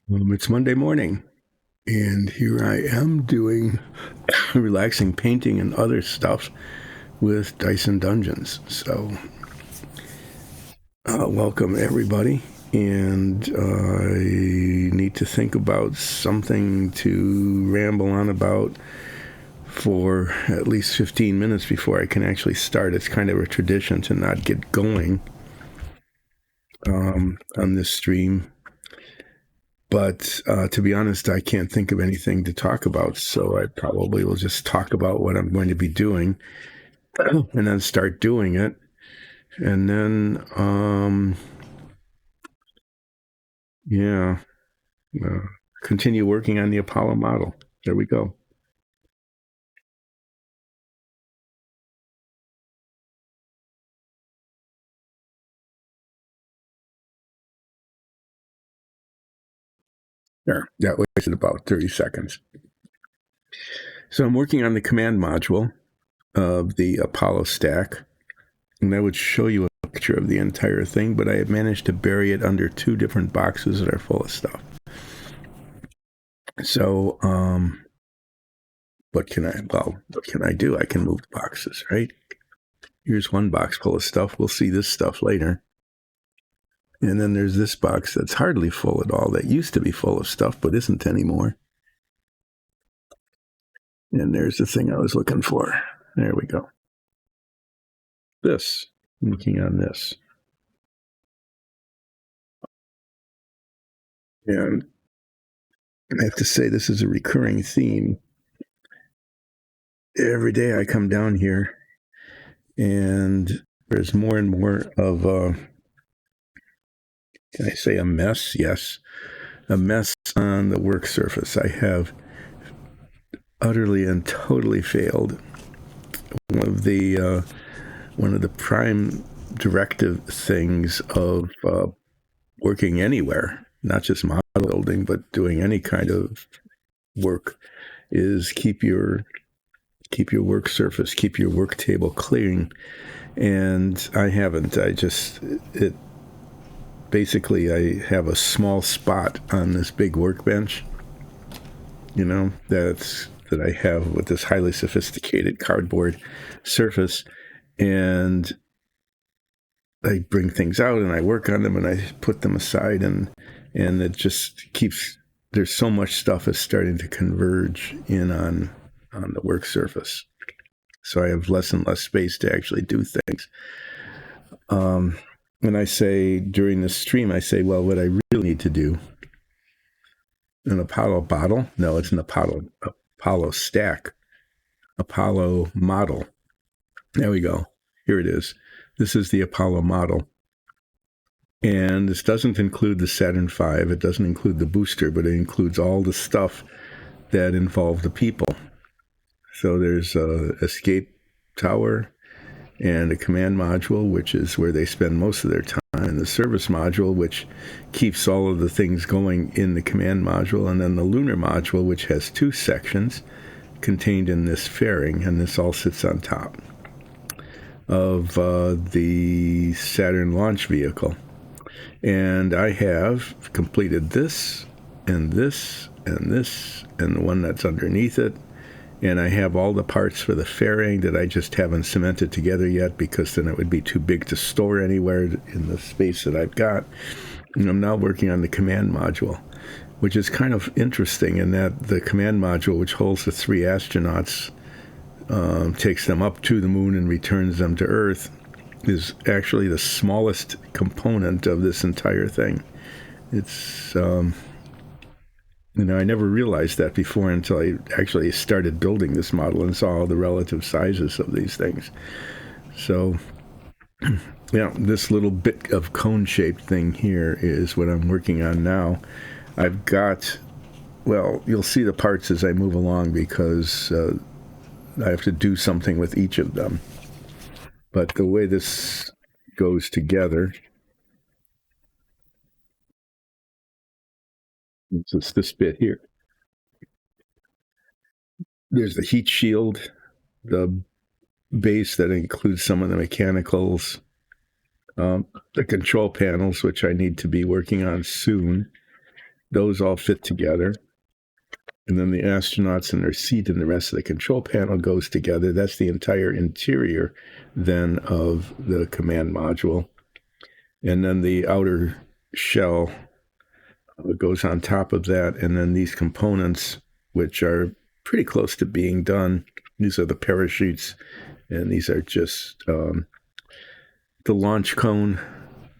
It's Monday morning, and here I am doing relaxing painting and other stuff with Dyson Dungeons. So, welcome everybody. And I need to think about something to ramble on about for at least 15 minutes before I can actually start. It's kind of a tradition to not get going on this stream. But to be honest, I can't think of anything to talk about, so I probably will just talk about what I'm going to be doing and then start doing it. And then, yeah, uh, continue working on the Apollo model. There we go. There, that wasted about 30 seconds. So I'm working on the command module of the Apollo stack, and I would show you a picture of the entire thing, but I have managed to bury it under two different boxes that are full of stuff. So, what can I do? I can move the boxes, right? Here's one box full of stuff. We'll see this stuff later. And then there's this box that's hardly full at all, that used to be full of stuff, but isn't anymore. And there's the thing I was looking for. There we go. This, looking on this. And I have to say, this is a recurring theme. Every day I come down here, and there's more and more of can I say a mess? Yes. A mess on the work surface. I have utterly and totally failed one of the prime directive things of working anywhere, not just model building, but doing any kind of work, is keep your work surface, keep your work table clean. And I haven't. Basically, I have a small spot on this big workbench, that I have with this highly sophisticated cardboard surface, and I bring things out and I work on them and I put them aside, and it just keeps, there's so much stuff is starting to converge in on the work surface. So I have less and less space to actually do things. And I say during the stream, I say, well, what I really need to do, an Apollo bottle? No, it's an Apollo stack, Apollo model. There we go. Here it is. This is the Apollo model. And this doesn't include the Saturn V. It doesn't include the booster, but it includes all the stuff that involve the people. So there's a escape tower and a command module, which is where they spend most of their time, and the service module, which keeps all of the things going in the command module, and then the lunar module, which has two sections contained in this fairing, and this all sits on top of the Saturn launch vehicle. And I have completed this and this and this and the one that's underneath it. And I have all the parts for the fairing that I just haven't cemented together yet, because then it would be too big to store anywhere in the space that I've got. And I'm now working on the command module, which is kind of interesting in that the command module, which holds the three astronauts, takes them up to the moon and returns them to Earth, is actually the smallest component of this entire thing. It's I never realized that before until I actually started building this model and saw all the relative sizes of these things. So, this little bit of cone-shaped thing here is what I'm working on now. I've got, well, you'll see the parts as I move along, because I have to do something with each of them. But the way this goes together, it's this bit here. There's the heat shield, the base that includes some of the mechanicals, the control panels, which I need to be working on soon, those all fit together. And then the astronauts and their seat and the rest of the control panel goes together. That's the entire interior then of the command module. And then the outer shell goes on top of that. And then these components, which are pretty close to being done, these are the parachutes, and these are just the launch cone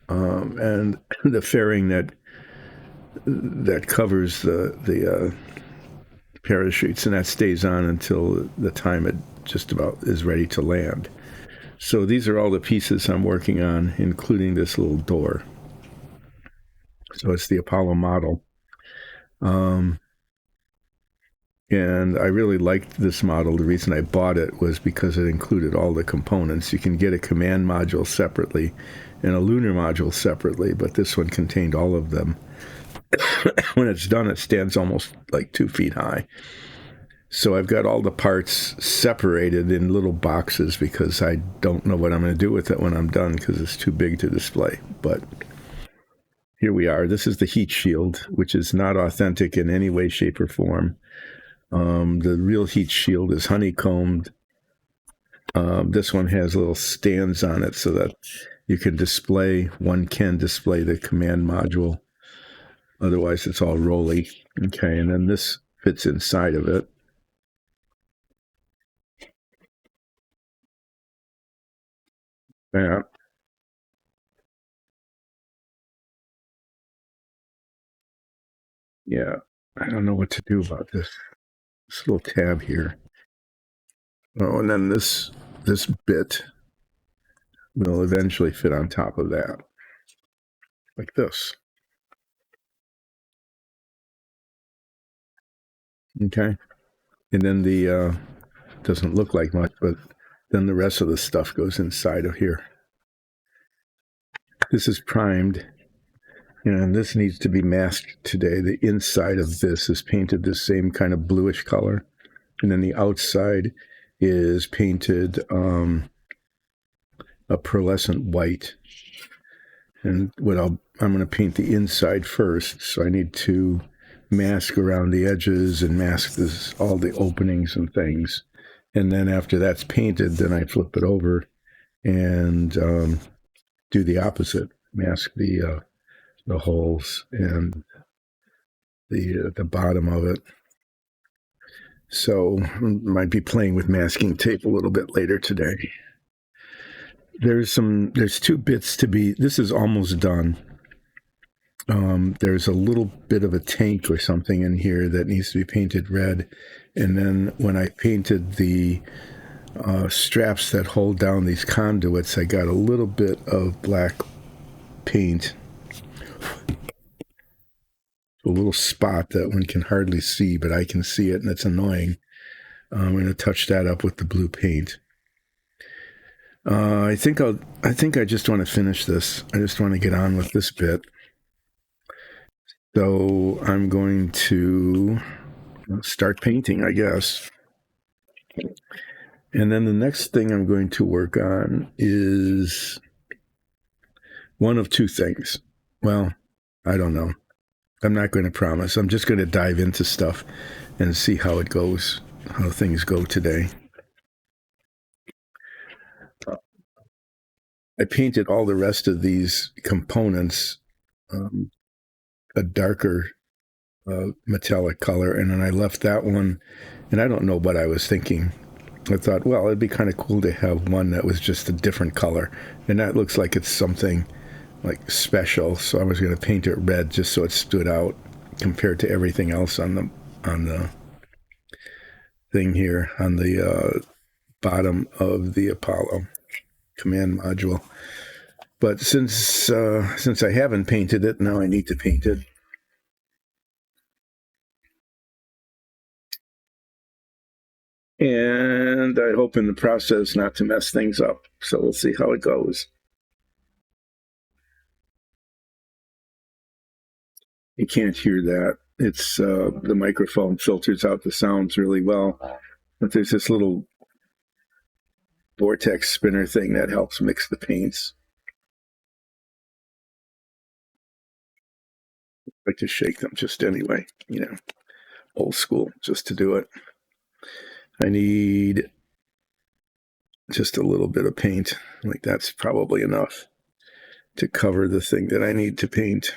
and the fairing that covers the parachutes, and that stays on until the time it just about is ready to land. So these are all the pieces I'm working on, including this little door. So it's the Apollo model. And I really liked this model. The reason I bought it was because it included all the components. You can get a command module separately and a lunar module separately, but this one contained all of them. When it's done, it stands almost like 2 feet high. So I've got all the parts separated in little boxes because I don't know what I'm going to do with it when I'm done because it's too big to display. But here we are. This is the heat shield, which is not authentic in any way, shape, or form. The real heat shield is honeycombed. This one has little stands on it so that you can display the command module. Otherwise, it's all rolly. Okay, and then this fits inside of it. Yeah. Yeah, I don't know what to do about this little tab here. Oh, and then this bit will eventually fit on top of that, like this. Okay, and then the doesn't look like much, but then the rest of the stuff goes inside of here. This is primed, and this needs to be masked today. The inside of this is painted the same kind of bluish color, and then the outside is painted a pearlescent white. And I'm going to paint the inside first, so I need to mask around the edges and mask all the openings and things. And then after that's painted, then I flip it over and do the opposite, mask the holes and the bottom of it. So I might be playing with masking tape a little bit later today. There's 2 bits to be. This is almost done. There's a little bit of a tank or something in here that needs to be painted red. And then when I painted the straps that hold down these conduits, I got a little bit of black paint. A little spot that one can hardly see, but I can see it, and it's annoying. I'm going to touch that up with the blue paint. I think I just want to finish this. I just want to get on with this bit. So I'm going to start painting, I guess. And then the next thing I'm going to work on is one of 2 things. Well, I don't know. I'm not going to promise. I'm just going to dive into stuff and see how it goes, how things go today. I painted all the rest of these components a darker metallic color, and then I left that one, and I don't know what I was thinking. I thought, well, it'd be kind of cool to have one that was just a different color, and that looks like it's something like special, so I was going to paint it red just so it stood out compared to everything else on the thing here, on the bottom of the Apollo command module. But since I haven't painted it, now I need to paint it. And I hope in the process not to mess things up. So we'll see how it goes. You can't hear that. It's the microphone filters out the sounds really well. But there's this little vortex spinner thing that helps mix the paints. like to shake them just anyway, old school, just to do it. I need just a little bit of paint. Like that's probably enough to cover the thing that I need to paint.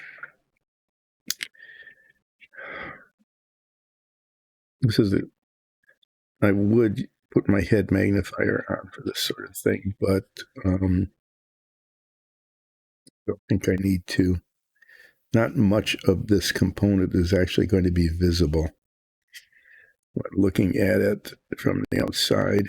I would put my head magnifier on for this sort of thing, but I don't think I need to. Not much of this component is actually going to be visible. Looking at it from the outside.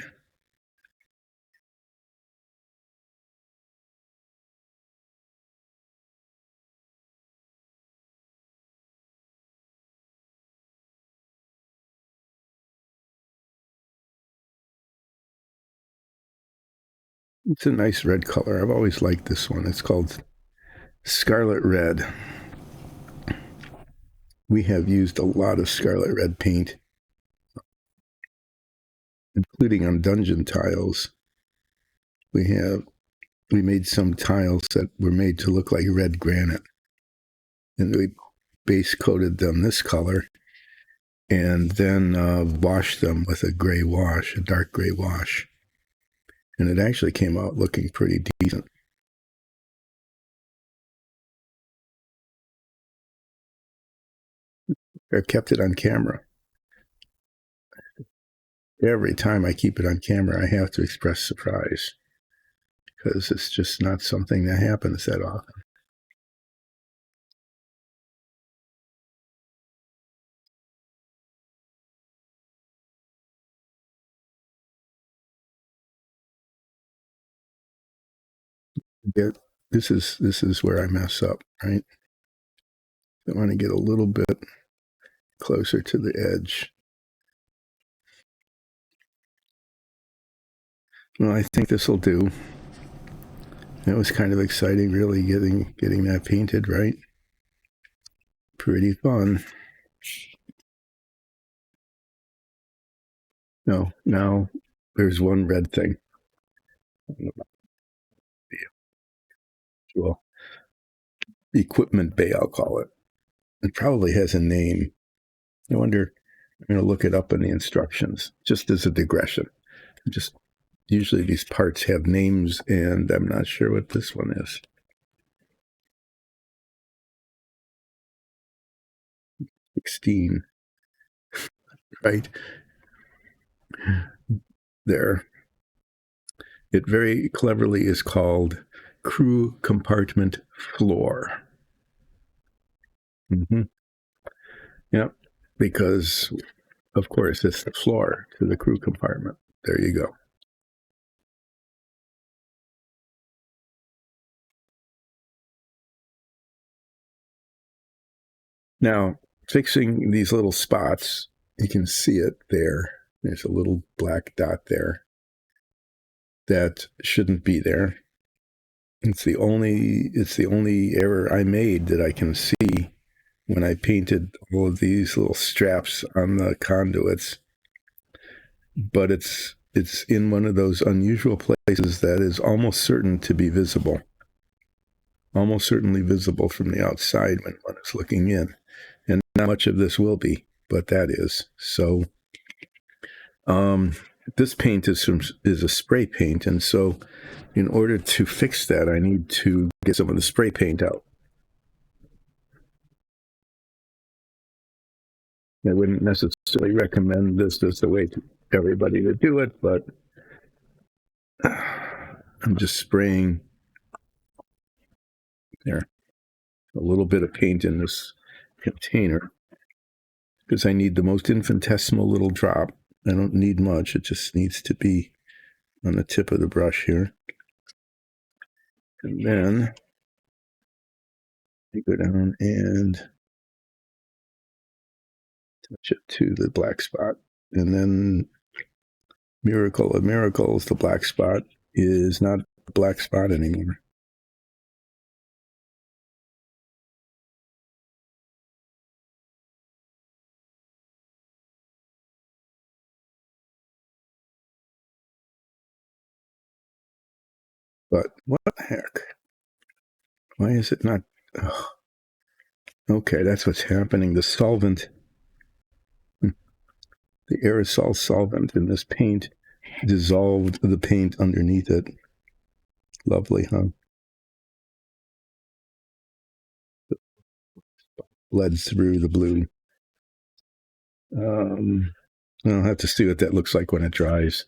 It's a nice red color. I've always liked this one. It's called Scarlet Red. We have used a lot of Scarlet Red paint, including on dungeon tiles. We made some tiles that were made to look like red granite, and we base coated them this color, and then washed them with a gray wash, a dark gray wash, and it actually came out looking pretty decent. I kept it on camera. Every time I keep it on camera, I have to express surprise because it's just not something that happens that often. This is where I mess up, right? I want to get a little bit closer to the edge. Well, I think this will do. It was kind of exciting, really, getting that painted, right? Pretty fun. No, now there's one red thing. Well, equipment bay, I'll call it. It probably has a name. I wonder, I'm going to look it up in the instructions, just as a digression. Just usually these parts have names, and I'm not sure what this one is. $16, right? There. It very cleverly is called crew compartment floor. Mm-hmm. Yep, because of course it's the floor to the crew compartment. There you go. Now, fixing these little spots, you can see it there. There's a little black dot there that shouldn't be there. It's the only error I made that I can see when I painted all of these little straps on the conduits. But it's in one of those unusual places that is almost certain to be visible. Almost certainly visible from the outside when one is looking in. And not much of this will be, but that is. So this paint is a spray paint, and so in order to fix that, I need to get some of the spray paint out. I wouldn't necessarily recommend this as the way to everybody to do it, but I'm just spraying there a little bit of paint in this container because I need the most infinitesimal little drop. I don't need much. It just needs to be on the tip of the brush here. And then I go down and touch it to the black spot. And then, miracle of miracles, the black spot is not a black spot anymore. But what the heck? Why is it not? Oh, Okay, that's what's happening. The solvent, the aerosol solvent in this paint dissolved the paint underneath it. Lovely, huh? Bled through the blue. I'll have to see what that looks like when it dries.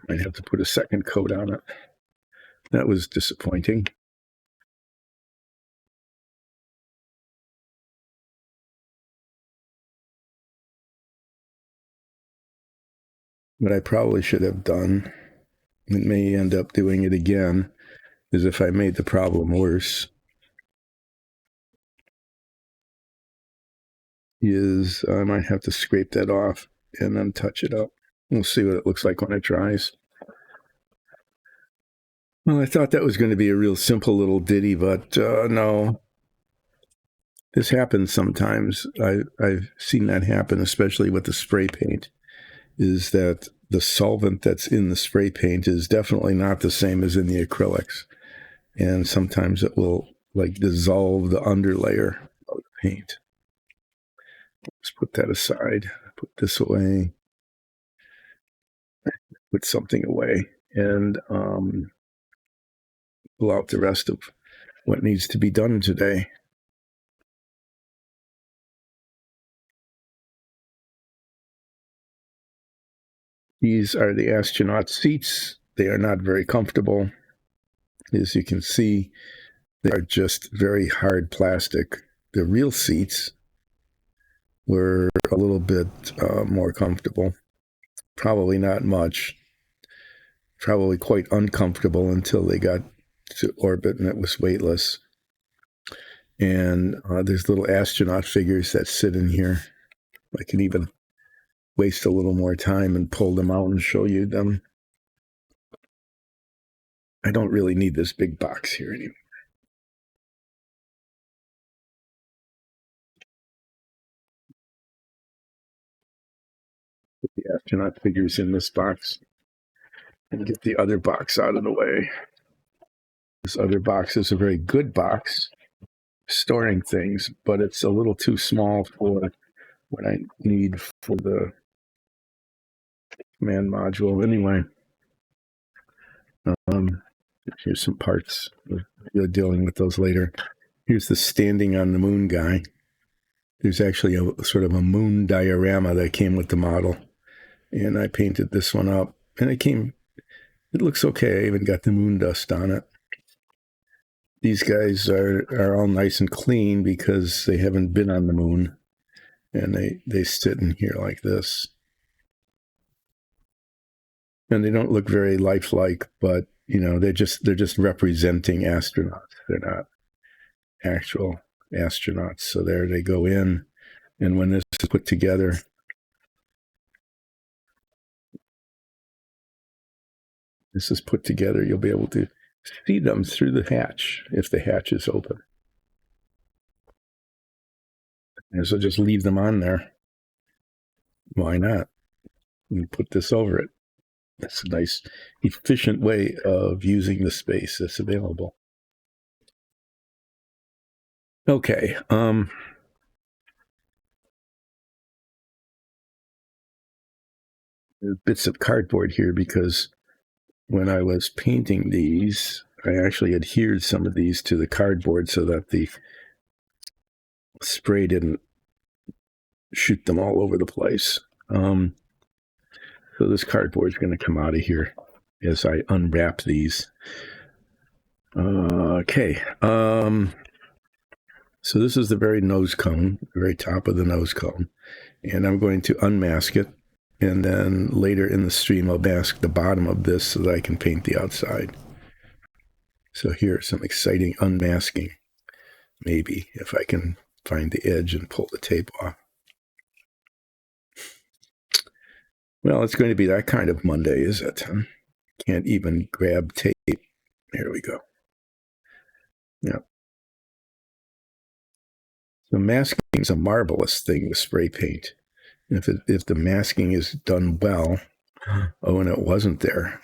Might have to put a second coat on it. That was disappointing. What I probably should have done, and may end up doing it again, is if I made the problem worse, is I might have to scrape that off and then touch it up. We'll see what it looks like when it dries. Well, I thought that was going to be a real simple little ditty, but no. This happens sometimes. I've seen that happen, especially with the spray paint, is that the solvent that's in the spray paint is definitely not the same as in the acrylics. And sometimes it will like dissolve the underlayer of the paint. Let's put that aside, put this away, put something away, and pull out the rest of what needs to be done today. These are the astronaut seats. They are not very comfortable. As you can see, they are just very hard plastic. The real seats were a little bit more comfortable. Probably not much. Probably quite uncomfortable until they got to orbit and it was weightless. And there's little astronaut figures that sit in here. I can even waste a little more time and pull them out and show you them. I don't really need this big box here anymore. Put the astronaut figures in this box and get the other box out of the way. This other box is a very good box, storing things, but it's a little too small for what I need for the command module. Anyway, here's some parts. We're dealing with those later. Here's the standing on the moon guy. There's actually a sort of a moon diorama that came with the model. And I painted this one up. And it looks okay. I even got the moon dust on it. These guys are all nice and clean because they haven't been on the moon. And they sit in here like this. And they don't look very lifelike, but they're just representing astronauts. They're not actual astronauts. So there they go in, and when this is put together, you'll be able to see them through the hatch if the hatch is open. And so just leave them on there. Why not? And put this over it. That's a nice, efficient way of using the space that's available. Okay. Bits of cardboard here because when I was painting these, I actually adhered some of these to the cardboard so that the spray didn't shoot them all over the place. So this cardboard is going to come out of here as I unwrap these. Okay. So this is the very nose cone, the very top of the nose cone. And I'm going to unmask it. And then later in the stream, I'll mask the bottom of this so that I can paint the outside. So here's some exciting unmasking. Maybe if I can find the edge and pull the tape off. Well, it's going to be that kind of Monday, is it? Can't even grab tape. Here we go. Yeah. So masking is a marvelous thing with spray paint. If the masking is done well, and it wasn't there,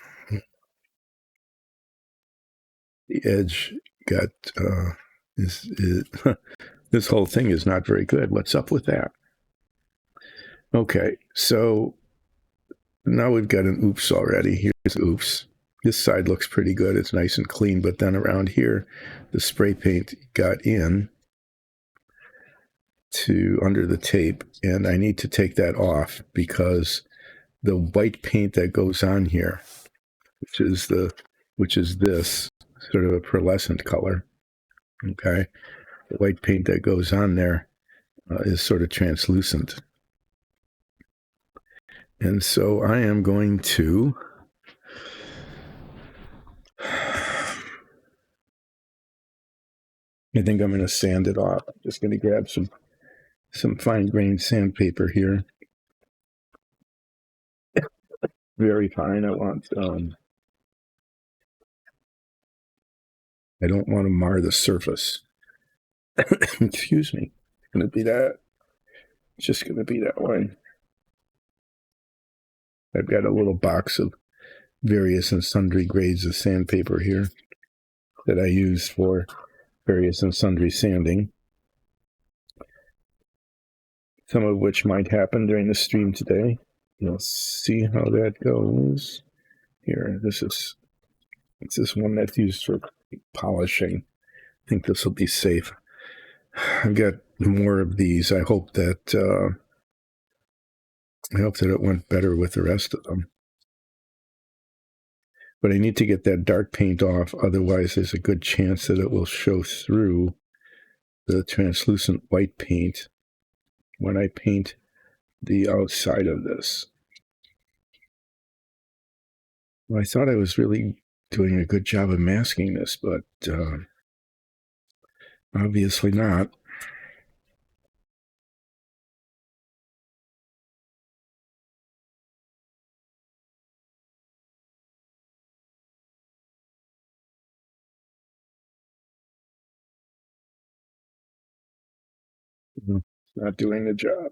the edge got This whole thing is not very good. What's up with that? Okay, so now we've got an oops already. Here's oops. This side looks pretty good. It's nice and clean, but then around here, the spray paint got in to under the tape, and I need to take that off because the white paint that goes on here, which is this sort of a pearlescent color, okay? The white paint that goes on there is sort of translucent. And so I am going to I think I'm going to sand it off. I'm just going to grab some fine-grained sandpaper here. Very fine. I don't want to mar the surface. Excuse me. It's going to be that. It's just going to be that way. I've got a little box of various and sundry grades of sandpaper here that I use for various and sundry sanding. Some of which might happen during the stream today. You'll see how that goes. Here, this is one that's used for polishing. I think this will be safe. I've got more of these. I hope that it went better with the rest of them. But I need to get that dark paint off, otherwise there's a good chance that it will show through the translucent white paint when I paint the outside of this. Well, I thought I was really doing a good job of masking this, but obviously not. It's not doing the job.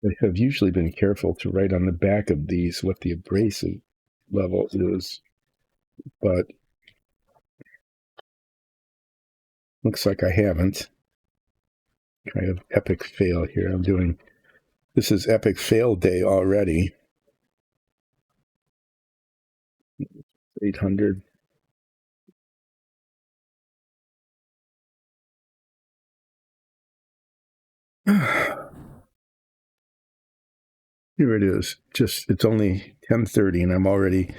I have usually been careful to write on the back of these what the abrasive level is, but looks like I haven't. I have epic fail here. This is epic fail day already. 800. Here it is. It's only 10:30 and I'm already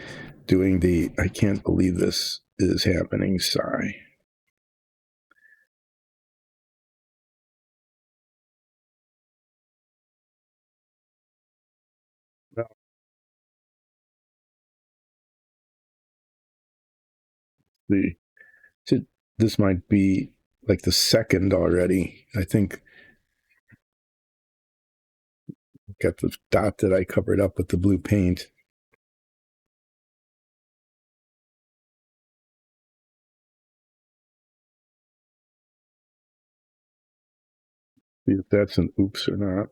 doing the I can't believe this is happening sigh. Well, this might be like the second already. I think got the dot that I covered up with the blue paint. See if that's an oops or not.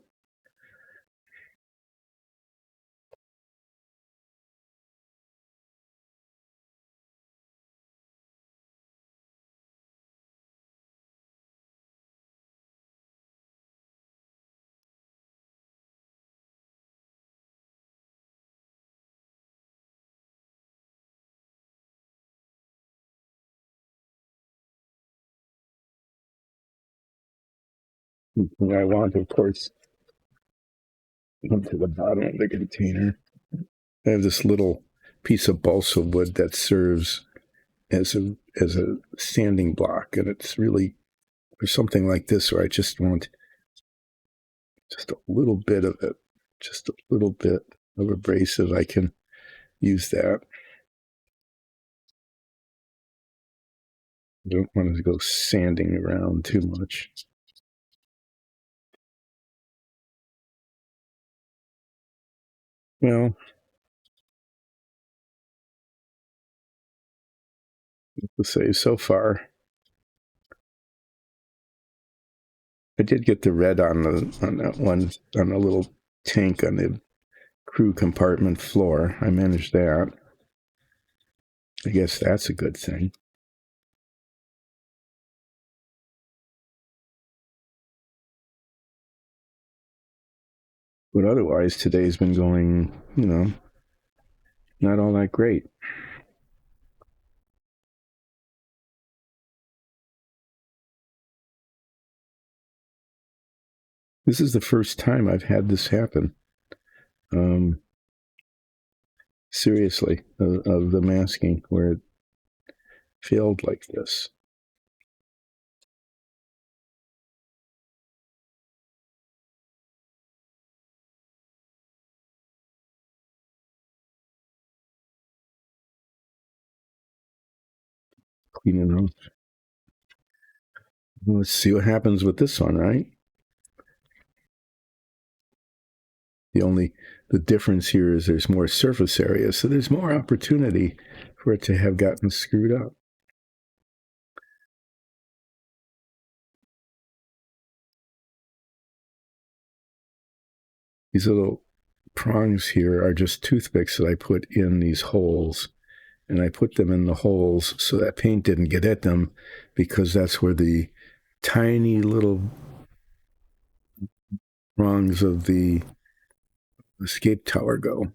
And I want, of course, come to the bottom of the container. I have this little piece of balsa wood that serves as a sanding block, and it's really for something like this where I just want just a little bit of it, just a little bit of abrasive. I can use that. I don't want to go sanding around too much. Well, to say so far, I did get the red on the little tank on the crew compartment floor. I managed that. I guess that's a good thing. But otherwise, today's been going, not all that great. This is the first time I've had this happen. Seriously, of the masking where it failed like this. Clean it off. Let's see what happens with this one, right? The difference here is there's more surface area, so there's more opportunity for it to have gotten screwed up. These little prongs here are just toothpicks that I put in these holes, and I put them in the holes so that paint didn't get at them, because that's where the tiny little prongs of the escape tower go.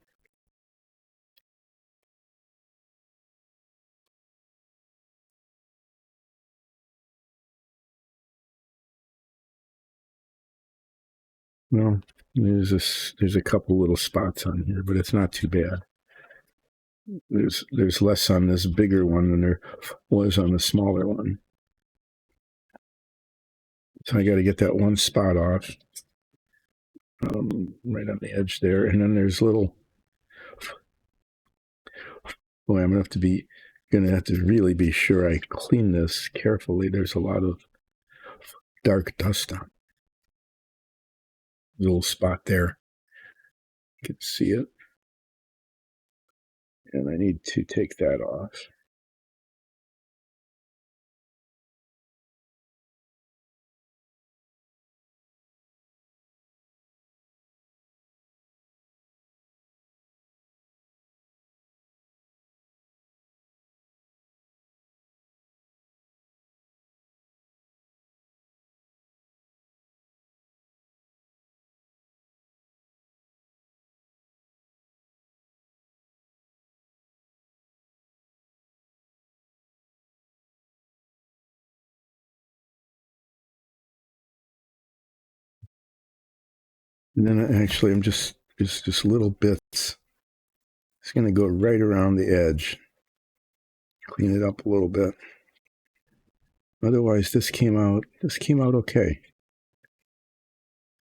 Well, there's a couple little spots on here, but it's not too bad. There's less on this bigger one than there was on the smaller one. So I got to get that one spot off, right on the edge there, and then there's little. Boy, I'm gonna have to really be sure I clean this carefully. There's a lot of dark dust on. Little spot there. You can see it. And I need to take that off. And then I'm just little bits. It's going to go right around the edge. Clean it up a little bit. Otherwise, this came out okay.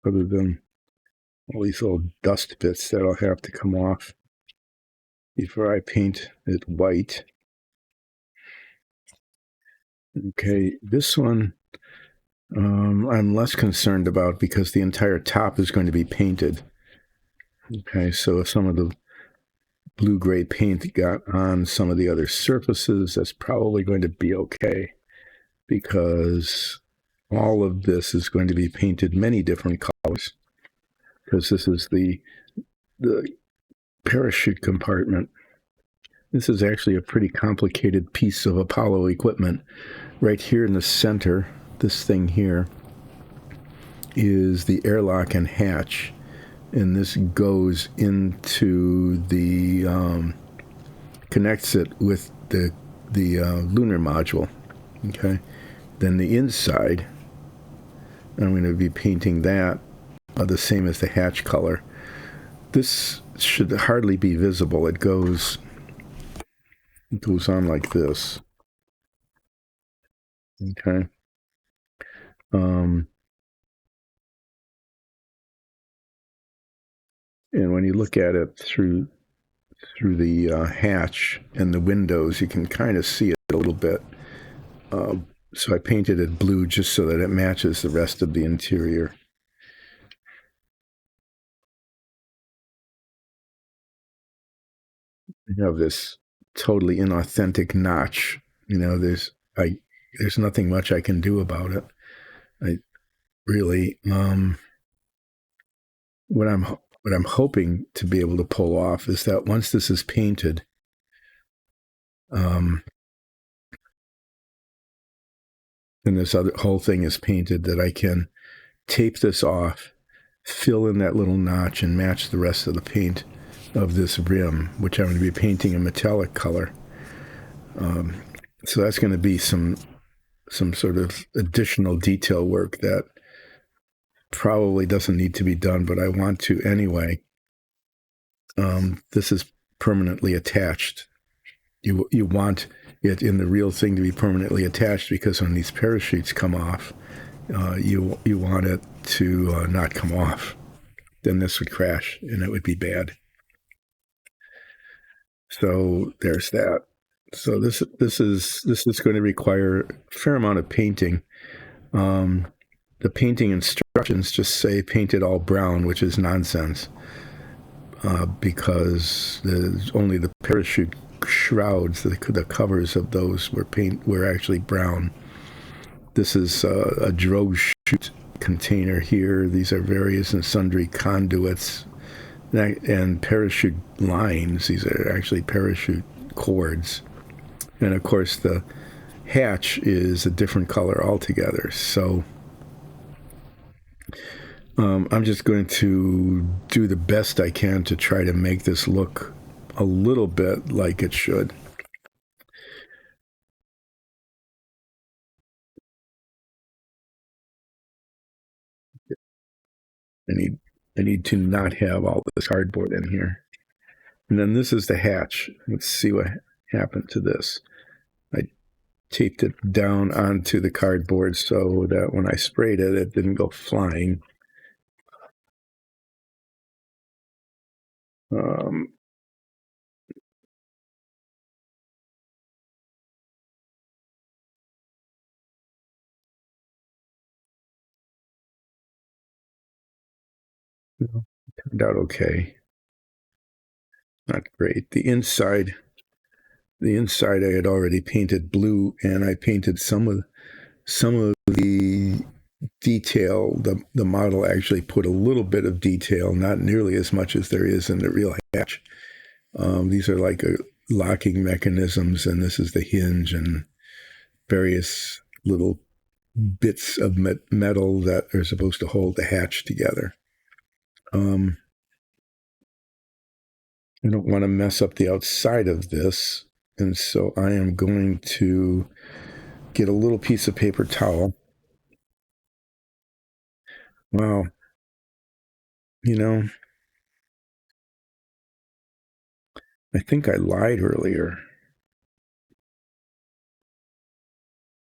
Other than all these little dust bits that'll have to come off before I paint it white. Okay, this one I'm less concerned about because the entire top is going to be painted. Okay, so if some of the blue-gray paint got on some of the other surfaces, that's probably going to be okay, because all of this is going to be painted many different colors, because this is the parachute compartment. This is actually a pretty complicated piece of Apollo equipment. Right here in the center, this thing here is the airlock and hatch, and this goes into the connects it with the lunar module. Okay, then the inside, I'm going to be painting that the same as the hatch color. This should hardly be visible. It goes on like this. Okay. And when you look at it through the hatch and the windows, you can kind of see it a little bit. So I painted it blue just so that it matches the rest of the interior. You have this totally inauthentic notch. There's nothing much I can do about it. I really, what I'm what I'm hoping to be able to pull off is that once this is painted, and this other whole thing is painted, that I can tape this off, fill in that little notch, and match the rest of the paint of this rim, which I'm going to be painting a metallic color. So that's going to be some sort of additional detail work that probably doesn't need to be done, but I want to anyway. This is permanently attached. You want it in the real thing to be permanently attached, because when these parachutes come off, you want it to not come off. Then this would crash and it would be bad. So there's that. So this is going to require a fair amount of painting. The painting instructions just say paint it all brown, which is nonsense, because only the parachute shrouds, the covers of those were actually brown. This is a drogue chute container here. These are various and sundry conduits and parachute lines. These are actually parachute cords. And of course the hatch is a different color altogether. So I'm just going to do the best I can to try to make this look a little bit like it should. I need to not have all this cardboard in here. And then this is the hatch. Let's see what happened to this. I taped it down onto the cardboard so that when I sprayed it, it didn't go flying. Turned out okay. Not great. The inside I had already painted blue, and I painted some of the detail. The model actually put a little bit of detail, not nearly as much as there is in the real hatch. These are like locking mechanisms, and this is the hinge and various little bits of metal that are supposed to hold the hatch together. I don't want to mess up the outside of this, and so I am going to get a little piece of paper towel. Wow. I think I lied earlier.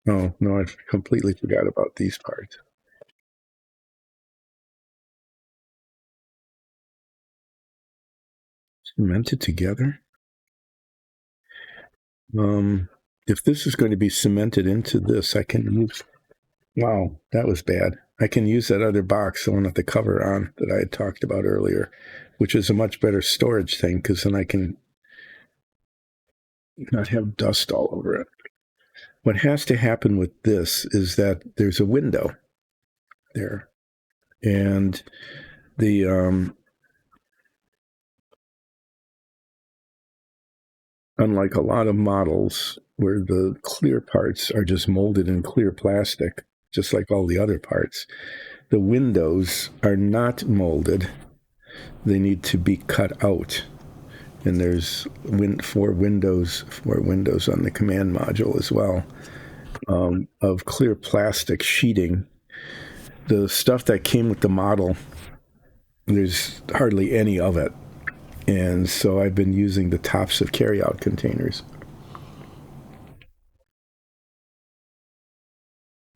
Oh, no, I completely forgot about these parts. Cemented together? If this is going to be cemented into this, I can use... Wow, that was bad. I can use that other box, the one with the cover on that I had talked about earlier, which is a much better storage thing, because then I can not have dust all over it. What has to happen with this is that there's a window there, and the unlike a lot of models where the clear parts are just molded in clear plastic, just like all the other parts, the windows are not molded. They need to be cut out. And there's four windows on the command module as well, of clear plastic sheeting. The stuff that came with the model, there's hardly any of it. And so I've been using the tops of carryout containers.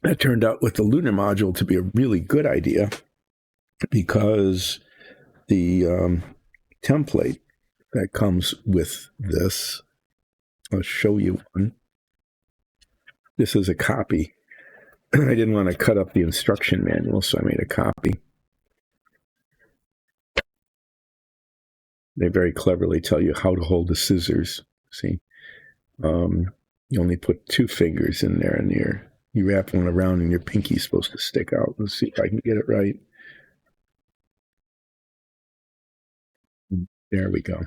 That turned out with the lunar module to be a really good idea, because the template that comes with this, I'll show you one. This is a copy. I didn't want to cut up the instruction manual, so I made a copy. They very cleverly tell you how to hold the scissors. See, you only put 2 fingers in there, and you wrap one around, and your pinky's supposed to stick out. Let's see if I can get it right. There we go.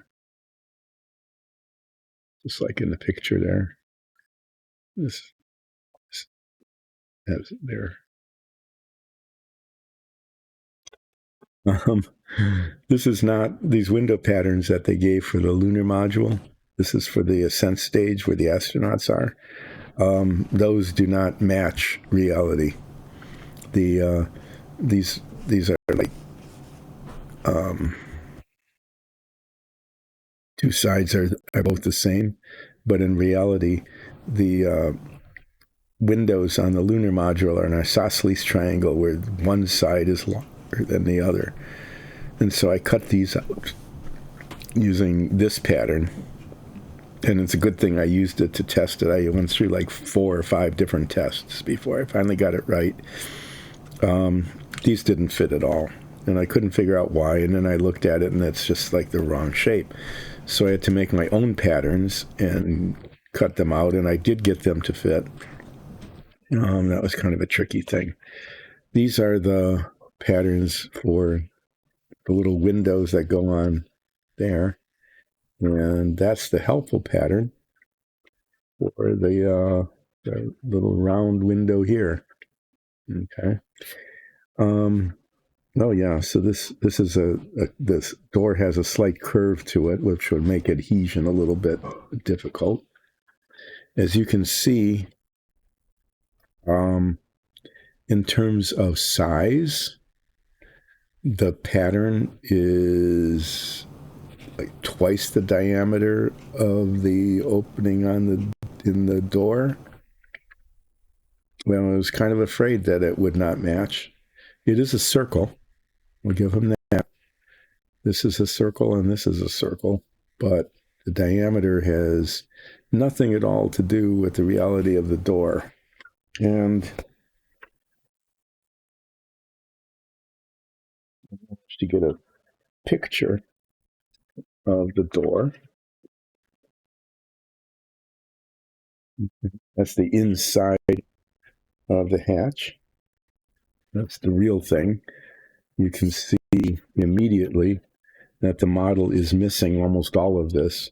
Just like in the picture there. That's there. This is not these window patterns that they gave for the lunar module. This is for the ascent stage where the astronauts are. Those do not match reality. These are like two sides are both the same, but in reality, the windows on the lunar module are an isosceles triangle where one side is longer than the other. And so I cut these out using this pattern. And it's a good thing I used it to test it. I went through like 4 or 5 different tests before I finally got it right. These didn't fit at all. And I couldn't figure out why. And then I looked at it, and it's just like the wrong shape. So I had to make my own patterns and cut them out. And I did get them to fit. That was kind of a tricky thing. These are the patterns for the little windows that go on there. And that's the helpful pattern for the little round window here. Okay. Oh yeah. So this is this door has a slight curve to it, which would make adhesion a little bit difficult. As you can see, in terms of size, the pattern is like twice the diameter of the opening in the door. Well, I was kind of afraid that it would not match. It is a circle. We'll give them that. This is a circle and this is a circle, but the diameter has nothing at all to do with the reality of the door. And to get a picture of the door. That's the inside of the hatch. That's the real thing. You can see immediately that the model is missing almost all of this.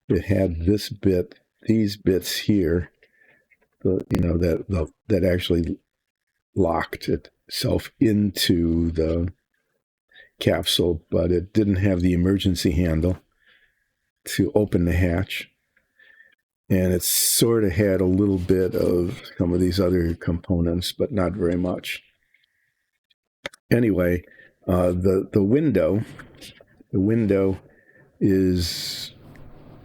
It had this bit, these bits here, that actually locked itself into the capsule, but it didn't have the emergency handle to open the hatch. And it sort of had a little bit of some of these other components, but not very much. Anyway, the window is,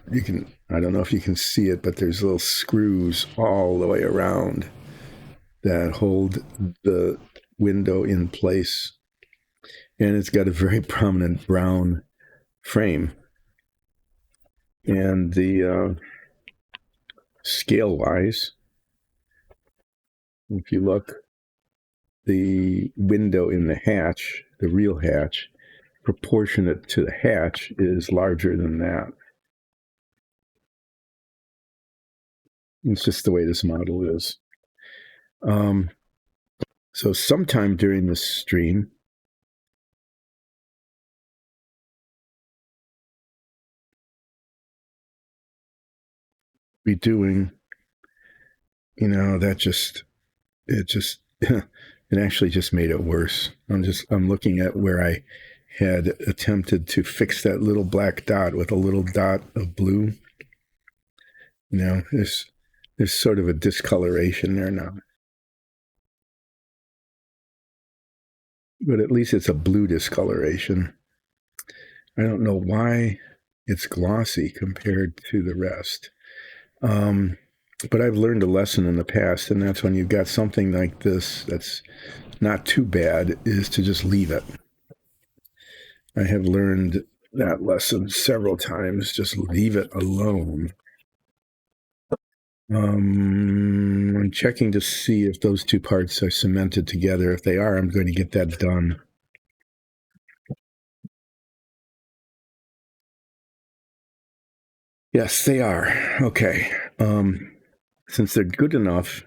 I don't know if you can see it, but there's little screws all the way around that hold the window in place. And it's got a very prominent brown frame. And the scale-wise, if you look, the window in the hatch, the real hatch, proportionate to the hatch, is larger than that. It's just the way this model is. So sometime during this stream, be doing, it actually just made it worse. I'm looking at where I had attempted to fix that little black dot with a little dot of blue. There's sort of a discoloration there now. But at least it's a blue discoloration. I don't know why it's glossy compared to the rest. But I've learned a lesson in the past, and that's when you've got something like this that's not too bad, is to just leave it. I have learned that lesson several times. Just leave it alone. I'm checking to see if those two parts are cemented together. If they are, I'm going to get that done. Yes, they are. Okay. Since they're good enough,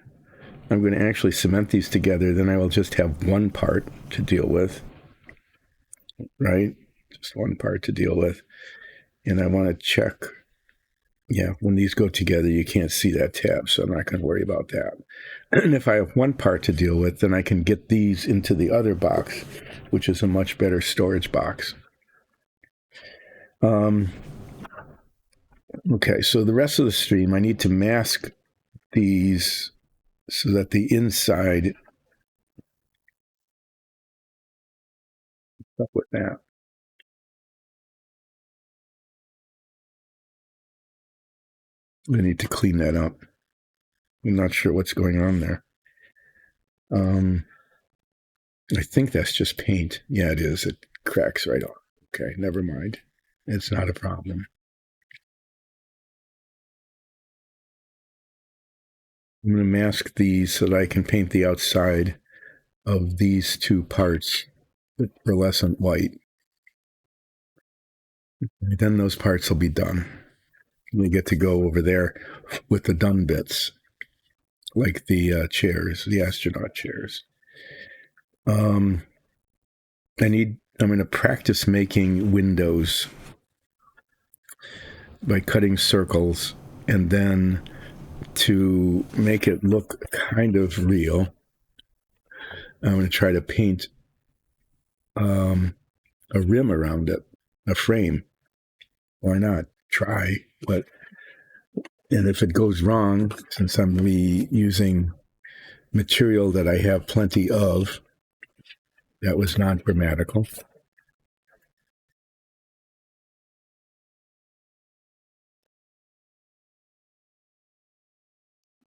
I'm going to actually cement these together. Then I will just have one part to deal with. Right? Just one part to deal with. And I want to check, yeah, when these go together, you can't see that tab, so I'm not going to worry about that. And if I have one part to deal with, then I can get these into the other box, which is a much better storage box. Okay, so the rest of the stream, I need to mask these so that the inside, up with that. I need to clean that up. I'm not sure what's going on there. I think that's just paint. Yeah, it is. It cracks right off. Okay, never mind. It's not a problem. I'm going to mask these so that I can paint the outside of these two parts with pearlescent white. And then those parts will be done. We get to go over there with the done bits, like the chairs, the astronaut chairs. I'm going to practice making windows by cutting circles, and then to make it look kind of real, I'm going to try to paint a rim around it, a frame. Why not? Try. And if it goes wrong, since I'm using material that I have plenty of, that was non-grammatical.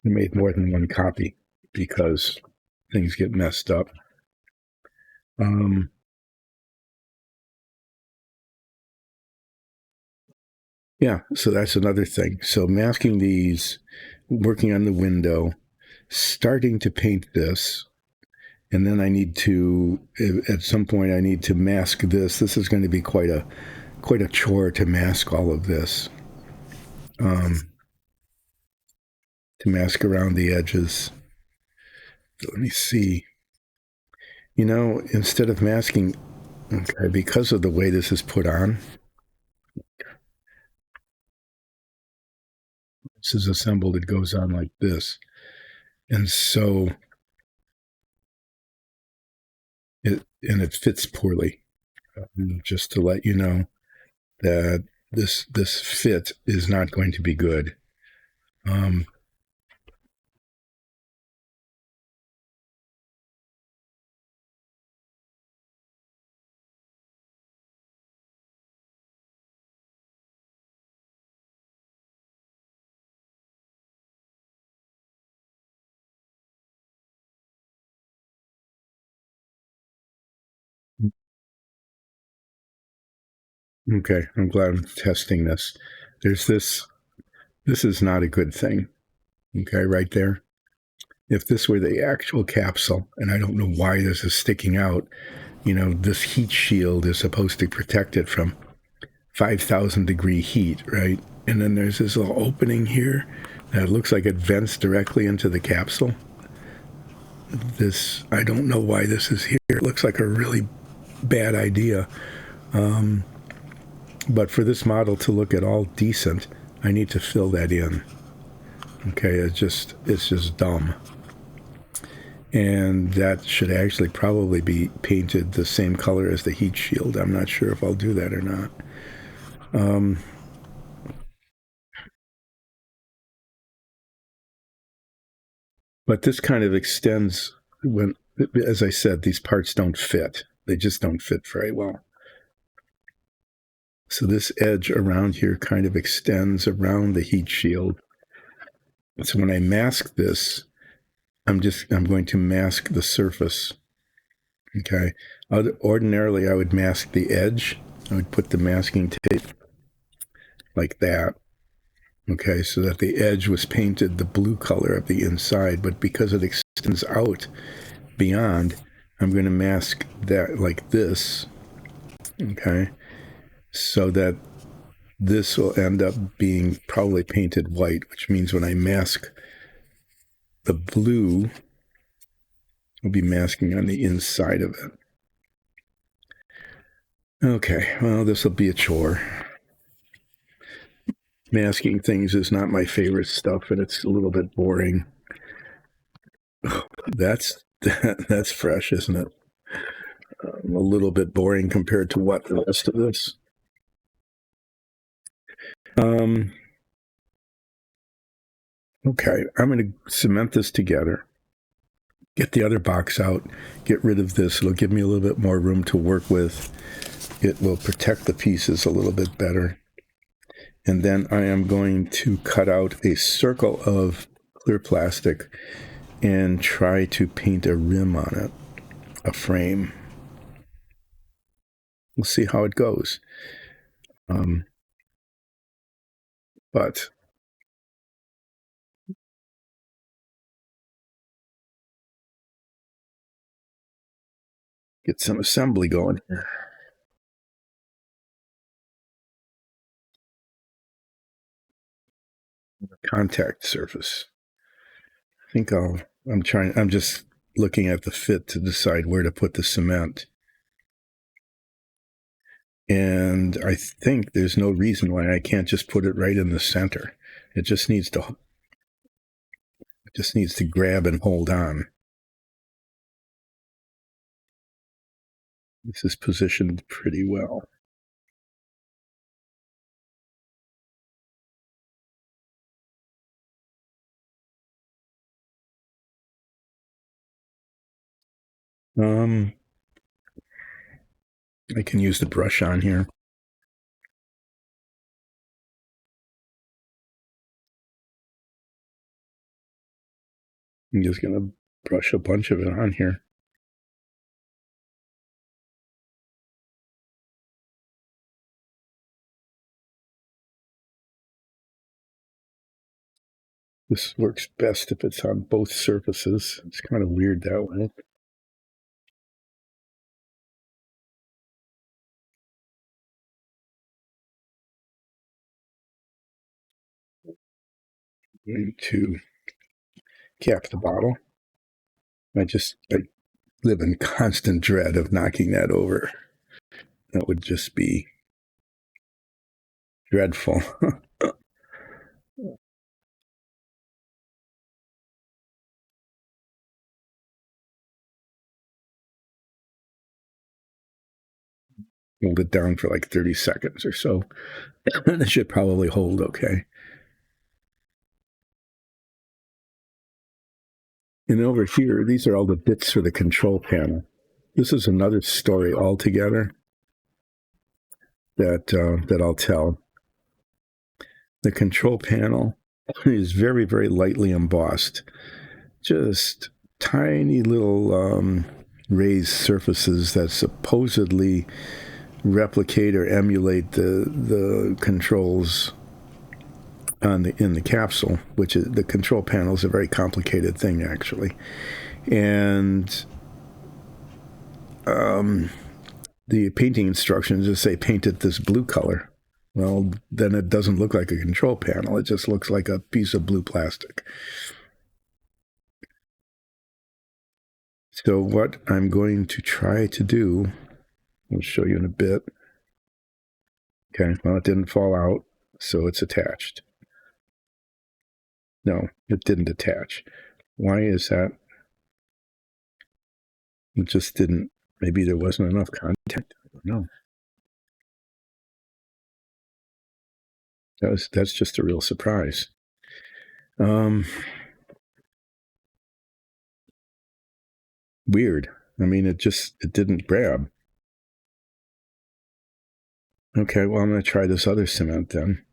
I made more than one copy because things get messed up. Yeah, so that's another thing. So masking these, working on the window, starting to paint this, and then I need to, at some point, I need to mask this. This is going to be quite a chore to mask all of this. To mask around the edges. So let me see. You know, instead of masking, okay, because of the way this is put on, this is assembled, it goes on like this. And so it fits poorly. Just to let you know that this fit is not going to be good. Okay, I'm glad I'm testing this. There's this is not a good thing. Okay, right there. If this were the actual capsule, and I don't know why this is sticking out, you know, this heat shield is supposed to protect it from 5,000 degree heat, right? And then there's this little opening here that looks like it vents directly into the capsule. This, I don't know why this is here. It looks like a really bad idea. But for this model to look at all decent, I need to fill that in. Okay, it's just dumb. And that should actually probably be painted the same color as the heat shield. I'm not sure if I'll do that or not. But this kind of extends when, as I said, these parts don't fit. They just don't fit very well. So this edge around here kind of extends around the heat shield. So when I mask this, I'm going to mask the surface. Okay. Ordinarily, I would mask the edge. I would put the masking tape like that. Okay, so that the edge was painted the blue color of the inside, but because it extends out beyond, I'm going to mask that like this. Okay, so that this will end up being probably painted white, which means when I mask the blue, I'll be masking on the inside of it. Okay, well, this will be a chore. Masking things is not my favorite stuff, and it's a little bit boring. That's fresh, isn't it? A little bit boring compared to what the rest of this. Okay, I'm going to cement this together, get the other box out, get rid of this. It'll give me a little bit more room to work with. It will protect the pieces a little bit better. And then I am going to cut out a circle of clear plastic and try to paint a rim on it, a frame. We'll see how it goes. But get some assembly going here. Contact surface. I think I'm just looking at the fit to decide where to put the cement. And I think there's no reason why I can't just put it right in the center. It just needs to grab and hold on. This is positioned pretty well. I can use the brush on here. I'm just going to brush a bunch of it on here. This works best if it's on both surfaces. It's kind of weird that way. Going to cap the bottle. I live in constant dread of knocking that over. That would just be dreadful. Hold it down for like 30 seconds or so. And it should probably hold okay. And over here, these are all the bits for the control panel. This is another story altogether that I'll tell. The control panel is very, very lightly embossed. Just tiny little raised surfaces that supposedly replicate or emulate the controls in the capsule, which is the control panel is a very complicated thing actually, and the painting instructions just say paint it this blue color. Well, then it doesn't look like a control panel. It just looks like a piece of blue plastic. So what I'm going to try to do, I'll show you in a bit. Okay, well, it didn't fall out, so it's attached. No, it didn't attach. Why is that? It just didn't. Maybe there wasn't enough contact. I don't know. That's just a real surprise. Weird. I mean, it didn't grab. Okay, well, I'm going to try this other cement then.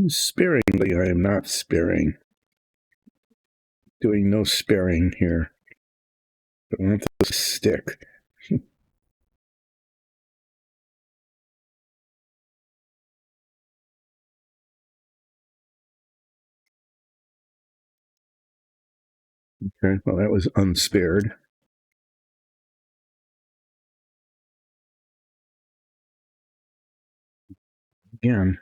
Sparingly, I am not sparing. Doing no sparing here. But I want this to stick. Okay, well, that was unspared. again.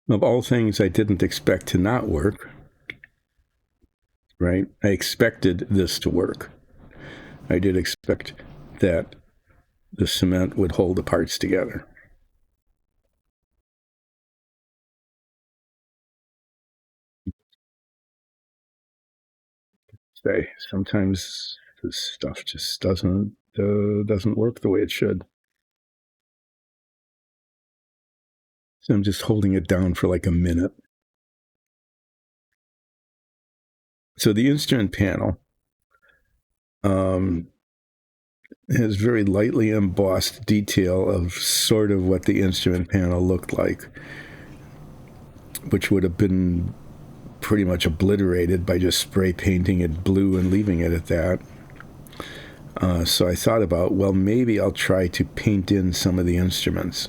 Of all things, I didn't expect to not work, right? I expected this to work. I did expect that the cement would hold the parts together. Say, sometimes this stuff just doesn't work the way it should. So I'm just holding it down for like a minute. So the instrument panel has very lightly embossed detail of sort of what the instrument panel looked like, which would have been pretty much obliterated by just spray painting it blue and leaving it at that. So I thought about, well, maybe I'll try to paint in some of the instruments.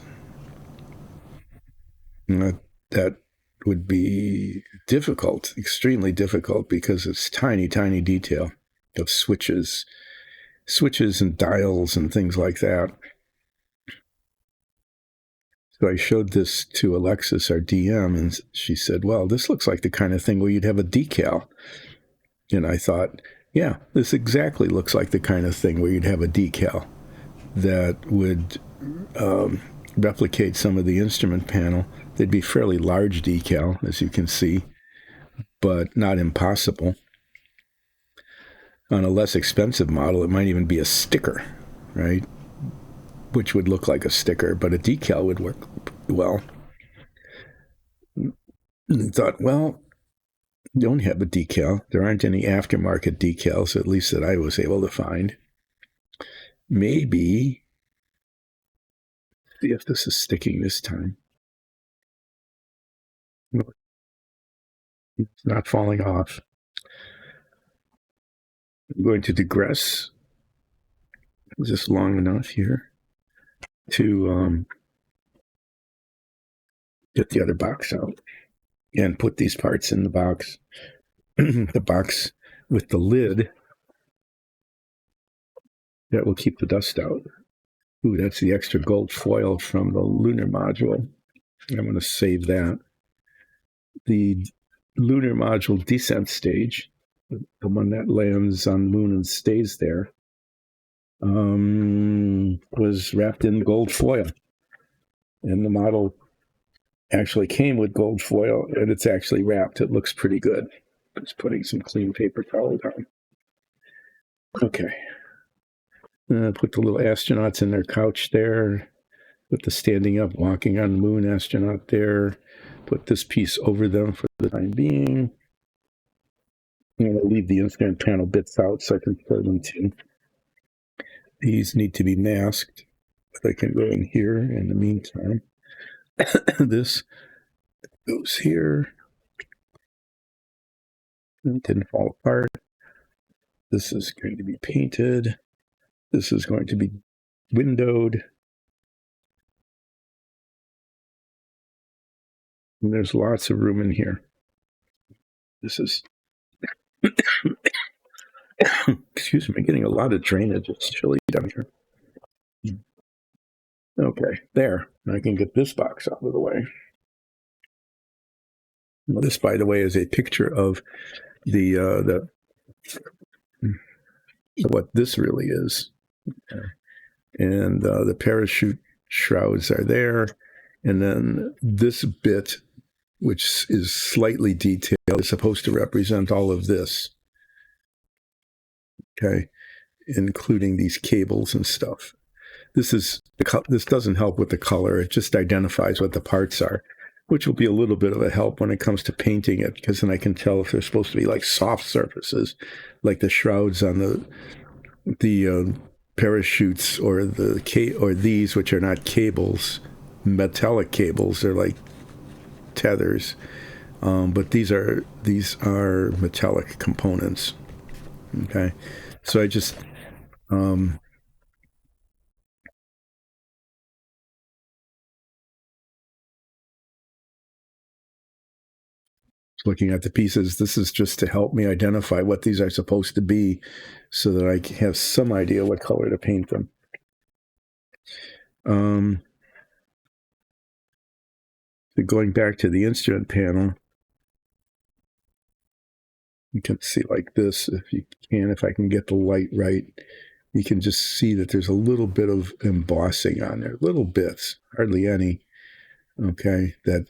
That would be difficult, extremely difficult, because it's tiny, tiny detail of switches and dials and things like that. So I showed this to Alexis, our DM, and she said, well, this looks like the kind of thing where you'd have a decal. And I thought, yeah, this exactly looks like the kind of thing where you'd have a decal that would replicate some of the instrument panel. They'd be fairly large decal, as you can see, but not impossible. On a less expensive model, it might even be a sticker, right? Which would look like a sticker, but a decal would work well. And I thought, well, don't have a decal. There aren't any aftermarket decals, at least that I was able to find. Maybe, see if this is sticking this time. It's not falling off. I'm going to digress just long enough here to get the other box out and put these parts in the box. The box with the lid that will keep the dust out. Ooh, that's the extra gold foil from the lunar module. I'm going to save that. The lunar module descent stage, the one that lands on the moon and stays there, was wrapped in gold foil. And the model actually came with gold foil, and it's actually wrapped. It looks pretty good. Just putting some clean paper towel down. Okay. Put the little astronauts in their couch there. Put the standing up, walking on the moon astronaut there. Put this piece over them for the time being. I'm going to leave the instrument panel bits out so I can throw them too. These need to be masked, but I can go in here in the meantime. This goes here. It didn't fall apart. This is going to be painted. This is going to be windowed. And there's lots of room in here. This is, excuse me, getting a lot of drainage. It's chilly down here. Okay, there. I can get this box out of the way. Well, this, by the way, is a picture of the what this really is. And the parachute shrouds are there. And then this bit, which is slightly detailed, is supposed to represent all of this. Okay, including these cables and stuff. This doesn't help with the color. It just identifies what the parts are, which will be a little bit of a help when it comes to painting it, because then I can tell if they're supposed to be like soft surfaces, like the shrouds on the parachutes, or these, which are not cables, metallic cables. They're like tethers, but these are metallic components. Okay, so I just looking at the pieces. This is just to help me identify what these are supposed to be so that I have some idea what color to paint them. Going back to the instrument panel, you can see like this, if I can get the light right, you can just see that there's a little bit of embossing on there, little bits, hardly any, okay, that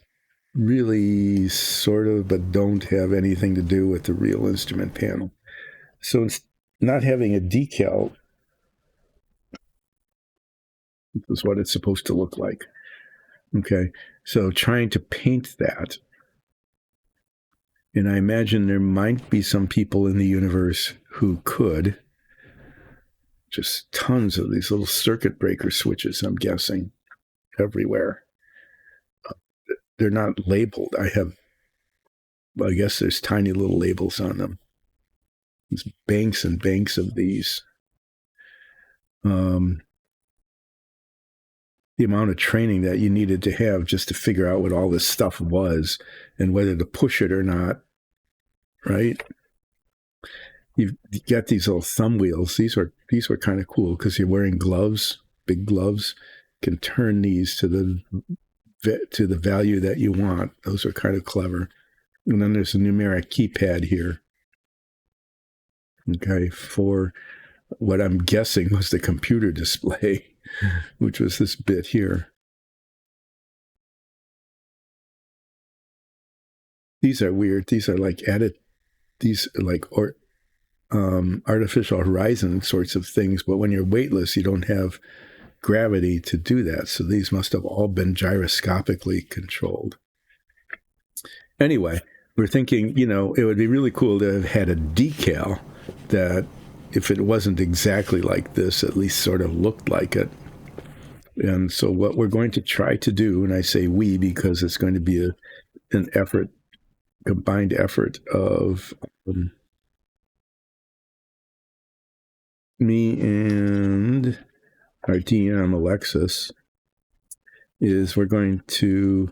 really sort of, but don't have anything to do with the real instrument panel. So it's not having a decal is what it's supposed to look like. Okay, so trying to paint that. And I imagine there might be some people in the universe who could. Just tons of these little circuit breaker switches, I'm guessing, everywhere. They're not labeled. I guess there's tiny little labels on them. There's banks and banks of these. The amount of training that you needed to have just to figure out what all this stuff was and whether to push it or not, right? You've got these little thumb wheels. These were kind of cool because you're wearing gloves, big gloves. You can turn these to the value that you want. Those are kind of clever. And then there's a numeric keypad here. Okay, for what I'm guessing was the computer display, which was this bit here. These are weird. These are like artificial horizon sorts of things, but when you're weightless, you don't have gravity to do that. So these must have all been gyroscopically controlled. Anyway, we're thinking, it would be really cool to have had a decal that, if it wasn't exactly like this, at least sort of looked like it. And so what we're going to try to do, and I say we because it's going to be an effort, combined effort of me and our DM, Alexis, is we're going to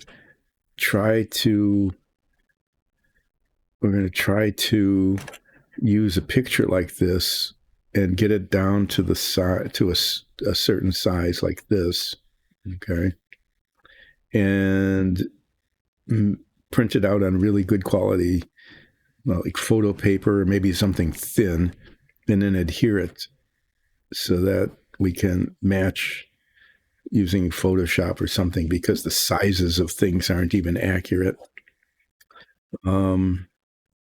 try to use a picture like this and get it down to the size, to a certain size like this, okay, and print it out on really good quality, like photo paper or maybe something thin, and then adhere it so that we can match using Photoshop or something, because the sizes of things aren't even accurate.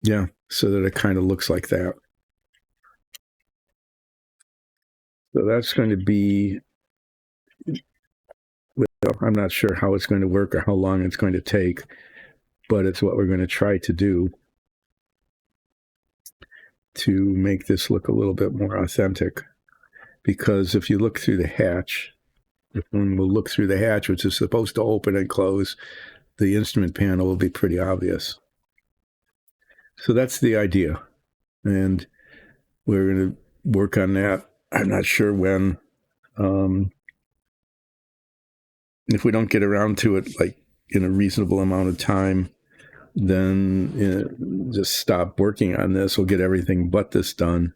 Yeah, so that it kind of looks like that. So that's going to be, well, I'm not sure how it's going to work or how long it's going to take, but it's what we're going to try to do to make this look a little bit more authentic. Because if you look through the hatch, if one will look through the hatch, which is supposed to open and close, the instrument panel will be pretty obvious. So that's the idea. And we're going to work on that. I'm not sure when. If we don't get around to it like in a reasonable amount of time, then just stop working on this. We'll get everything but this done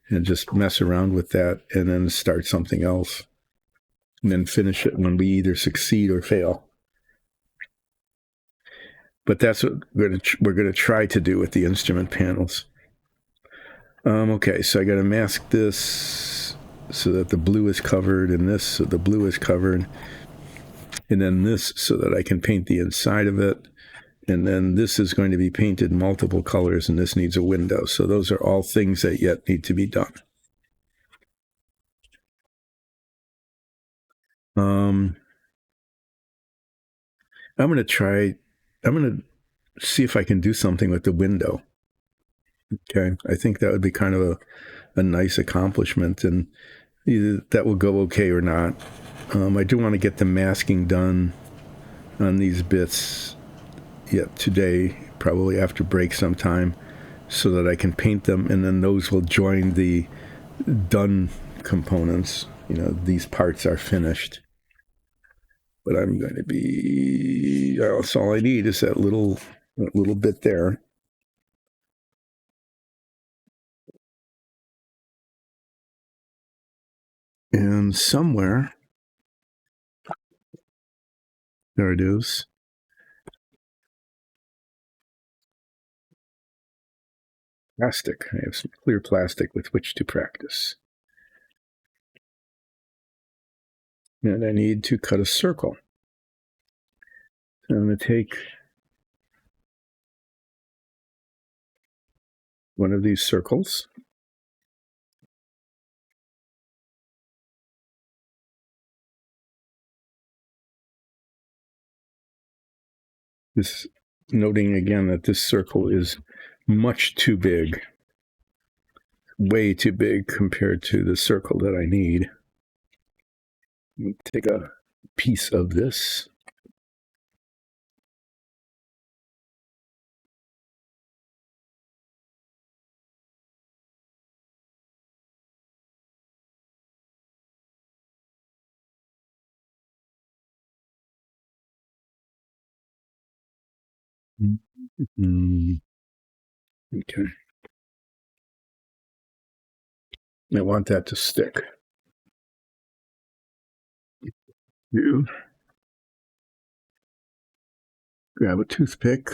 and just mess around with that and then start something else. And then finish it when we either succeed or fail. But that's what we're going to try to do with the instrument panels. Okay, so I got to mask this so that the blue is covered, and this so the blue is covered, and then this so that I can paint the inside of it, and then this is going to be painted multiple colors, and this needs a window. So those are all things that yet need to be done. I'm going to see if I can do something with the window. Okay, I think that would be kind of a nice accomplishment, and either that will go okay or not. I do want to get the masking done on these bits yet today, probably after break sometime, so that I can paint them, and then those will join the done components. These parts are finished. But I'm going to be, that's all I need is that little a little bit there. And somewhere, there it is. Plastic. I have some clear plastic with which to practice. And I need to cut a circle. So I'm going to take one of these circles. This, noting again that this circle is much too big, way too big compared to the circle that I need. Take a piece of this. Okay. I want that to stick. You grab a toothpick.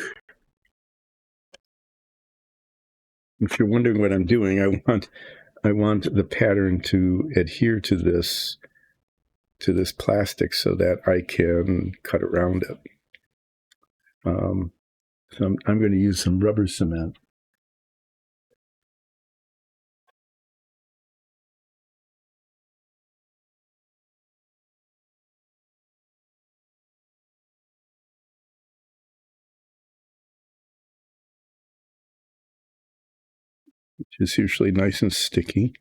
If you're wondering what I'm doing, I want the pattern to adhere to this plastic so that I can cut around it. So I'm going to use some rubber cement. Which is usually nice and sticky.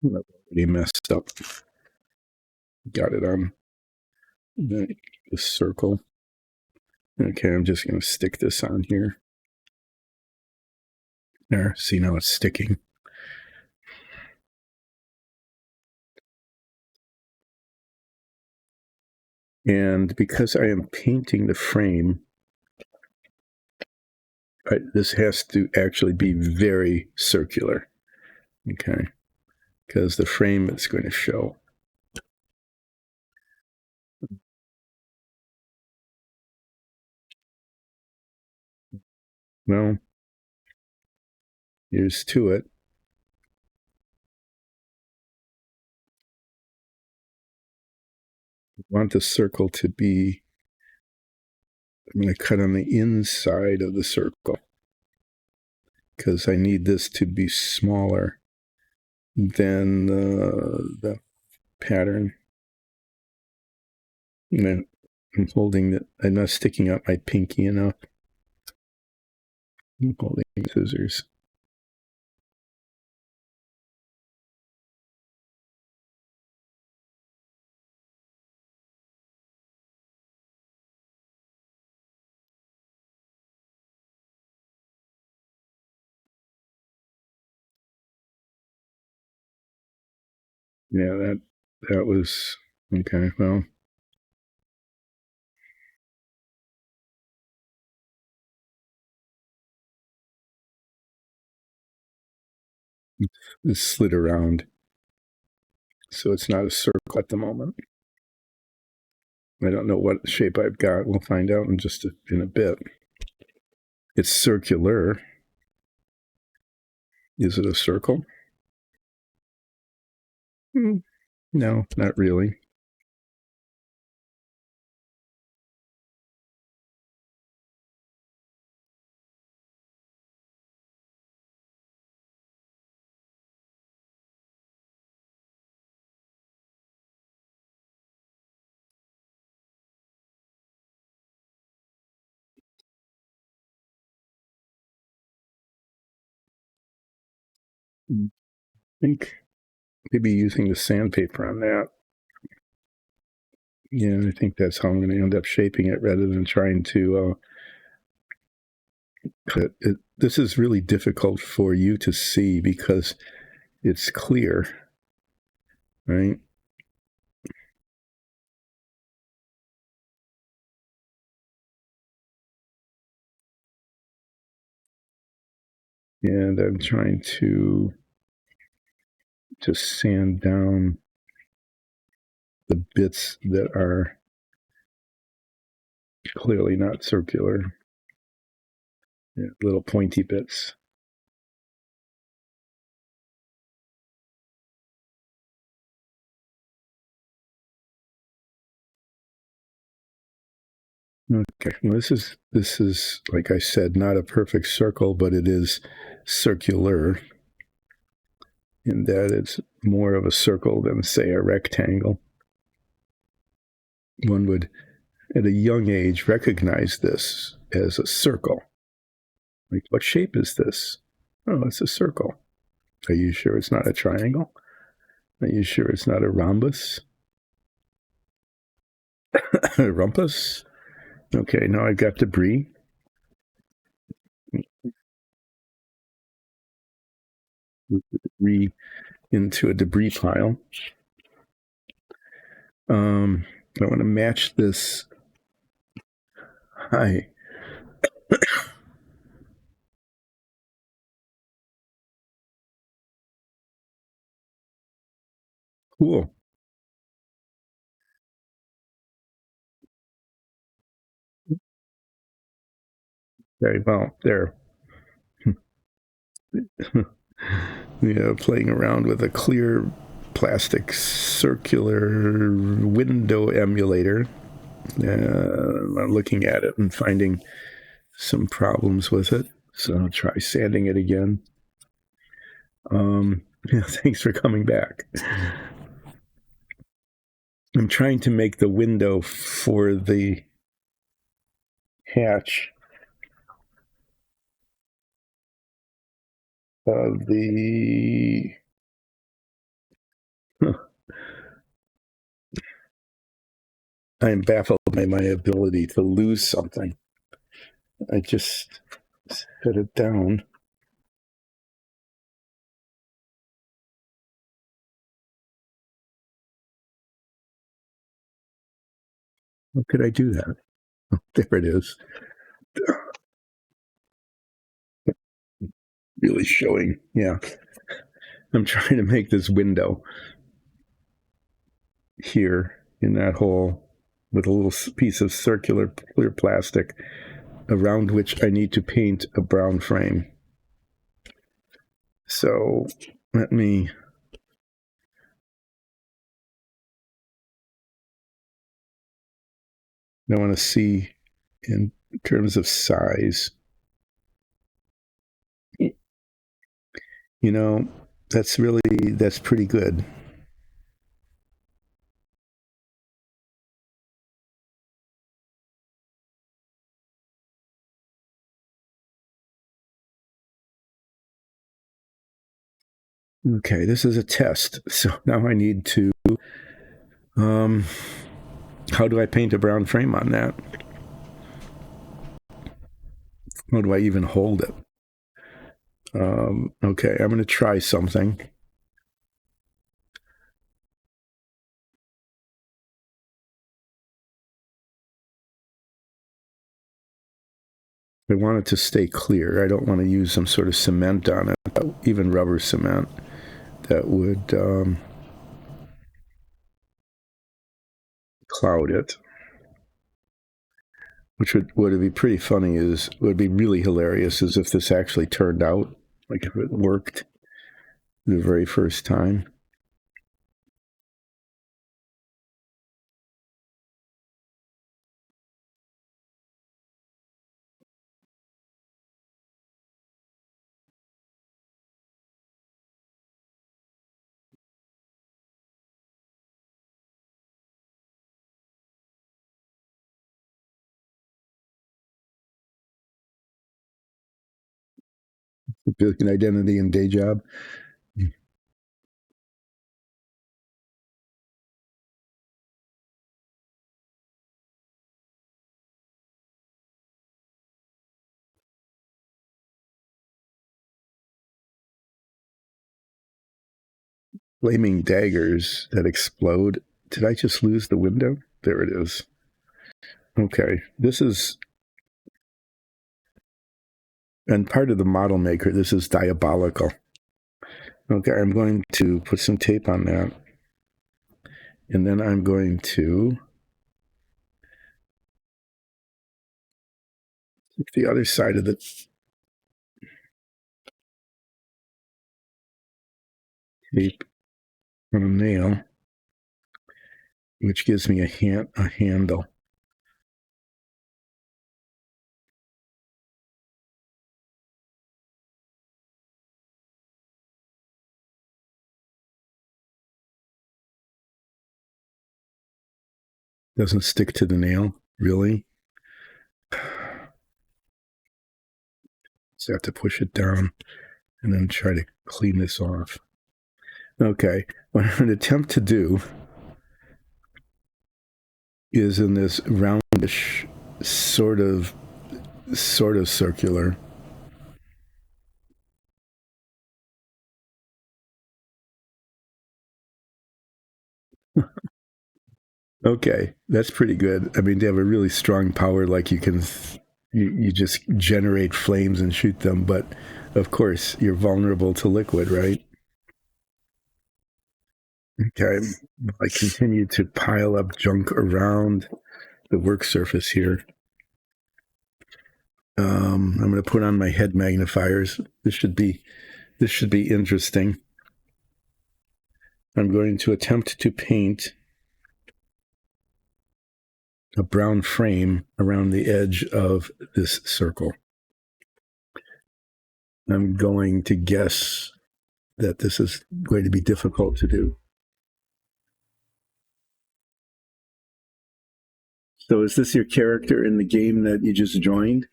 I've already messed up. Got it on the circle. Okay, I'm just going to stick this on here. There, see, now it's sticking. And because I am painting the frame, this has to actually be very circular, okay? Because the frame is going to show. Well, here's to it. I want the circle to be, I'm going to cut on the inside of the circle because I need this to be smaller than the pattern. I'm holding it. I'm not sticking up my pinky enough. I'm holding scissors. Yeah, that was okay. Well, it slid around, so it's not a circle at the moment. I don't know what shape I've got. We'll find out in a bit. It's circular. Is it a circle? No, not really. I think maybe using the sandpaper on that. Yeah, I think that's how I'm going to end up shaping it rather than trying to cut it. This is really difficult for you to see because it's clear. right? And I'm trying to just sand down the bits that are clearly not circular, little pointy bits. Okay, well, this is like I said, not a perfect circle, but it is circular in that it's more of a circle than, say, a rectangle. One would, at a young age, recognize this as a circle. Like, what shape is this? Oh, it's a circle. Are you sure it's not a triangle? Are you sure it's not a rhombus? Rumpus? Okay, now I've got debris. Move the debris into a debris pile. I want to match this. Hi. Cool. Very well. There. Playing around with a clear plastic circular window emulator. Looking at it and finding some problems with it. So I'll try sanding it again. Thanks for coming back. I'm trying to make the window for the hatch of the. I am baffled by my ability to lose something. I just set it down. How could I do that? Oh, there it is. Really showing. Yeah. I'm trying to make this window here in that hole with a little piece of circular clear plastic around which I need to paint a brown frame. So let me. I want to see in terms of size. That's pretty good. Okay, this is a test. So now I need to. How do I paint a brown frame on that? How do I even hold it? Okay, I'm going to try something. I want it to stay clear. I don't want to use some sort of cement on it, even rubber cement that would cloud it. Which would be pretty funny would be really hilarious is if this actually turned out, like if it worked the very first time. An identity and day job. flaming daggers that explode. Did I just lose the window? There it is. Okay, this is, and part of the model maker, this is diabolical. Okay, I'm going to put some tape on that. And then I'm going to take the other side of the tape on a nail, which gives me a handle. Doesn't stick to the nail, really. So I have to push it down and then try to clean this off. Okay, what I'm going to attempt to do is in this roundish sort of circular. Okay, that's pretty good. I mean, they have a really strong power, like you just generate flames and shoot them, but of course you're vulnerable to liquid, right? Okay, I continue to pile up junk around the work surface here. I'm going to put on my head magnifiers. This should be interesting. I'm going to attempt to paint a brown frame around the edge of this circle. I'm going to guess that this is going to be difficult to do. So is this your character in the game that you just joined?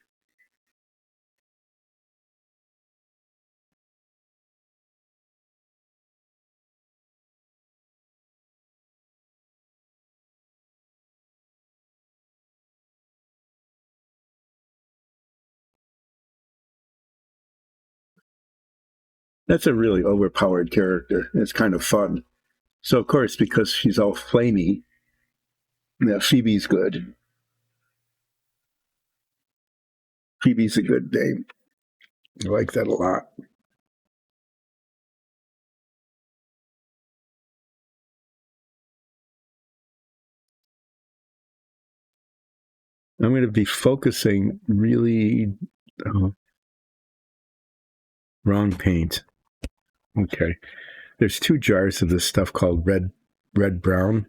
That's a really overpowered character. It's kind of fun. So, of course, because she's all flamey, yeah, Phoebe's good. Phoebe's a good name. I like that a lot. I'm going to be focusing really wrong paint. Okay. There's 2 jars of this stuff called red brown.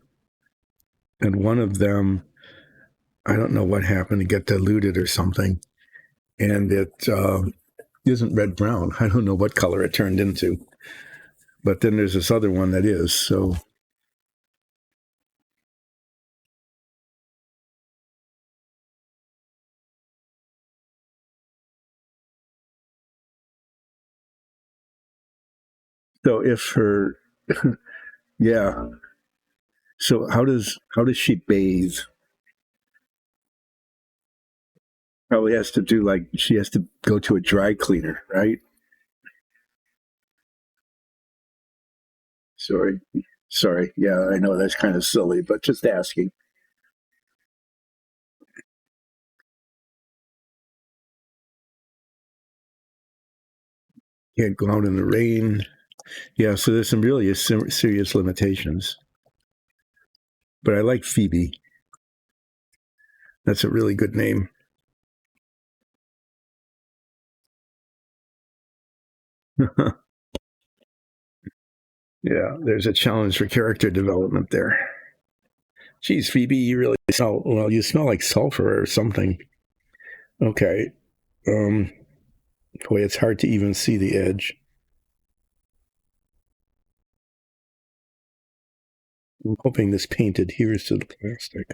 And one of them, I don't know what happened, to get diluted or something. And it isn't red brown. I don't know what color it turned into. But then there's this other one that is. So if her, yeah. So how does she bathe? Probably has to do, like, she has to go to a dry cleaner, right? Sorry. Yeah, I know that's kind of silly, but just asking. Can't go out in the rain. Yeah, so there's some really serious limitations. But I like Phoebe. That's a really good name. Yeah, there's a challenge for character development there. Geez, Phoebe, you really smell, well, you smell like sulfur or something. Okay. Boy, it's hard to even see the edge. I'm hoping this paint adheres to the plastic.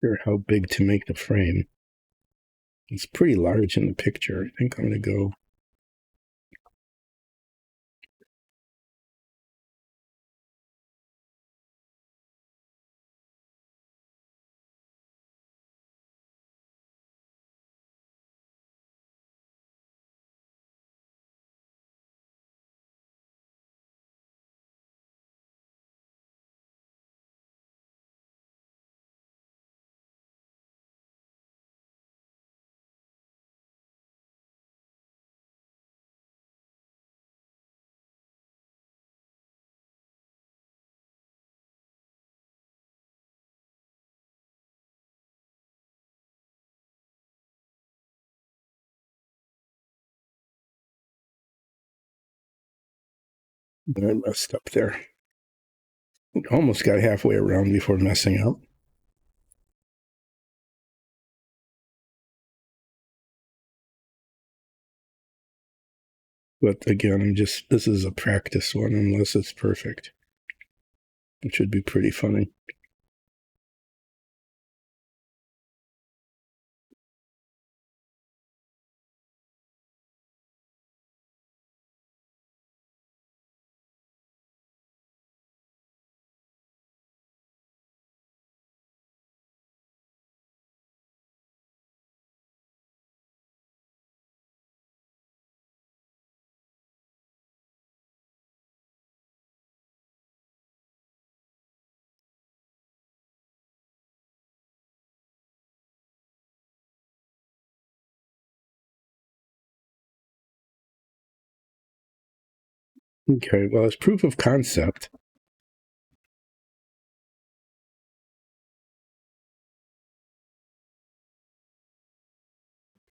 Sure how big to make the frame. It's pretty large in the picture. I think I'm going to go I messed up there. Almost got halfway around before messing up. But again, this is a practice one unless it's perfect. It should be pretty funny. Okay, well, it's proof of concept.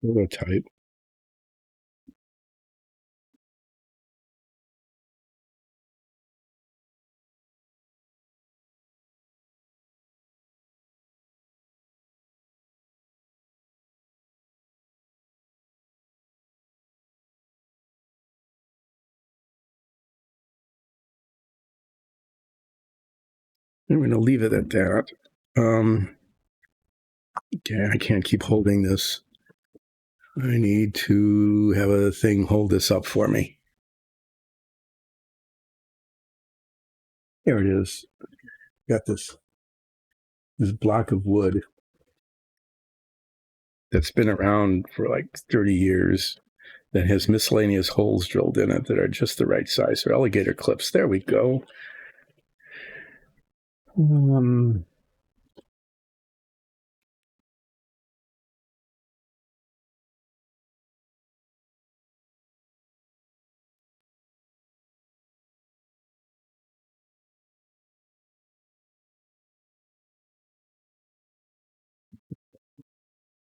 Prototype. I'm going to leave it at that. Okay, I can't keep holding this. I need to have a thing hold this up for me. Here it is. Got this block of wood that's been around for like 30 years that has miscellaneous holes drilled in it that are just the right size for alligator clips. There we go.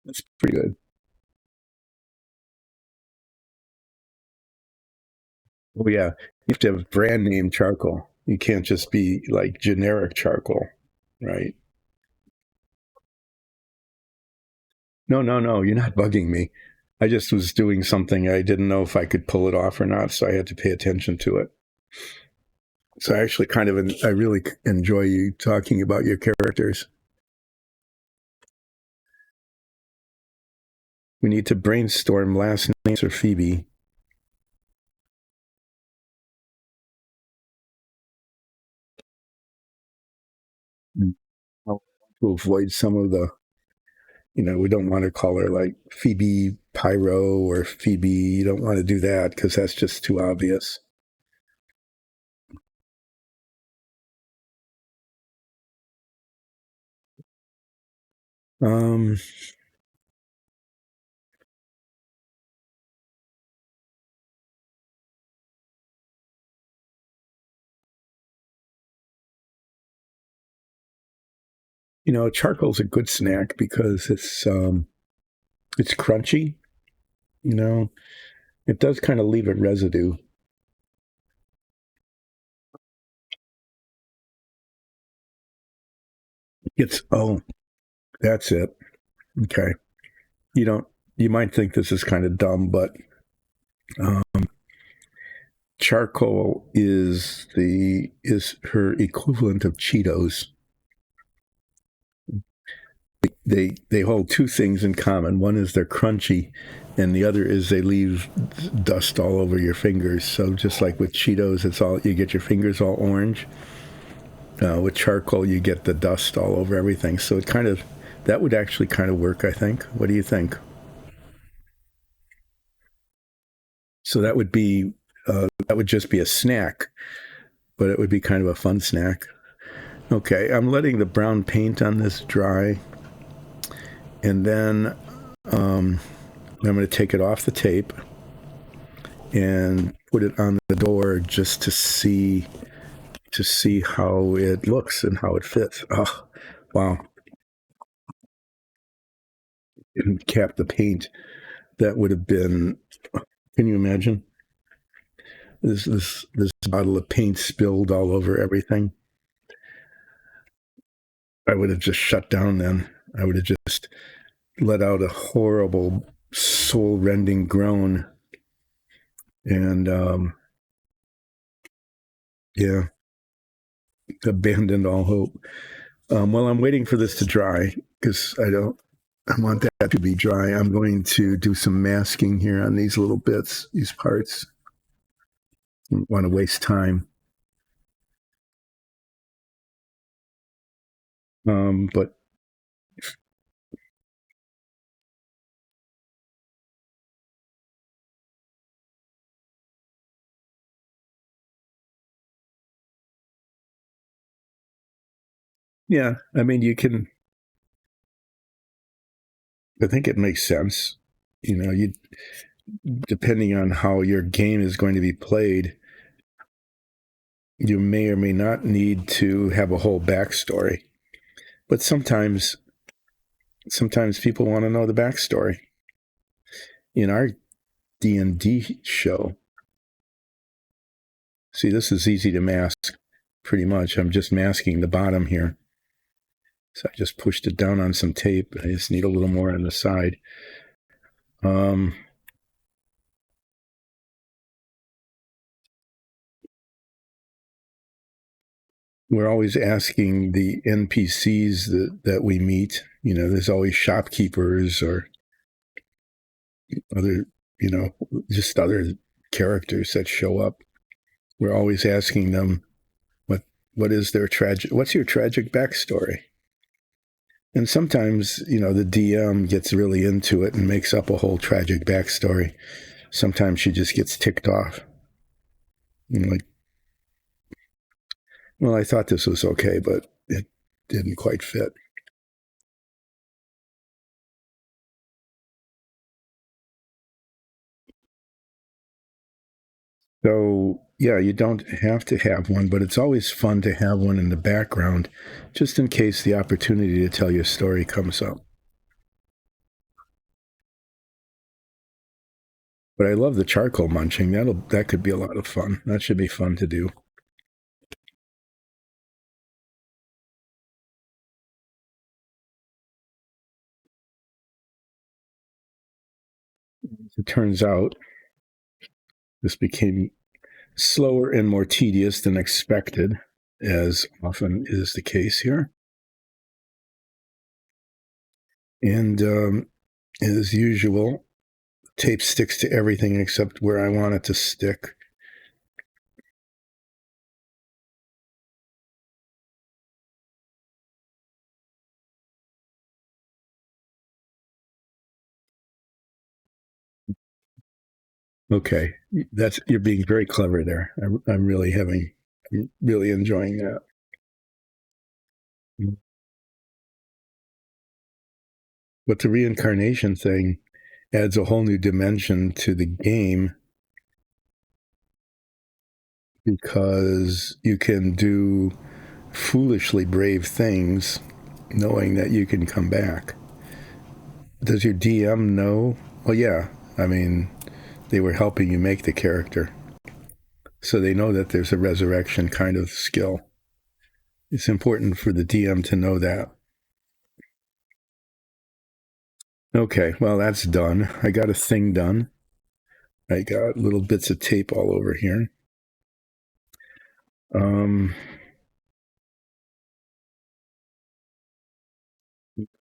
That's pretty good. Oh yeah, you have to have brand name charcoal. You can't just be like generic charcoal, right? No. You're not bugging me. I just was doing something I didn't know if I could pull it off or not, so I had to pay attention to it. So I actually I really enjoy you talking about your characters. We need to brainstorm last names for Phoebe. To avoid some of the, we don't want to call her like Phoebe Pyro or Phoebe. You don't want to do that because that's just too obvious. Um, charcoal's a good snack because it's crunchy. It does kind of leave a residue. That's it. Okay. You might think this is kind of dumb, but um, charcoal is her equivalent of Cheetos. They hold two things in common. One is they're crunchy, and the other is they leave dust all over your fingers. So just like with Cheetos, you get your fingers all orange. With charcoal, you get the dust all over everything. So that would actually kind of work, I think. What do you think? So that would just be a snack, but it would be kind of a fun snack. Okay, I'm letting the brown paint on this dry, and then I'm going to take it off the tape and put it on the door just to see how it looks and how it fits. Oh, wow! And cap the paint. That would have been. Can you imagine? this bottle of paint spilled all over everything. I would have just shut down then. I would have just let out a horrible, soul-rending groan, and yeah, abandoned all hope. While I'm waiting for this to dry, because I want that to be dry, I'm going to do some masking here on these little bits, these parts. I don't want to waste time. But yeah, I mean, I think it makes sense. Depending on how your game is going to be played, you may or may not need to have a whole backstory. But sometimes people want to know the backstory. In our D&D show, see, this is easy to mask pretty much. I'm just masking the bottom here. So I just pushed it down on some tape. I just need a little more on the side. We're always asking the NPCs that we meet. There's always shopkeepers or other, just other characters that show up. We're always asking them, what's your tragic backstory? And sometimes, the DM gets really into it and makes up a whole tragic backstory. Sometimes she just gets ticked off. Like, well, I thought this was okay, but it didn't quite fit. So, yeah, you don't have to have one, but it's always fun to have one in the background, just in case the opportunity to tell your story comes up. But I love the charcoal munching. That could be a lot of fun. That should be fun to do. It turns out this became slower and more tedious than expected, as often is the case here. And as usual, tape sticks to everything except where I want it to stick. Okay, you're being very clever there. I'm really enjoying that. But the reincarnation thing adds a whole new dimension to the game, because you can do foolishly brave things knowing that you can come back. Does your DM know? Well, yeah. I mean, they were helping you make the character, so they know that there's a resurrection kind of skill. It's important for the DM to know that. Okay, well, that's done. I got a thing done. I got little bits of tape all over here. And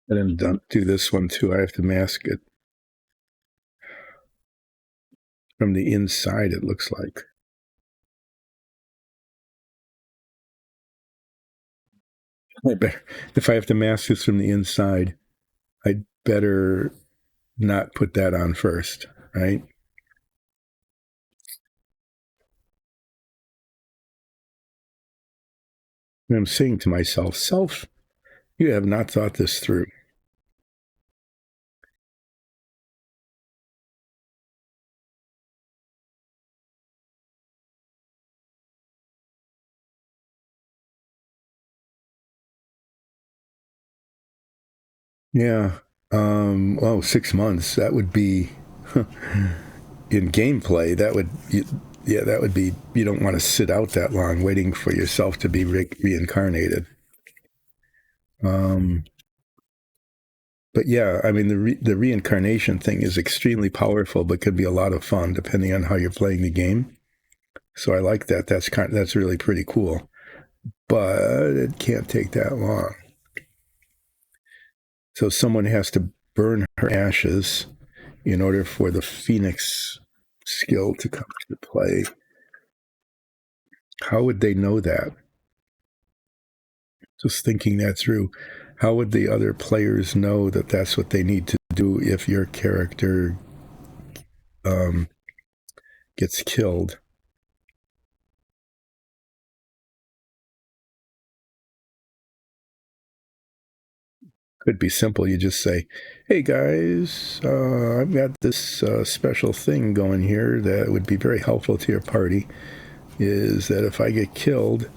then do this one too. I have to mask it from the inside, it looks like. If I have to mask this from the inside, I'd better not put that on first, right? And I'm saying to myself, self, you have not thought this through. Yeah. 6 months. That would be in gameplay. That would, yeah, that would be, you don't want to sit out that long waiting for yourself to be reincarnated. But yeah, I mean, the reincarnation thing is extremely powerful, but could be a lot of fun depending on how you're playing the game. So I like that. That's really pretty cool. But it can't take that long. So someone has to burn her ashes in order for the Phoenix skill to come to play. How would they know that? Just thinking that through. How would the other players know that that's what they need to do if your character gets killed? Could be simple. You just say, "Hey guys, I've got this special thing going here that would be very helpful to your party. Is that if I get killed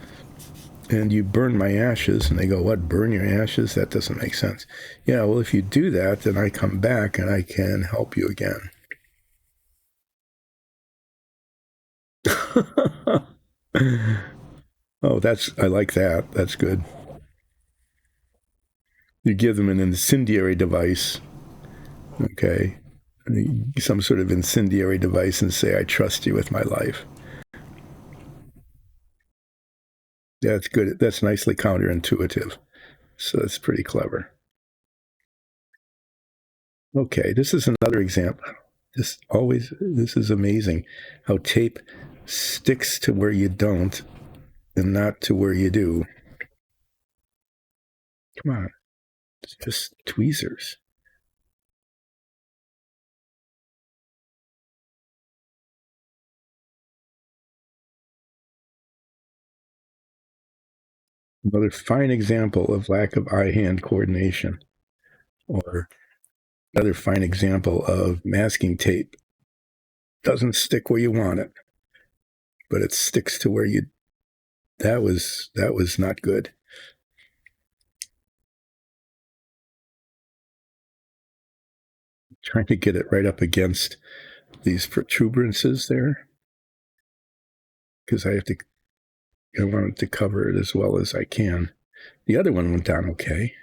and you burn my ashes," and they go, "What? Burn your ashes? That doesn't make sense." Yeah, well, if you do that, then I come back and I can help you again. Oh, I like that. That's good. You give them an incendiary device, okay? Some sort of incendiary device and say, "I trust you with my life." That's good. That's nicely counterintuitive. So that's pretty clever. Okay, this is another example. This is amazing how tape sticks to where you don't and not to where you do. Come on, it's just tweezers. Another fine example of lack of eye-hand coordination, or another fine example of masking tape doesn't stick where you want it, but it sticks to where you. That was not good. Trying to get it right up against these protuberances there because I wanted to cover it as well as I can. The other one went down okay.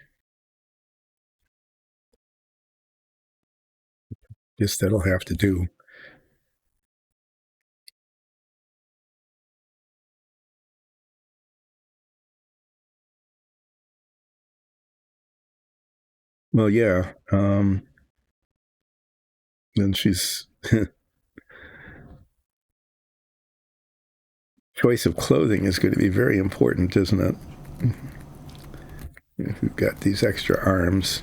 Guess that'll have to do. Well, yeah. And she's choice of clothing is going to be very important, isn't it? If we've got these extra arms.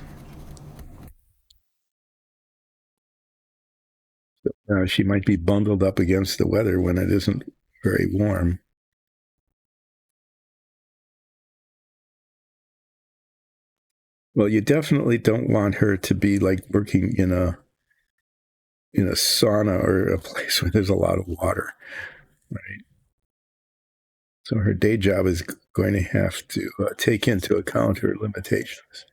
She might be bundled up against the weather when it isn't very warm. Well, you definitely don't want her to be like working in a sauna or a place where there's a lot of water, right? So her day job is going to have to take into account her limitations.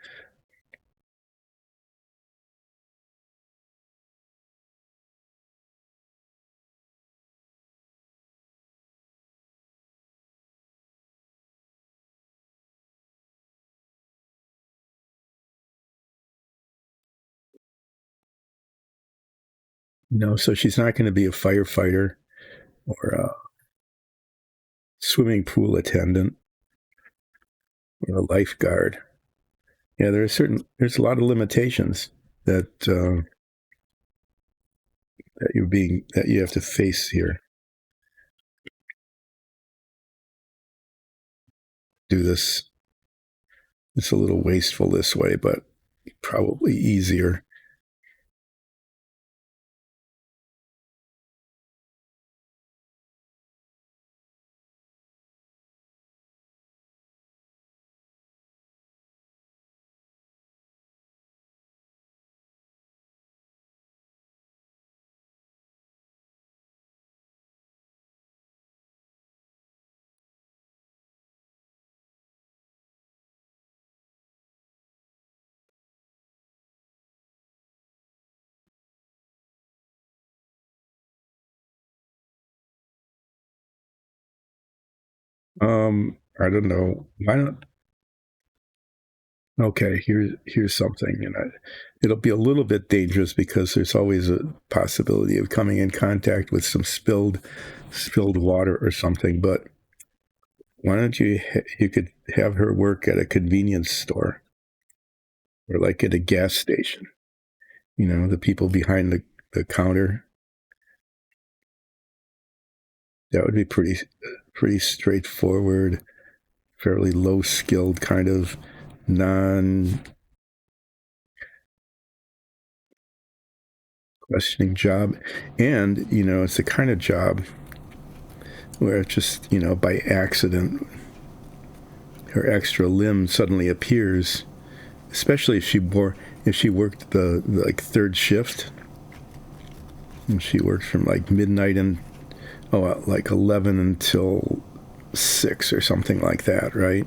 So she's not going to be a firefighter or a swimming pool attendant or a lifeguard. Yeah, there's a lot of limitations that that you have to face here. Do this. It's a little wasteful this way, but probably easier. I don't know. Why don't Okay, here's something, and it'll be a little bit dangerous because there's always a possibility of coming in contact with some spilled water or something. But why don't you could have her work at a convenience store or like at a gas station? You know, the people behind the counter. That would be pretty straightforward, fairly low skilled kind of non questioning job. And, you know, it's the kind of job where it's just, you know, by accident, her extra limb suddenly appears, especially if she worked the like third shift, and she worked from like midnight and like 11 until 6 or something like that, right?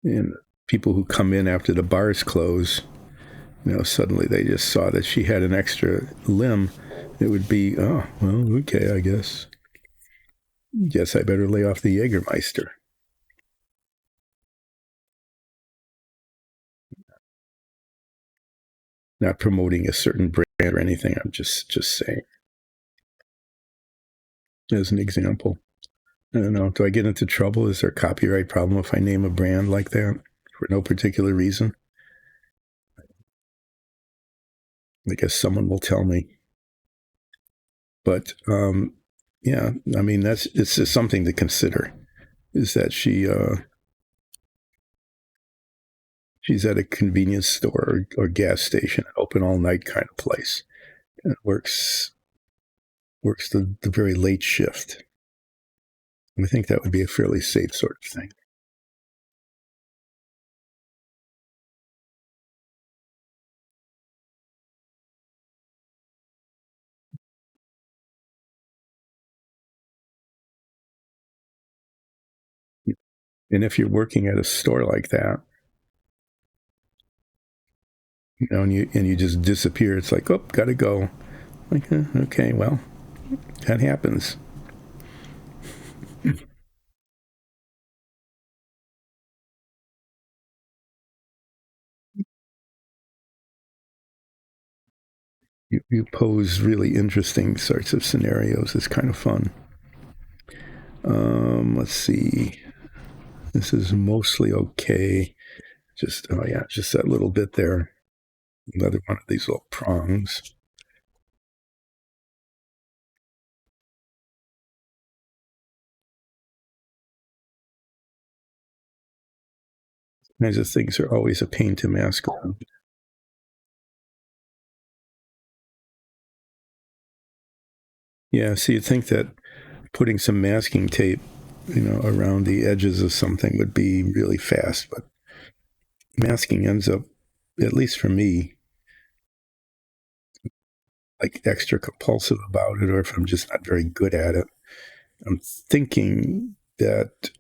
And people who come in after the bars close, you know, suddenly they just saw that she had an extra limb. It would be, oh, well, okay, I guess I better lay off the Jägermeister. Not promoting a certain brand or anything. I'm just saying as an example. I don't know. Do I get into trouble? Is there a copyright problem if I name a brand like that for no particular reason? I guess someone will tell me. But yeah, I mean it's just something to consider. Is that she's at a convenience store or gas station, open all night kind of place, and works the very late shift. I think that would be a fairly safe sort of thing. And if you're working at a store like that, you know, and you just disappear, it's like, oh, gotta go. Like, okay, well, that happens. You pose really interesting sorts of scenarios. It's kind of fun. Let's see. This is mostly okay. Just oh yeah, just that little bit there. Another one of these little prongs. Kinds of things are always a pain to mask around. Yeah, so you'd think that putting some masking tape, you know, around the edges of something would be really fast, but masking ends up, at least for me, like extra compulsive about it, or if I'm just not very good at it. I'm thinking that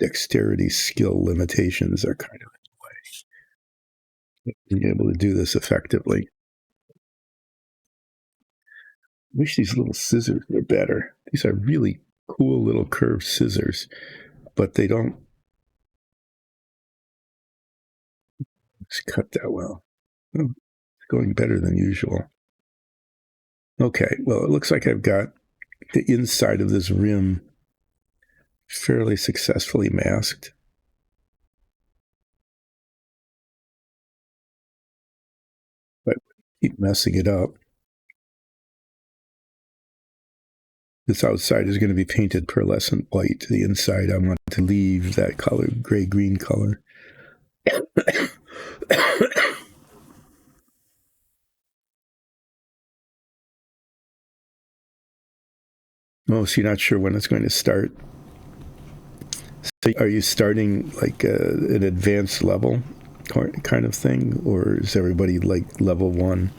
dexterity skill limitations are kind of being able to do this effectively. I wish these little scissors were better. These are really cool little curved scissors, but they don't cut that well. Oh, it's going better than usual. Okay, well, it looks like I've got the inside of this rim fairly successfully masked. But keep messing it up. This outside is going to be painted pearlescent white. The inside, I want to leave that color, gray-green color. Oh, so you're not sure when it's going to start? So are you starting like an advanced level kind of thing, or is everybody like level one?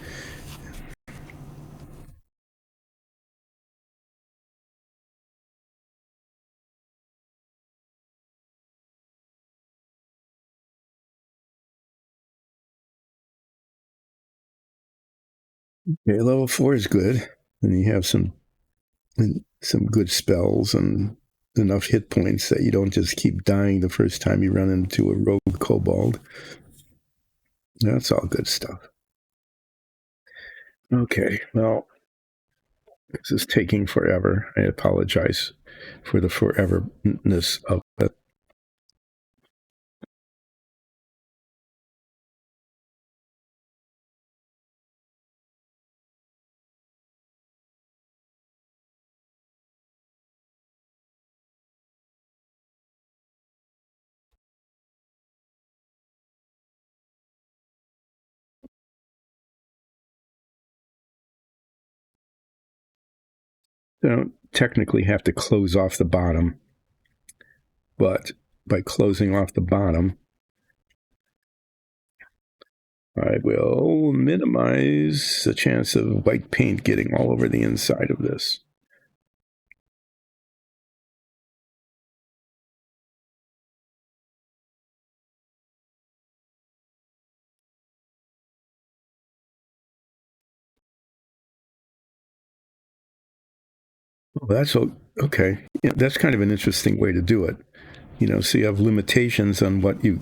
Okay, level 4 is good. And you have some good spells and enough hit points that you don't just keep dying the first time you run into a rogue kobold. That's all good stuff. Okay, well, this is taking forever. I apologize for the foreverness of it. I don't technically have to close off the bottom, but by closing off the bottom, I will minimize the chance of white paint getting all over the inside of this. Oh, that's okay. Yeah, that's kind of an interesting way to do it. So you have limitations on what you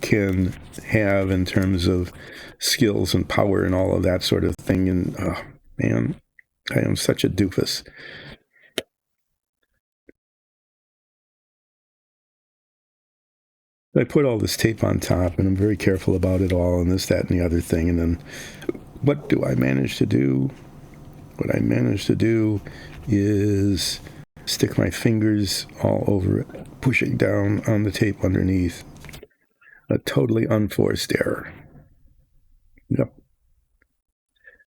can have in terms of skills and power and all of that sort of thing. And oh, man, I am such a doofus. I put all this tape on top, and I'm very careful about it all, and this, that, and the other thing. And then, what do I manage to do? What I managed to do is stick my fingers all over it, pushing down on the tape underneath. A totally unforced error. Yep.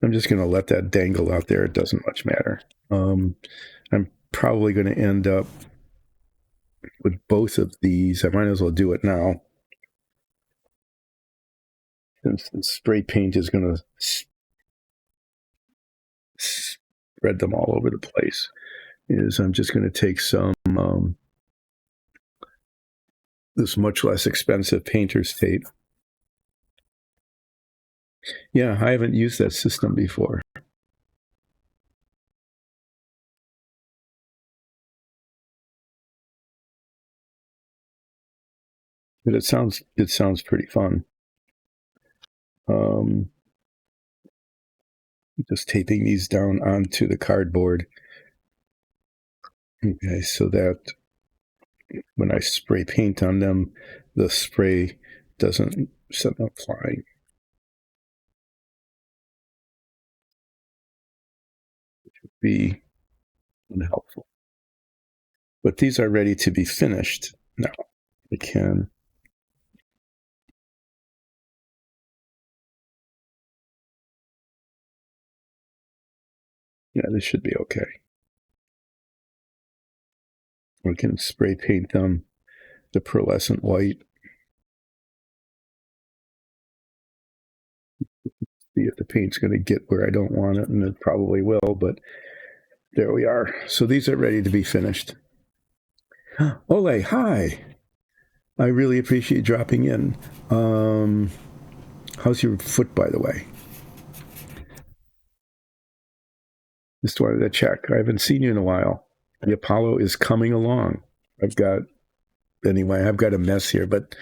I'm just going to let that dangle out there. It doesn't much matter. I'm probably going to end up with both of these. I might as well do it now. Since the spray paint is going to spread them all over the place, I'm just going to take some this much less expensive painter's tape. Yeah, I haven't used that system before. But it sounds pretty fun. Just taping these down onto the cardboard. Okay, so that when I spray paint on them, the spray doesn't send them flying. Which would be unhelpful. But these are ready to be finished now. I can. Yeah, this should be okay. We can spray paint them the pearlescent white. See if the paint's going to get where I don't want it, and it probably will, but there we are. So these are ready to be finished. Ole, hi. I really appreciate dropping in. How's your foot, by the way? Just wanted to check. I haven't seen you in a while. The Apollo is coming along. I've got a mess here, but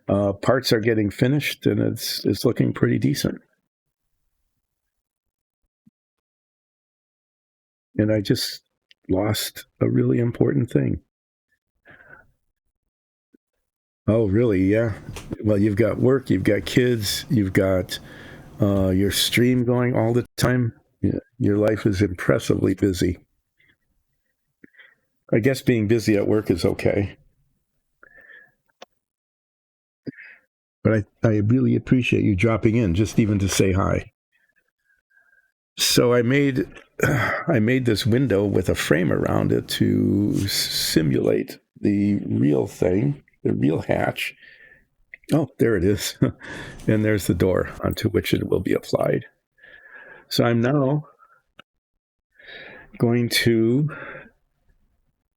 parts are getting finished, and it's looking pretty decent. And I just lost a really important thing. Oh, really? Yeah. Well, you've got work, you've got kids, you've got your stream going all the time. Yeah, your life is impressively busy. I guess being busy at work is okay. But I really appreciate you dropping in, just even to say hi. So I made this window with a frame around it to simulate the real thing, the real hatch. Oh, there it is. And there's the door onto which it will be applied. So I'm now going to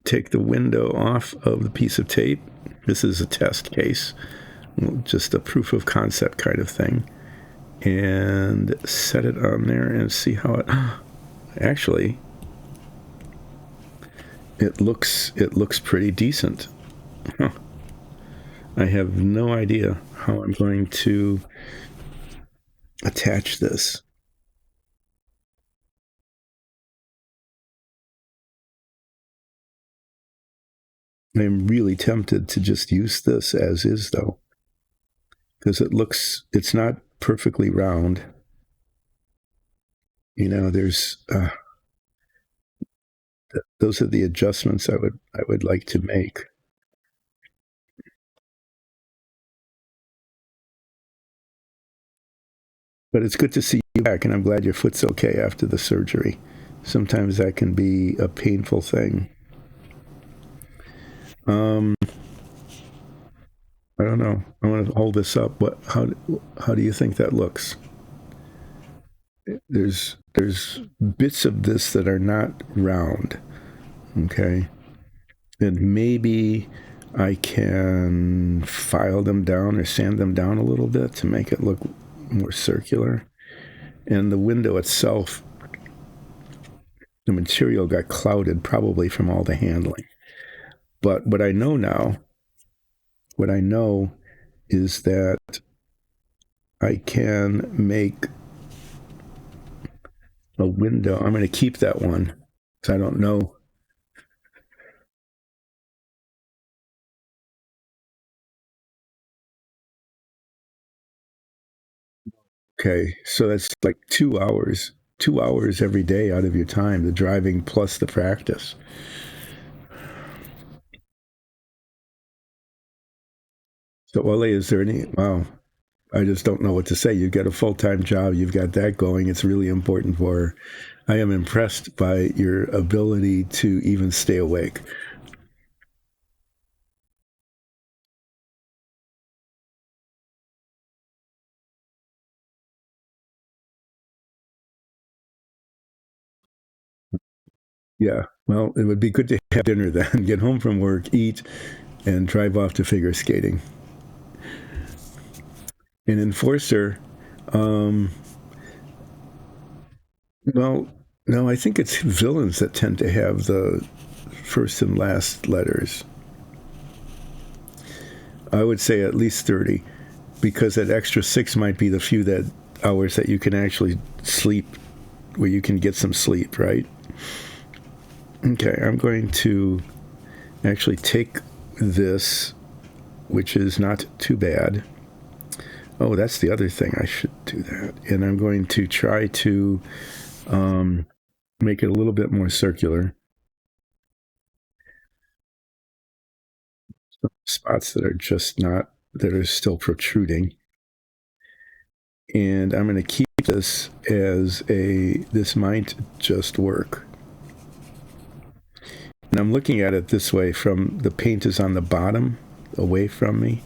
take the window off of the piece of tape. This is a test case, just a proof of concept kind of thing. and set it on there and see how it actually it looks pretty decent. Huh. I have no idea how I'm going to attach this. I'm really tempted to just use this as is, though, because it's not perfectly round. You know, there's those are the adjustments I would like to make. But it's good to see you back, and I'm glad your foot's okay after the surgery. Sometimes that can be a painful thing. I don't know. I want to hold this up. How do you think that looks? There's bits of this that are not round. Okay. And maybe I can file them down or sand them down a little bit to make it look more circular. And the window itself, the material got clouded probably from all the handling. But what I know is that I can make a window. I'm going to keep that one because I don't know. Okay, so that's like 2 hours. 2 hours every day out of your time, the driving plus the practice. So, Ole, is there any? Wow, I just don't know what to say. You've got a full-time job. You've got that going. It's really important for her. I am impressed by your ability to even stay awake. Yeah. Well, it would be good to have dinner then. Get home from work, eat, and drive off to figure skating. An enforcer. Um, well, no, I think it's villains that tend to have the first and last letters. I would say at least 30, because that extra 6 might be the few that hours that you can actually sleep, where you can get some sleep, right? Okay, I'm going to actually take this, which is not too bad. Oh, that's the other thing. I should do that. And I'm going to try to make it a little bit more circular. Some spots that are just not, that are still protruding. And I'm going to keep this as this might just work. And I'm looking at it this way, from the paint is on the bottom away from me,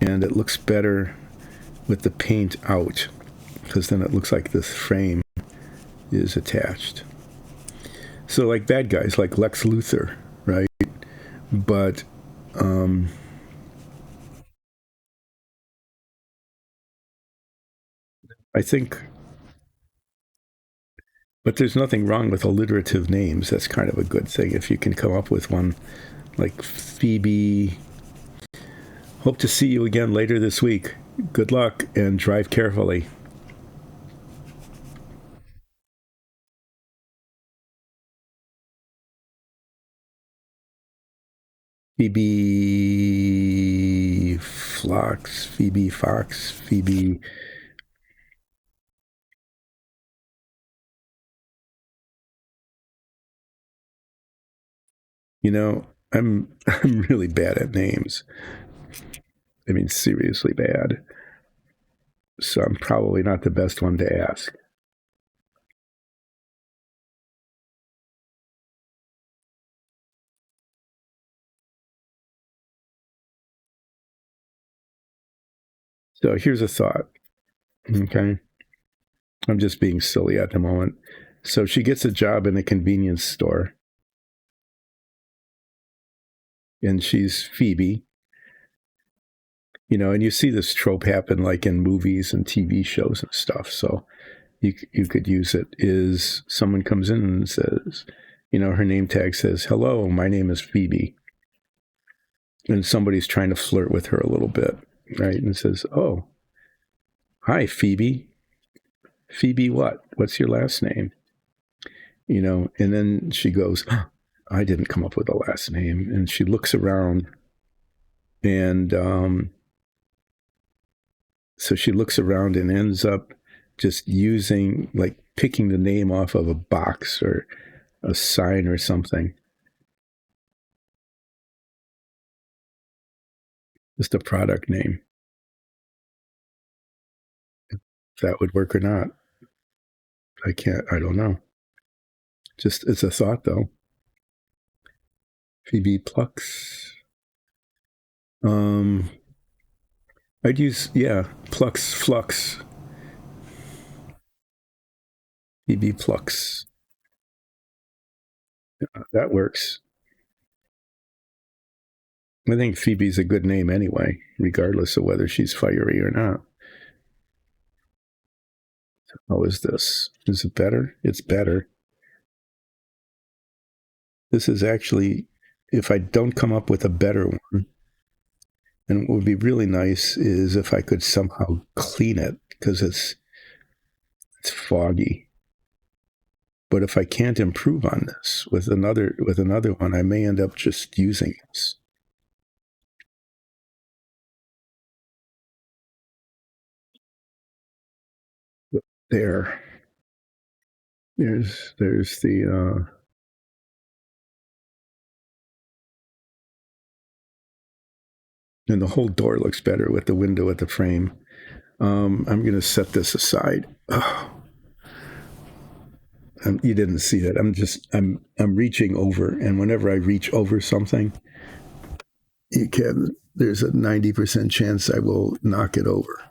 and it looks better with the paint out, because then it looks like this frame is attached. So like bad guys, like Lex Luthor, right? But I think, but there's nothing wrong with alliterative names. That's kind of a good thing if you can come up with one like Phoebe. Hope to see you again later this week. Good luck and drive carefully. Phoebe Phoebe Fox, Phoebe. You know, I'm really bad at names. I mean, seriously bad. So I'm probably not the best one to ask. So here's a thought. Okay. I'm just being silly at the moment. So she gets a job in a convenience store, and she's Phoebe. And you see this trope happen like in movies and TV shows and stuff. So you could use it is someone comes in and says, her name tag says, "Hello, my name is Phoebe." And somebody's trying to flirt with her a little bit, right? And says, "Oh, hi, Phoebe. Phoebe what? What's your last name?" And then she goes, "I didn't come up with a last name." And she looks around, and so she looks around and ends up just picking the name off of a box or a sign or something. Just a product name. If that would work or not, I don't know. Just, it's a thought though. Phoebe Plux. I'd use, Plux, Flux. Phoebe Plux. That works. I think Phoebe's a good name anyway, regardless of whether she's fiery or not. How is this? Is it better? It's better. This is actually, if I don't come up with a better one, and what would be really nice is if I could somehow clean it, because it's foggy. But if I can't improve on this with another one, I may end up just using this. There's the and the whole door looks better with the window at the frame. I'm going to set this aside. Oh. You didn't see that. I'm reaching over, and whenever I reach over something, there's a 90% chance I will knock it over.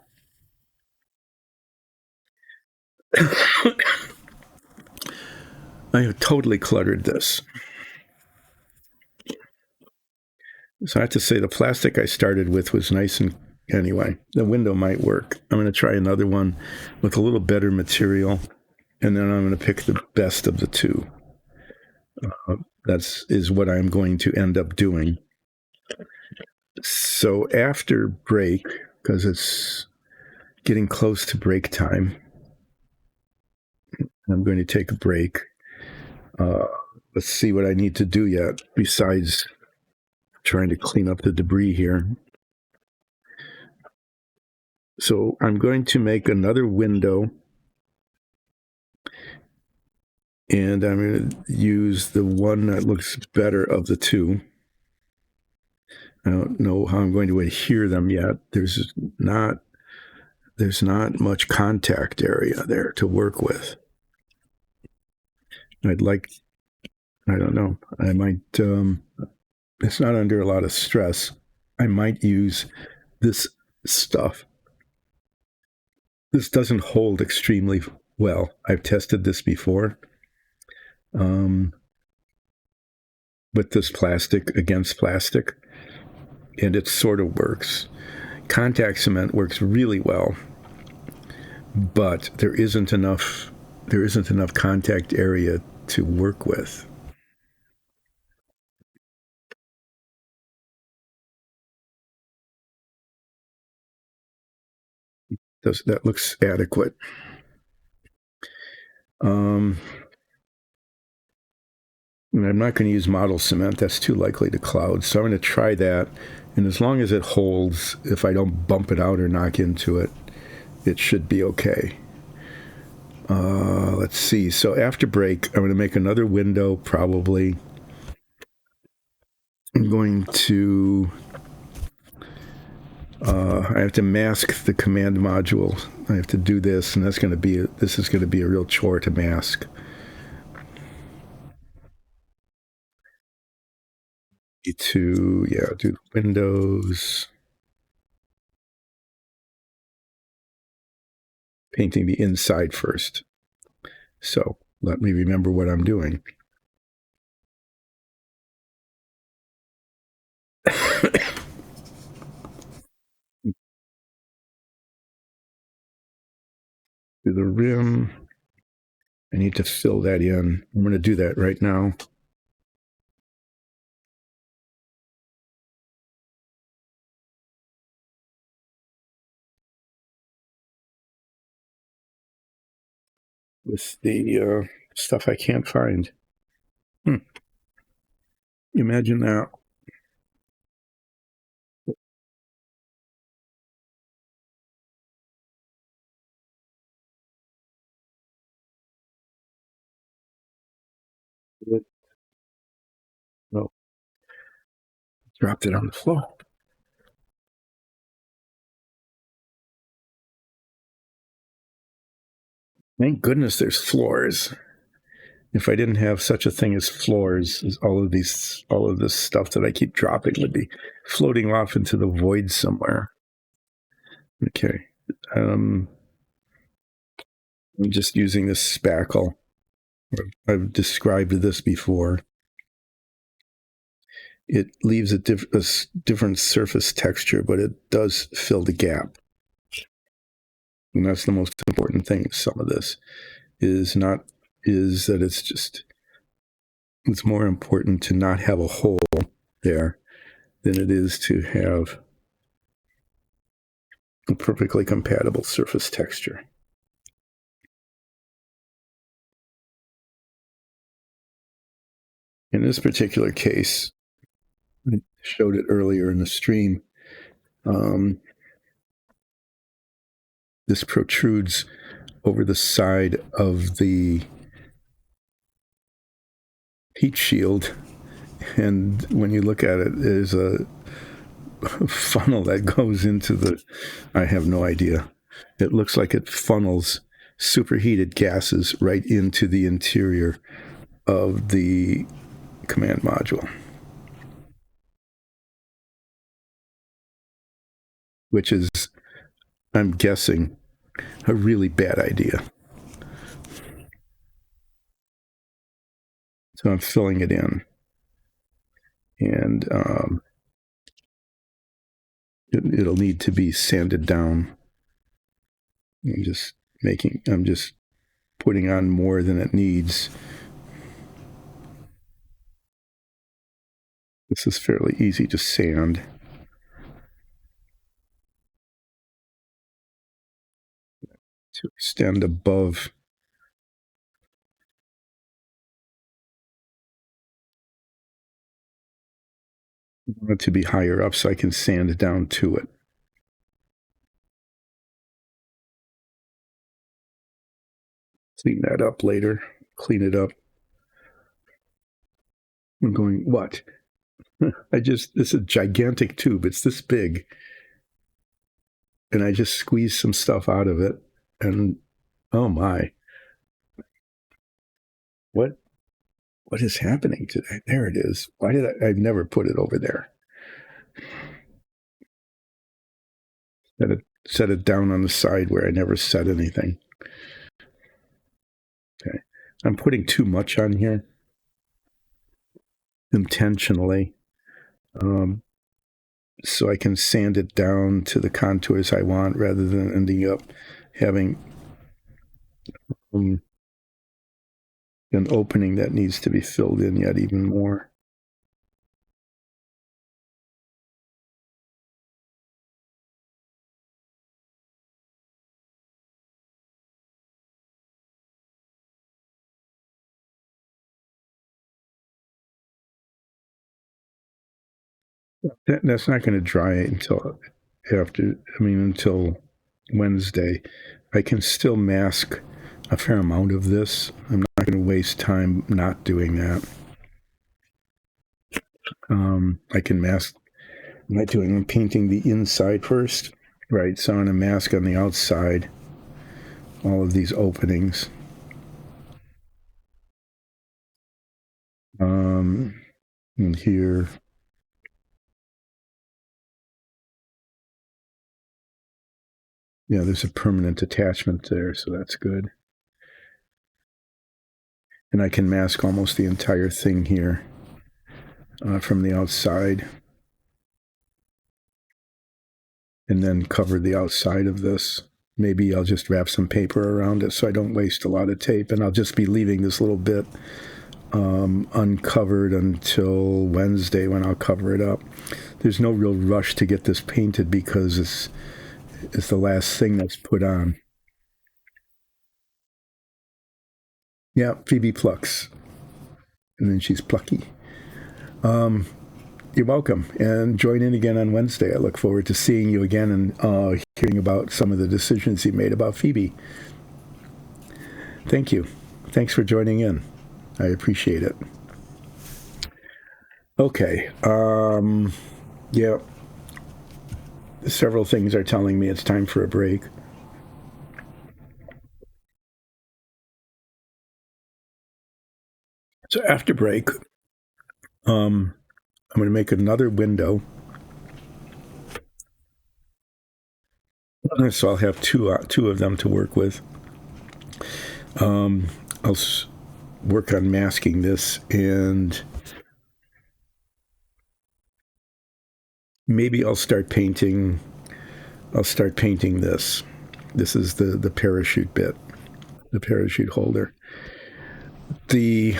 I have totally cluttered this. So I have to say the plastic I started with was nice, and anyway, the window might work. I'm going to try another one with a little better material, and then I'm going to pick the best of the two. Is what I'm going to end up doing. So after break, because it's getting close to break time, I'm going to take a break. Let's see what I need to do yet, besides trying to clean up the debris here. So I'm going to make another window, and I'm going to use the one that looks better of the two. I don't know how I'm going to adhere them yet. There's not much contact area there to work with. I don't know, I might, it's not under a lot of stress. I might use this stuff. This doesn't hold extremely well. I've tested this before. With this plastic against plastic, and it sort of works. Contact cement works really well, but there isn't enough contact area to work with. That looks adequate. And I'm not going to use model cement. That's too likely to cloud. So I'm going to try that. And as long as it holds, if I don't bump it out or knock into it, it should be okay. Let's see. So after break, I'm going to make another window probably. I'm going to... I have to mask the command module. I have to do this, and this is going to be a real chore to mask. Do the windows. Painting the inside first. So let me remember what I'm doing. to the rim. I need to fill that in. I'm going to do that right now. With the stuff I can't find. Imagine that. No, dropped it on the floor. Thank goodness there's floors. If I didn't have such a thing as floors, all of this stuff that I keep dropping would be floating off into the void somewhere. Okay. I'm just using this spackle. I've described this before. It leaves a different surface texture, but it does fill the gap. And that's the most important thing. Some of this is that it's more important to not have a hole there than it is to have a perfectly compatible surface texture. In this particular case, I showed it earlier in the stream, this protrudes over the side of the heat shield, and when you look at it, there's a funnel that goes into the, I have no idea. It looks like it funnels superheated gases right into the interior of the command module, which is, I'm guessing, a really bad idea. So I'm filling it in, and it'll need to be sanded down. I'm just putting on more than it needs. This is fairly easy to sand. To extend above. I want it to be higher up so I can sand down to it. Clean that up later. Clean it up. I'm going, what? This is a gigantic tube. It's this big. And I just squeezed some stuff out of it. And oh my. What is happening today? There it is. Why did I've never put it over there. Set it down on the side where I never set anything. Okay. I'm putting too much on here intentionally, so I can sand it down to the contours I want rather than ending up having an opening that needs to be filled in yet even more. That's not going to dry until Wednesday. I can still mask a fair amount of this. I'm not going to waste time not doing that. I can mask. I'm painting the inside first, right? So I'm going to mask on the outside all of these openings. And here. Yeah, there's a permanent attachment there, so that's good. And I can mask almost the entire thing here from the outside. And then cover the outside of this maybe I'll just wrap some paper around it so I don't waste a lot of tape, and I'll just be leaving this little bit uncovered until Wednesday when I'll cover it up. There's no real rush to get this painted because it's the last thing that's put on. Yeah, Phoebe plucks. And then she's plucky. You're welcome. And join in again on Wednesday. I look forward to seeing you again and hearing about some of the decisions you made about Phoebe. Thank you. Thanks for joining in. I appreciate it. Okay. Yeah. Several things are telling me it's time for a break. So after break, I'm going to make another window. So I'll have two of them to work with. I'll work on masking this, and maybe I'll start painting this. This is the parachute bit, the parachute holder. The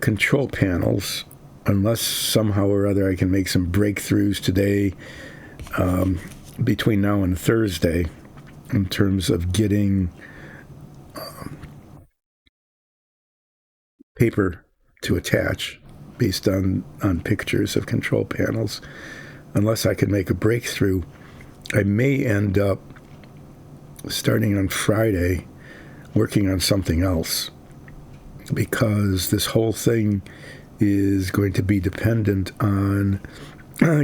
control panels, unless somehow or other I can make some breakthroughs today, between now and Thursday, in terms of getting paper to attach based on pictures of control panels. Unless I can make a breakthrough, I may end up starting on Friday working on something else, because this whole thing is going to be dependent on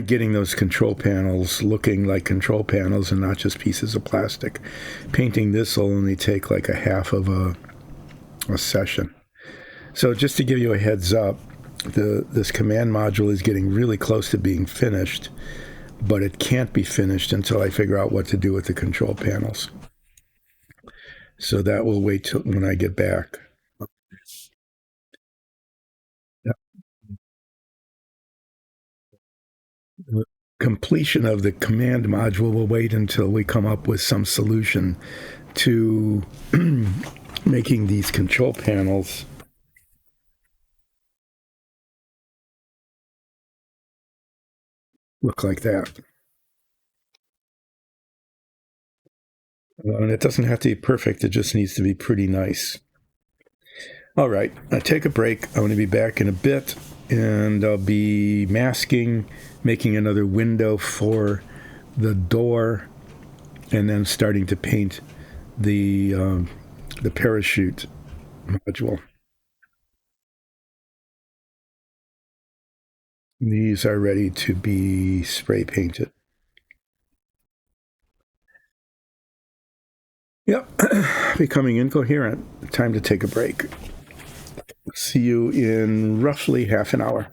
getting those control panels looking like control panels and not just pieces of plastic. Painting this will only take like a half of a session. So just to give you a heads up, this command module is getting really close to being finished, but it can't be finished until I figure out what to do with the control panels. So that will wait till when I get back. The completion of the command module will wait until we come up with some solution to making these control panels look like that. And it doesn't have to be perfect. It just needs to be pretty nice. All right, I'll take a break. I'm going to be back in a bit, and I'll be masking, making another window for the door, and then starting to paint the parachute module. These are ready to be spray painted. Yep, becoming incoherent. Time to take a break. See you in roughly half an hour.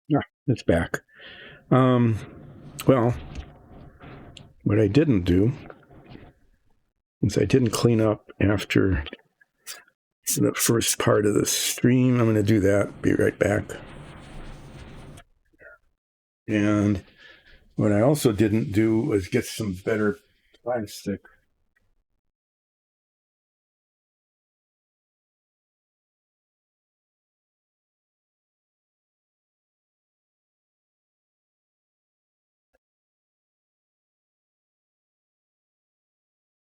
Yeah, it's back. Well, what I didn't do is I didn't clean up after the first part of the stream. I'm going to do that. Be right back. And what I also didn't do was get some better plastic.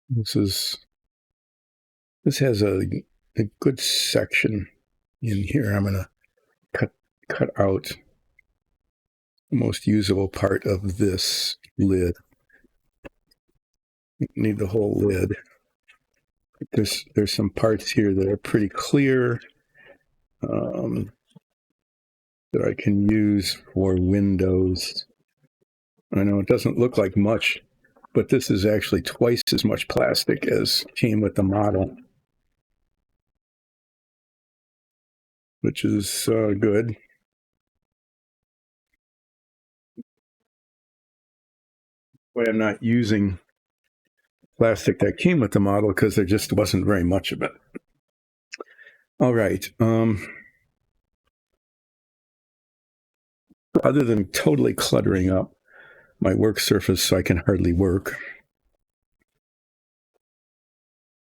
This has a good section in here. I'm going to cut out the most usable part of this lid. Need the whole lid. There's some parts here that are pretty clear, that I can use for windows. I know it doesn't look like much, but this is actually twice as much plastic as came with the model, which is good. why I'm not using plastic that came with the model, because there just wasn't very much of it. All right. Other than totally cluttering up my work surface so I can hardly work,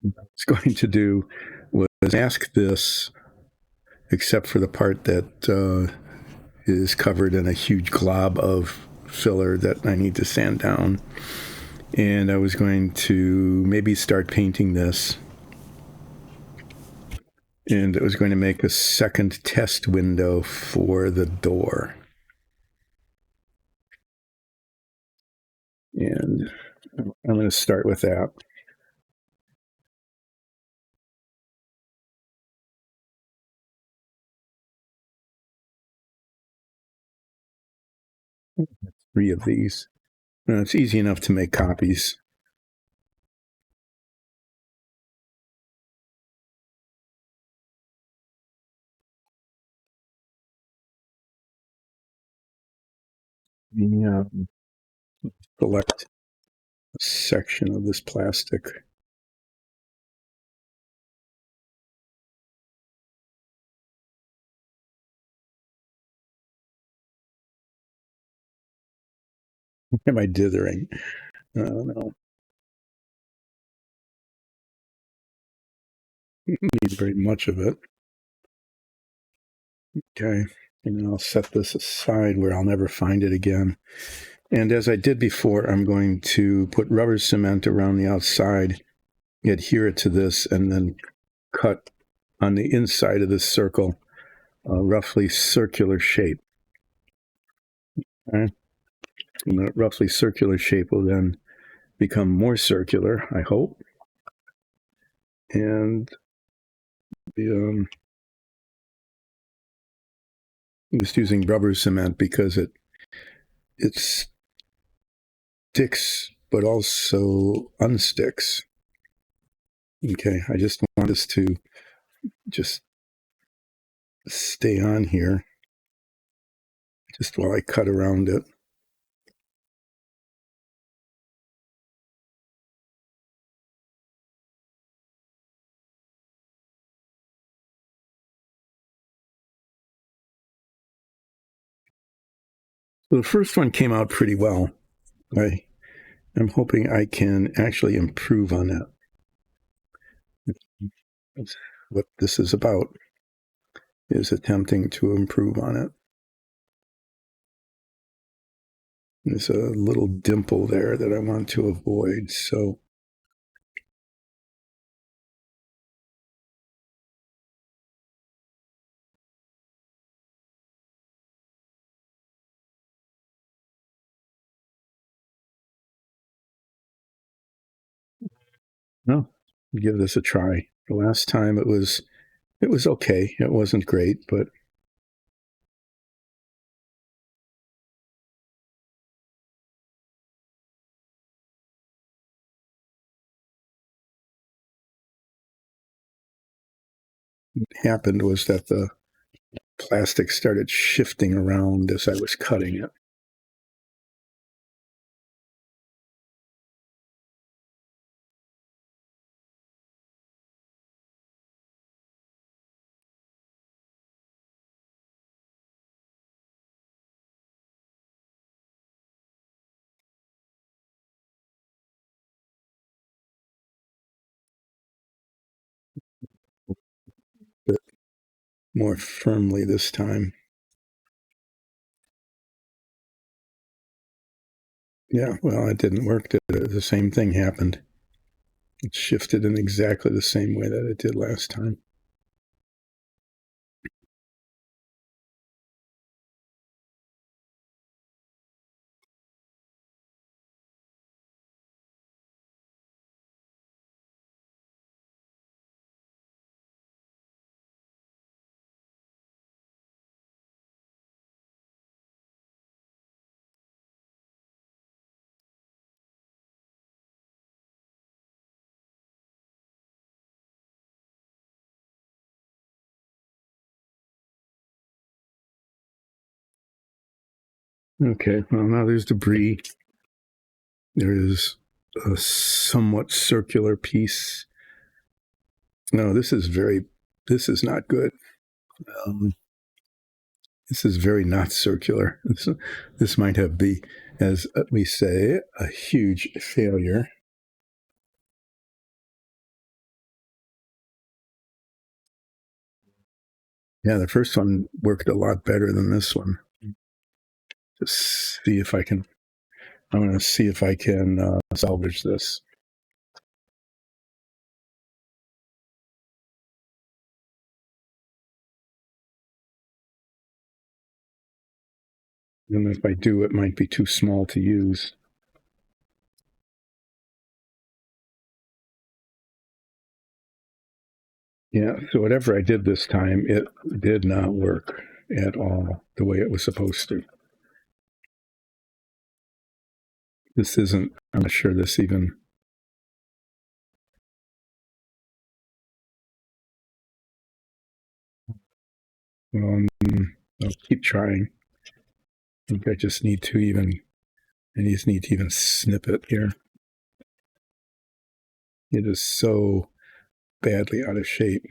what I was going to do was mask this, except for the part that is covered in a huge glob of filler that I need to sand down. And I was going to maybe start painting this. And it was going to make a second test window for the door. And I'm going to start with that. Three of these. It's easy enough to make copies. Yeah. Select a section of this plastic. Am I dithering? I don't know. Need very much of it. Okay. And I'll set this aside where I'll never find it again. And as I did before, I'm going to put rubber cement around the outside, adhere it to this, and then cut on the inside of this circle a roughly circular shape. Okay? And that roughly circular shape will then become more circular, I hope. And I'm just using rubber cement because it sticks but also unsticks. Okay, I just want this to just stay on here just while I cut around it. So the first one came out pretty well. I'm hoping I can actually improve on that. That's what this is about, is attempting to improve on it. There's a little dimple there that I want to avoid, so no, give this a try. The last time it was okay. It wasn't great, but what happened was that the plastic started shifting around as I was cutting it. But more firmly this time. Yeah, well, it didn't work. The same thing happened. It shifted in exactly the same way that it did last time. Okay, well, now there's debris. There is a somewhat circular piece. No, this is not good. This is very not circular. This might have as we say, a huge failure. Yeah, the first one worked a lot better than this one. Just see if I can. I'm going to see if I can salvage this. And if I do, it might be too small to use. Yeah, so whatever I did this time, it did not work at all the way it was supposed to. This isn't, I'm not sure this even. I'll keep trying. I think I just need to even snip it here. It is so badly out of shape.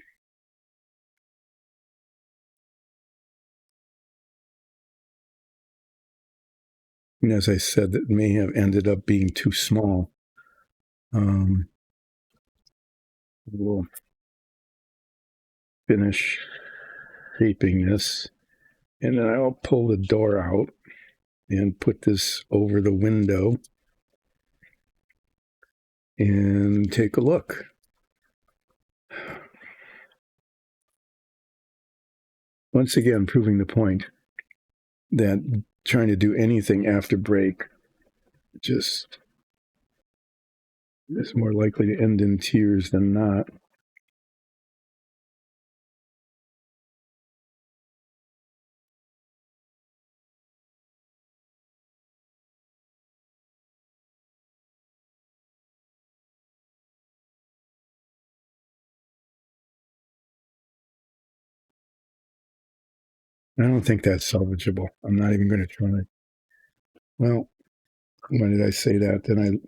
And as I said, that may have ended up being too small. We'll finish shaping this, and then I'll pull the door out and put this over the window and take a look. Once again, proving the point that trying to do anything after break just is more likely to end in tears than not. I don't think that's salvageable. I'm not even going to try. Well, when did I say that? Then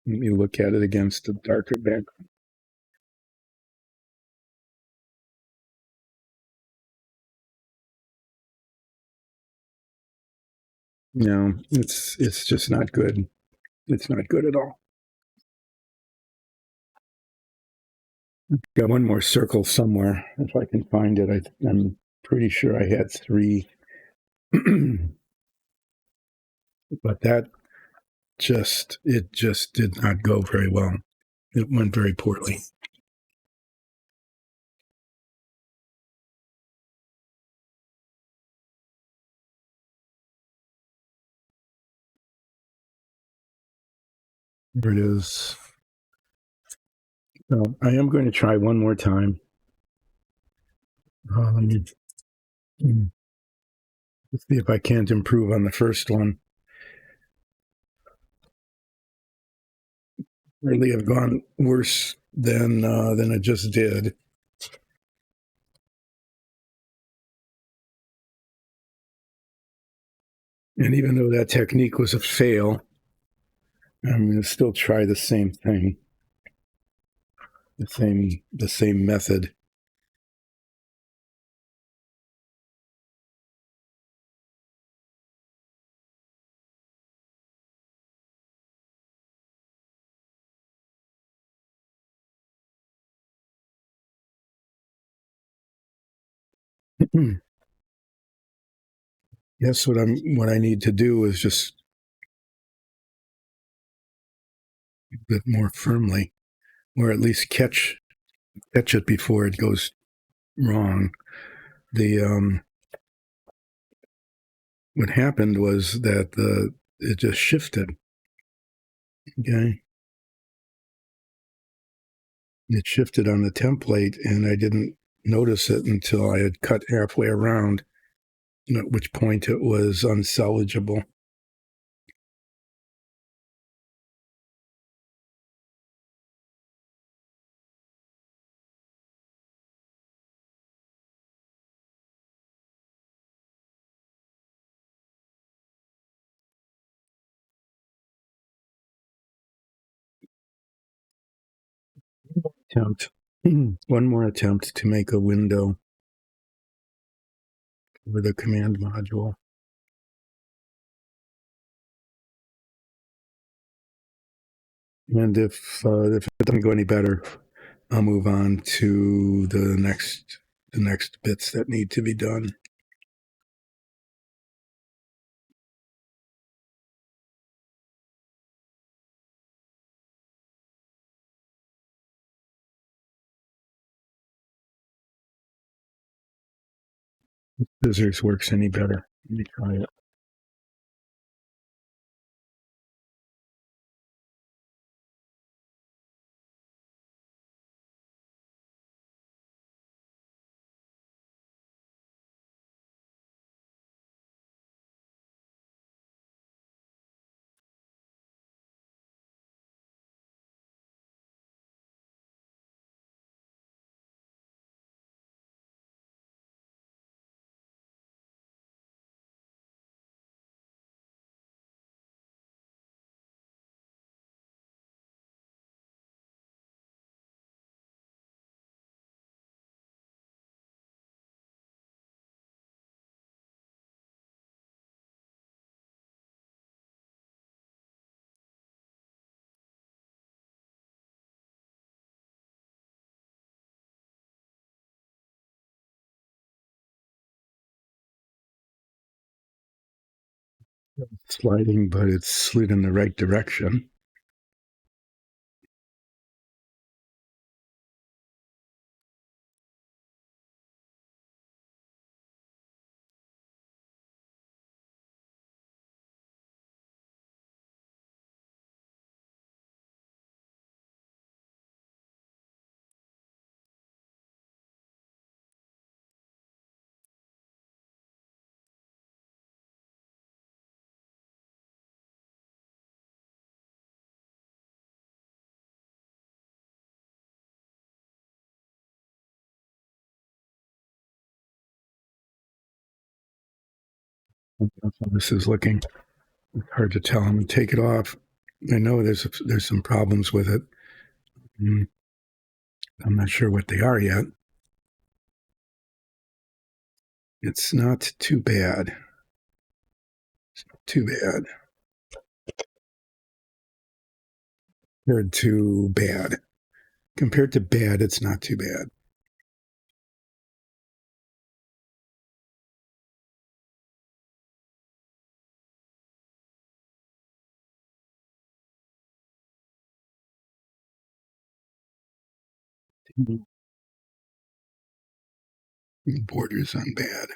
let me look at it against a darker background. No, it's just not good. It's not good at all. Got one more circle somewhere if I can find it. I'm pretty sure I had 3, but that just did not go very well. It went very poorly. There it is. So I am going to try one more time. Let's see if I can't improve on the first one. Really have gone worse than I just did. And even though that technique was a fail, I'm going to still try the same thing, the same method. Yes, what I need to do is just a bit more firmly, or at least catch it before it goes wrong. The what happened was that it just shifted. Okay, it shifted on the template, and I didn't notice it until I had cut halfway around, at which point it was unsalvageable. attempt. One more attempt to make a window with a command module. And if it doesn't go any better, I'll move on to the next bits that need to be done. Scissors works any better. Let me try it. Sliding, but it's slid in the right direction. That's how this is looking. It's hard to tell. I'm going to take it off. I know there's some problems with it. I'm not sure what they are yet. It's not too bad. It's not too bad. Compared to bad, it's not too bad. Borders on bad.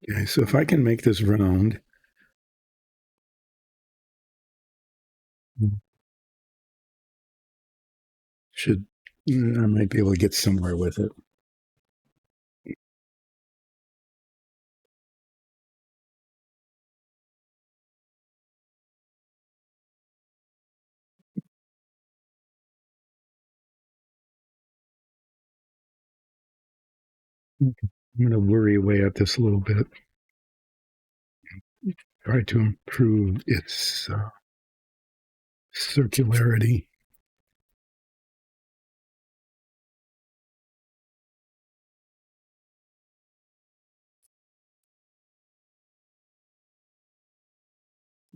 Okay, so if I can make this round, I might be able to get somewhere with it. I'm going to worry away at this a little bit. Try to improve its circularity.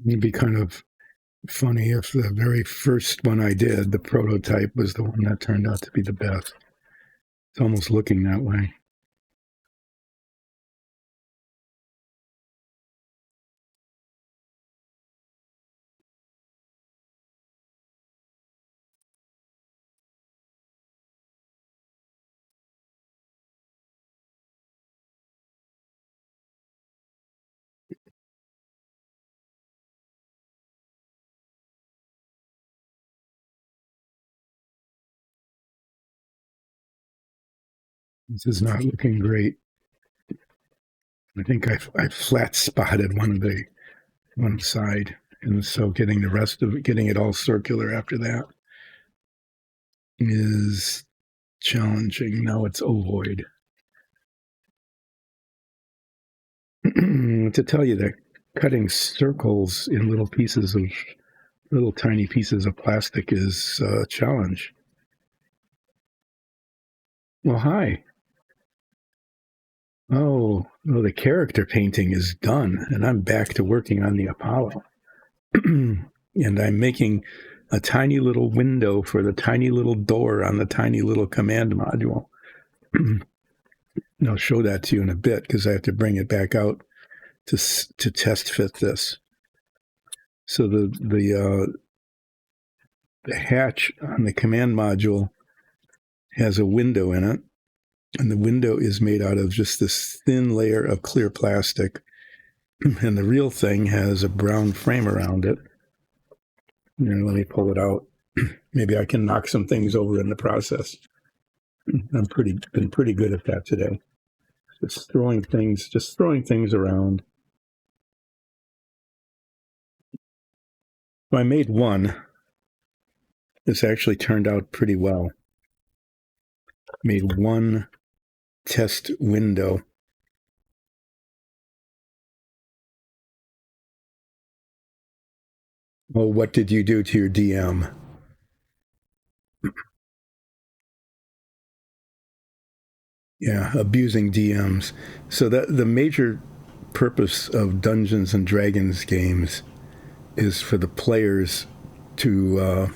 It'd be kind of funny if the very first one I did, the prototype, was the one that turned out to be the best. It's almost looking that way. This is not looking great. I think I flat spotted one side, and so getting the rest of it, getting it all circular after that is challenging. Now it's ovoid. To tell you that cutting circles in little pieces of little tiny pieces of plastic is a challenge. Well, hi. Oh, the character painting is done, and I'm back to working on the Apollo. And I'm making a tiny little window for the tiny little door on the tiny little command module. And I'll show that to you in a bit because I have to bring it back out to test fit this. So the hatch on the command module has a window in it, and the window is made out of just this thin layer of clear plastic, and the real thing has a brown frame around it. Let me pull it out. Maybe I can knock some things over in the process. Been pretty good at that today. Just throwing things around. So I made one. This actually turned out pretty well. Made one test window. Oh, what did you do to your DM? Yeah, abusing DMs. So that the major purpose of Dungeons and Dragons games is for the players to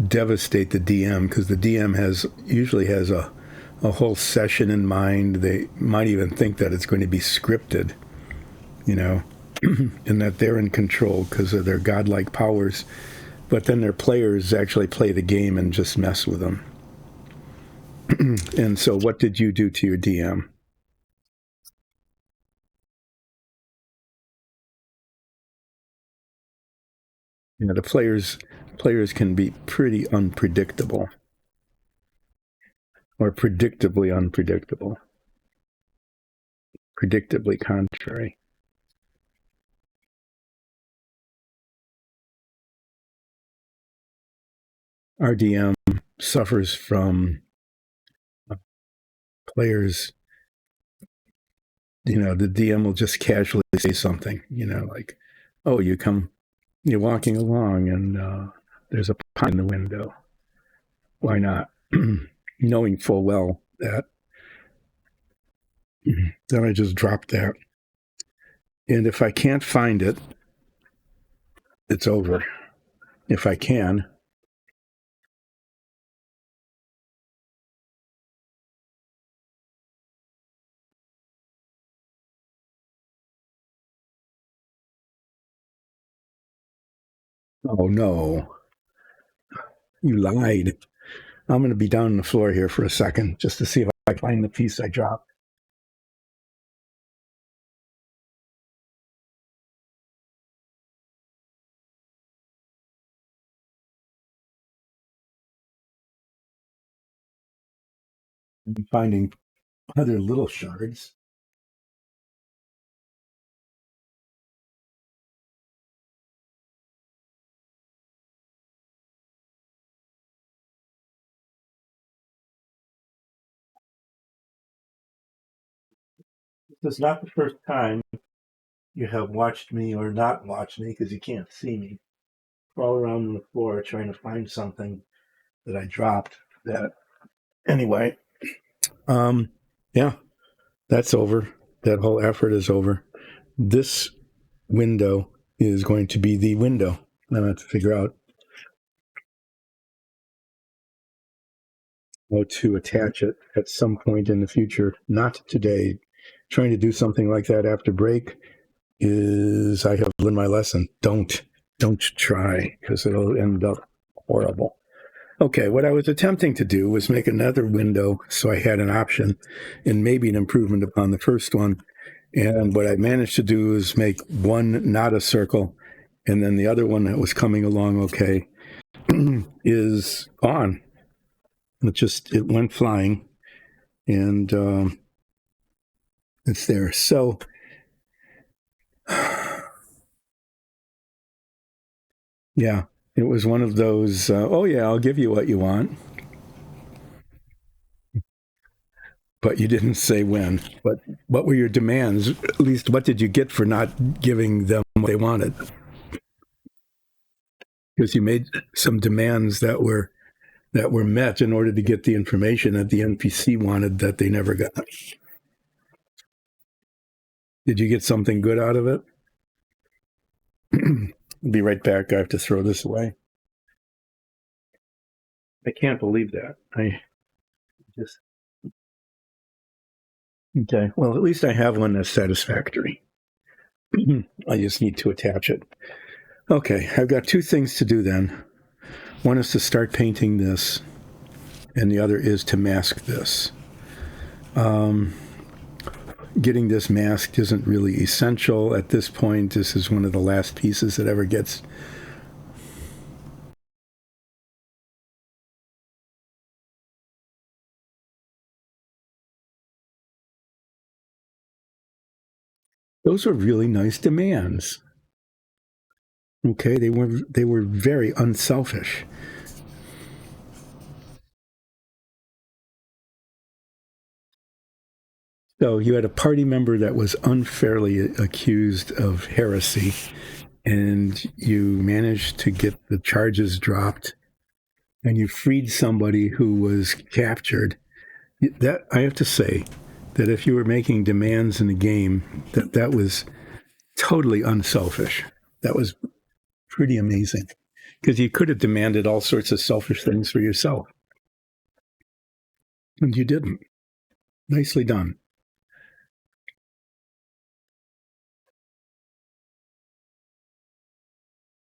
devastate the DM, because the DM usually has a whole session in mind. They might even think that it's going to be scripted, and that they're in control because of their godlike powers. But then their players actually play the game and just mess with them. And so what did you do to your DM? The players can be pretty unpredictable, or predictably unpredictable, predictably contrary. Our DM suffers from players. The DM will just casually say something, like, oh, you're walking along and there's a pond in the window. Why not? Knowing full well that. Then I just drop that. And if I can't find it, it's over. If I can. Oh, no. You lied. I'm going to be down on the floor here for a second just to see if I find the piece I dropped. I'm finding other little shards. This is not the first time you have watched me or not watched me, because you can't see me, crawl around on the floor trying to find something that I dropped. Anyway, yeah, that's over. That whole effort is over. This window is going to be the window. I have to figure out how to attach it at some point in the future. Not today. Trying to do something like that after break is, I have learned my lesson. Don't try, because it'll end up horrible. Okay, what I was attempting to do was make another window so I had an option and maybe an improvement upon the first one. And what I managed to do is make one not a circle, and then the other one that was coming along okay is gone. It went flying, and it's there. So yeah, it was one of those, oh yeah, I'll give you what you want. But you didn't say when. But what were your demands? At least what did you get for not giving them what they wanted? because you made some demands that were met in order to get the information that the NPC wanted that they never got. Did you get something good out of it? I'll be right back. I have to throw this away. I can't believe that. I just okay. Well, at least I have one that's satisfactory. I just need to attach it. Okay, I've got two things to do then. One is to start painting this, and the other is to mask this. Getting this masked isn't really essential at this point. This is one of the last pieces that ever gets. Those were really nice demands. Okay, they were very unselfish. So you had a party member that was unfairly accused of heresy, and you managed to get the charges dropped, and you freed somebody who was captured. That I have to say that if you were making demands in the game, that was totally unselfish. That was pretty amazing, because you could have demanded all sorts of selfish things for yourself, and you didn't. Nicely done.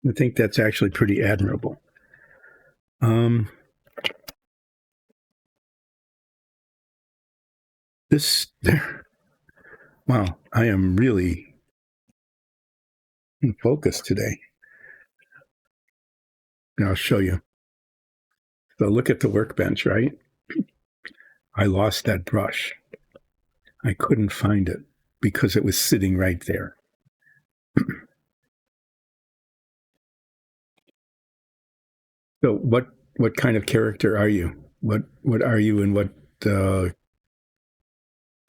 I think that's actually pretty admirable. Wow, I am really focused today. And I'll show you. So look at the workbench, right? I lost that brush. I couldn't find it because it was sitting right there. So what kind of character are you? What are you, and what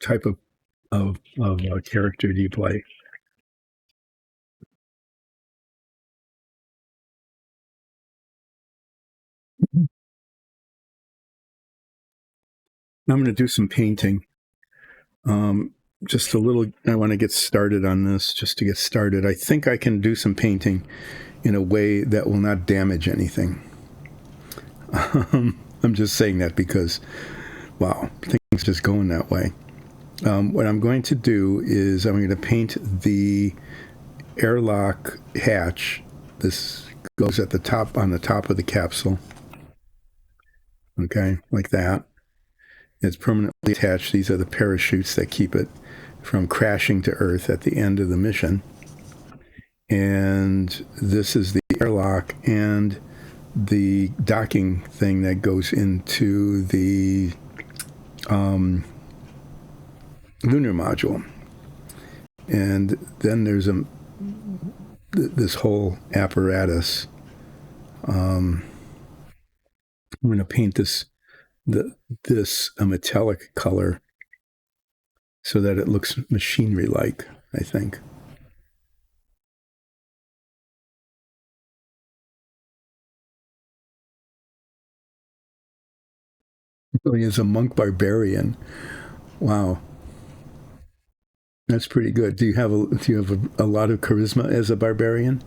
type of character do you play? I'm going to do some painting. Just a little. I want to get started on this. Just to get started, I think I can do some painting in a way that will not damage anything. I'm just saying that because, wow, things just going that way. What I'm going to do is I'm going to paint the airlock hatch. This goes at the top, on the top of the capsule. Okay, like that. It's permanently attached. These are the parachutes that keep it from crashing to Earth at the end of the mission. And this is the airlock and the docking thing that goes into the lunar module. And then there's this whole apparatus. I'm going to paint this a metallic color so that it looks machinery-like, I think. Really is a monk barbarian. Wow. That's pretty good. Do you have a lot of charisma as a barbarian?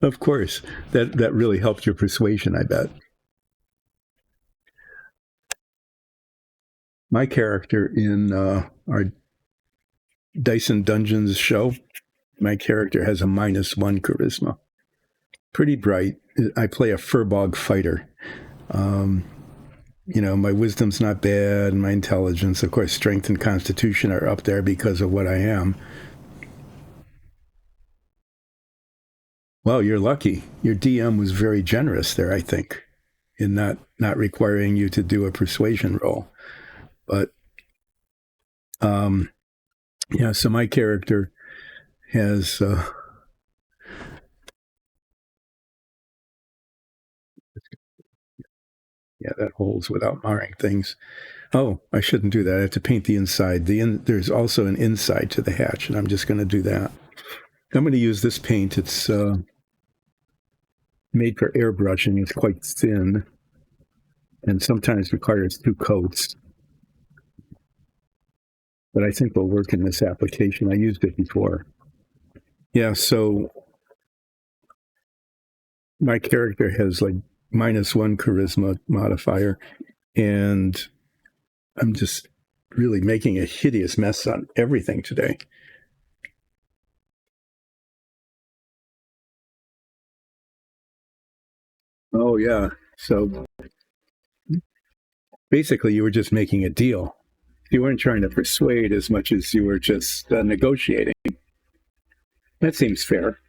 Of course. That really helped your persuasion, I bet. My character in our Dyson Dungeons show, my character has a -1 charisma. Pretty bright. I play a furbog fighter. My wisdom's not bad, and my intelligence, of course, strength and constitution are up there because of what I am. Well, you're lucky. Your DM was very generous there, I think, in not requiring you to do a persuasion roll. But yeah, so my character has Yeah, that holds without marring things. Oh, I shouldn't do that. I have to paint the inside. There's also an inside to the hatch, and I'm just going to do that. I'm going to use this paint. It's made for airbrushing. It's quite thin and sometimes requires 2 coats. But I think will work in this application. I used it before. Yeah, so my character has like -1 charisma modifier, and I'm just really making a hideous mess on everything today. Oh, yeah. So basically, you were just making a deal. You weren't trying to persuade as much as you were just negotiating. That seems fair.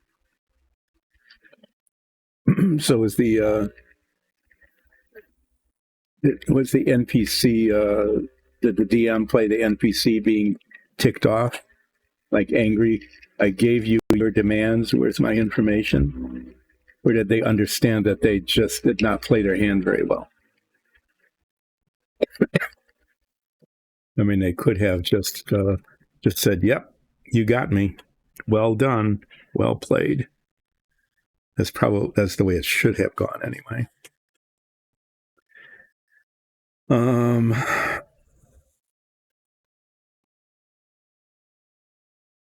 So was the NPC did the DM play the NPC being ticked off, like angry? I gave you your demands. Where's my information? Or did they understand that they just did not play their hand very well? I mean, they could have just said, "Yep, you got me. Well done. Well played." That's the way it should have gone anyway.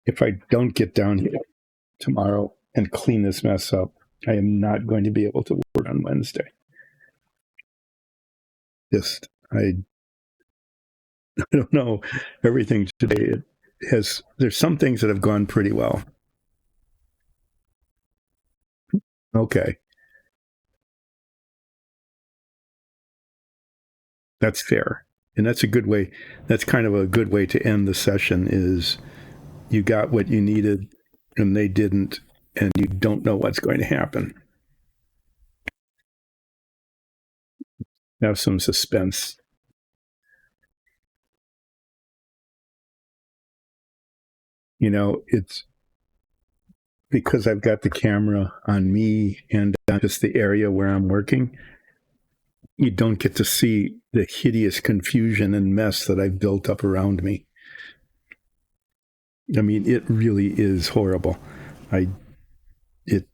If I don't get down here tomorrow and clean this mess up, I am not going to be able to work on Wednesday. Just I don't know. Everything today there's some things that have gone pretty well. Okay. That's fair. And that's a good way. That's kind of a good way to end the session is you got what you needed and they didn't, and you don't know what's going to happen. Have some suspense. You know, it's because I've got the camera on me and just the area where I'm working. You don't get to see the hideous confusion and mess that I've built up around me. I mean, it really is horrible. I it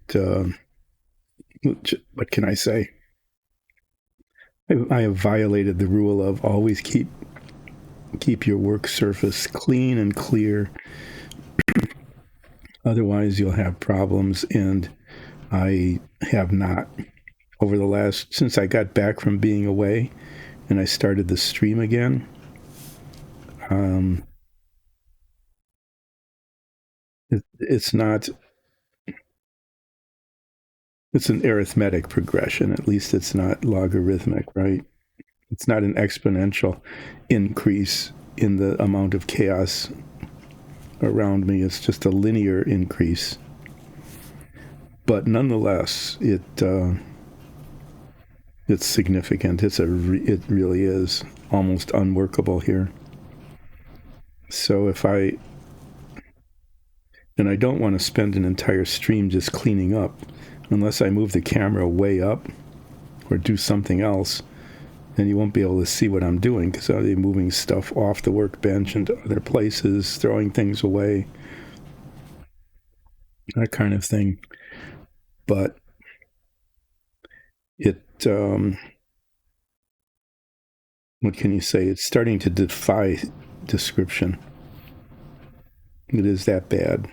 what can I say? I have violated the rule of always keep your work surface clean and clear. Otherwise, you'll have problems, and I have not. Over the last since I got back from being away, and I started the stream again. It's not. It's an arithmetic progression. At least it's not logarithmic, right? It's not an exponential increase in the amount of chaos around me. It's just a linear increase. But nonetheless, it's significant. It really is almost unworkable here. So and I don't want to spend an entire stream just cleaning up, unless I move the camera way up or do something else. And you won't be able to see what I'm doing because I'll be moving stuff off the workbench into other places, throwing things away, that kind of thing. But what can you say? It's starting to defy description. It is that bad.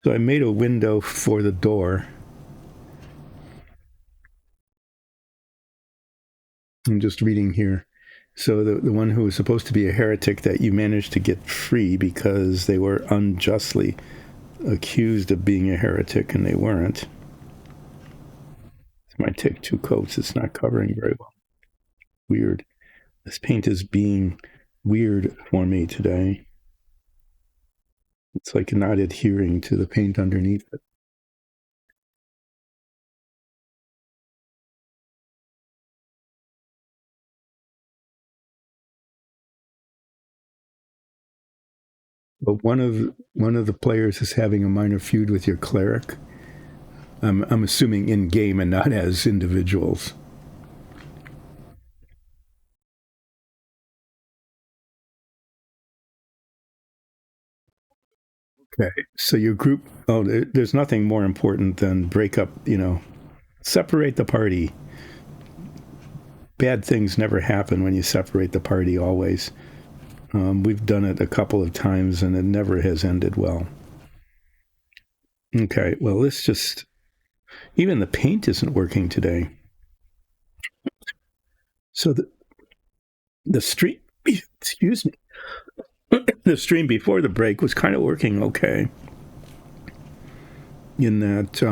So I made a window for the door. I'm just reading here. So the one who was supposed to be a heretic that you managed to get free because they were unjustly accused of being a heretic and they weren't. This might take 2 coats. It's not covering very well. Weird. This paint is being weird for me today. It's like not adhering to the paint underneath it. But one of the players is having a minor feud with your cleric. I'm assuming in game and not as individuals. Okay. So your group. Oh, there's nothing more important than break up. Separate the party. Bad things never happen when you separate the party. Always. We've done it a couple of times and it never has ended well. Okay. Well, let's just. Even the paint isn't working today. So the stream. Excuse me. The stream before the break was kind of working okay. In that,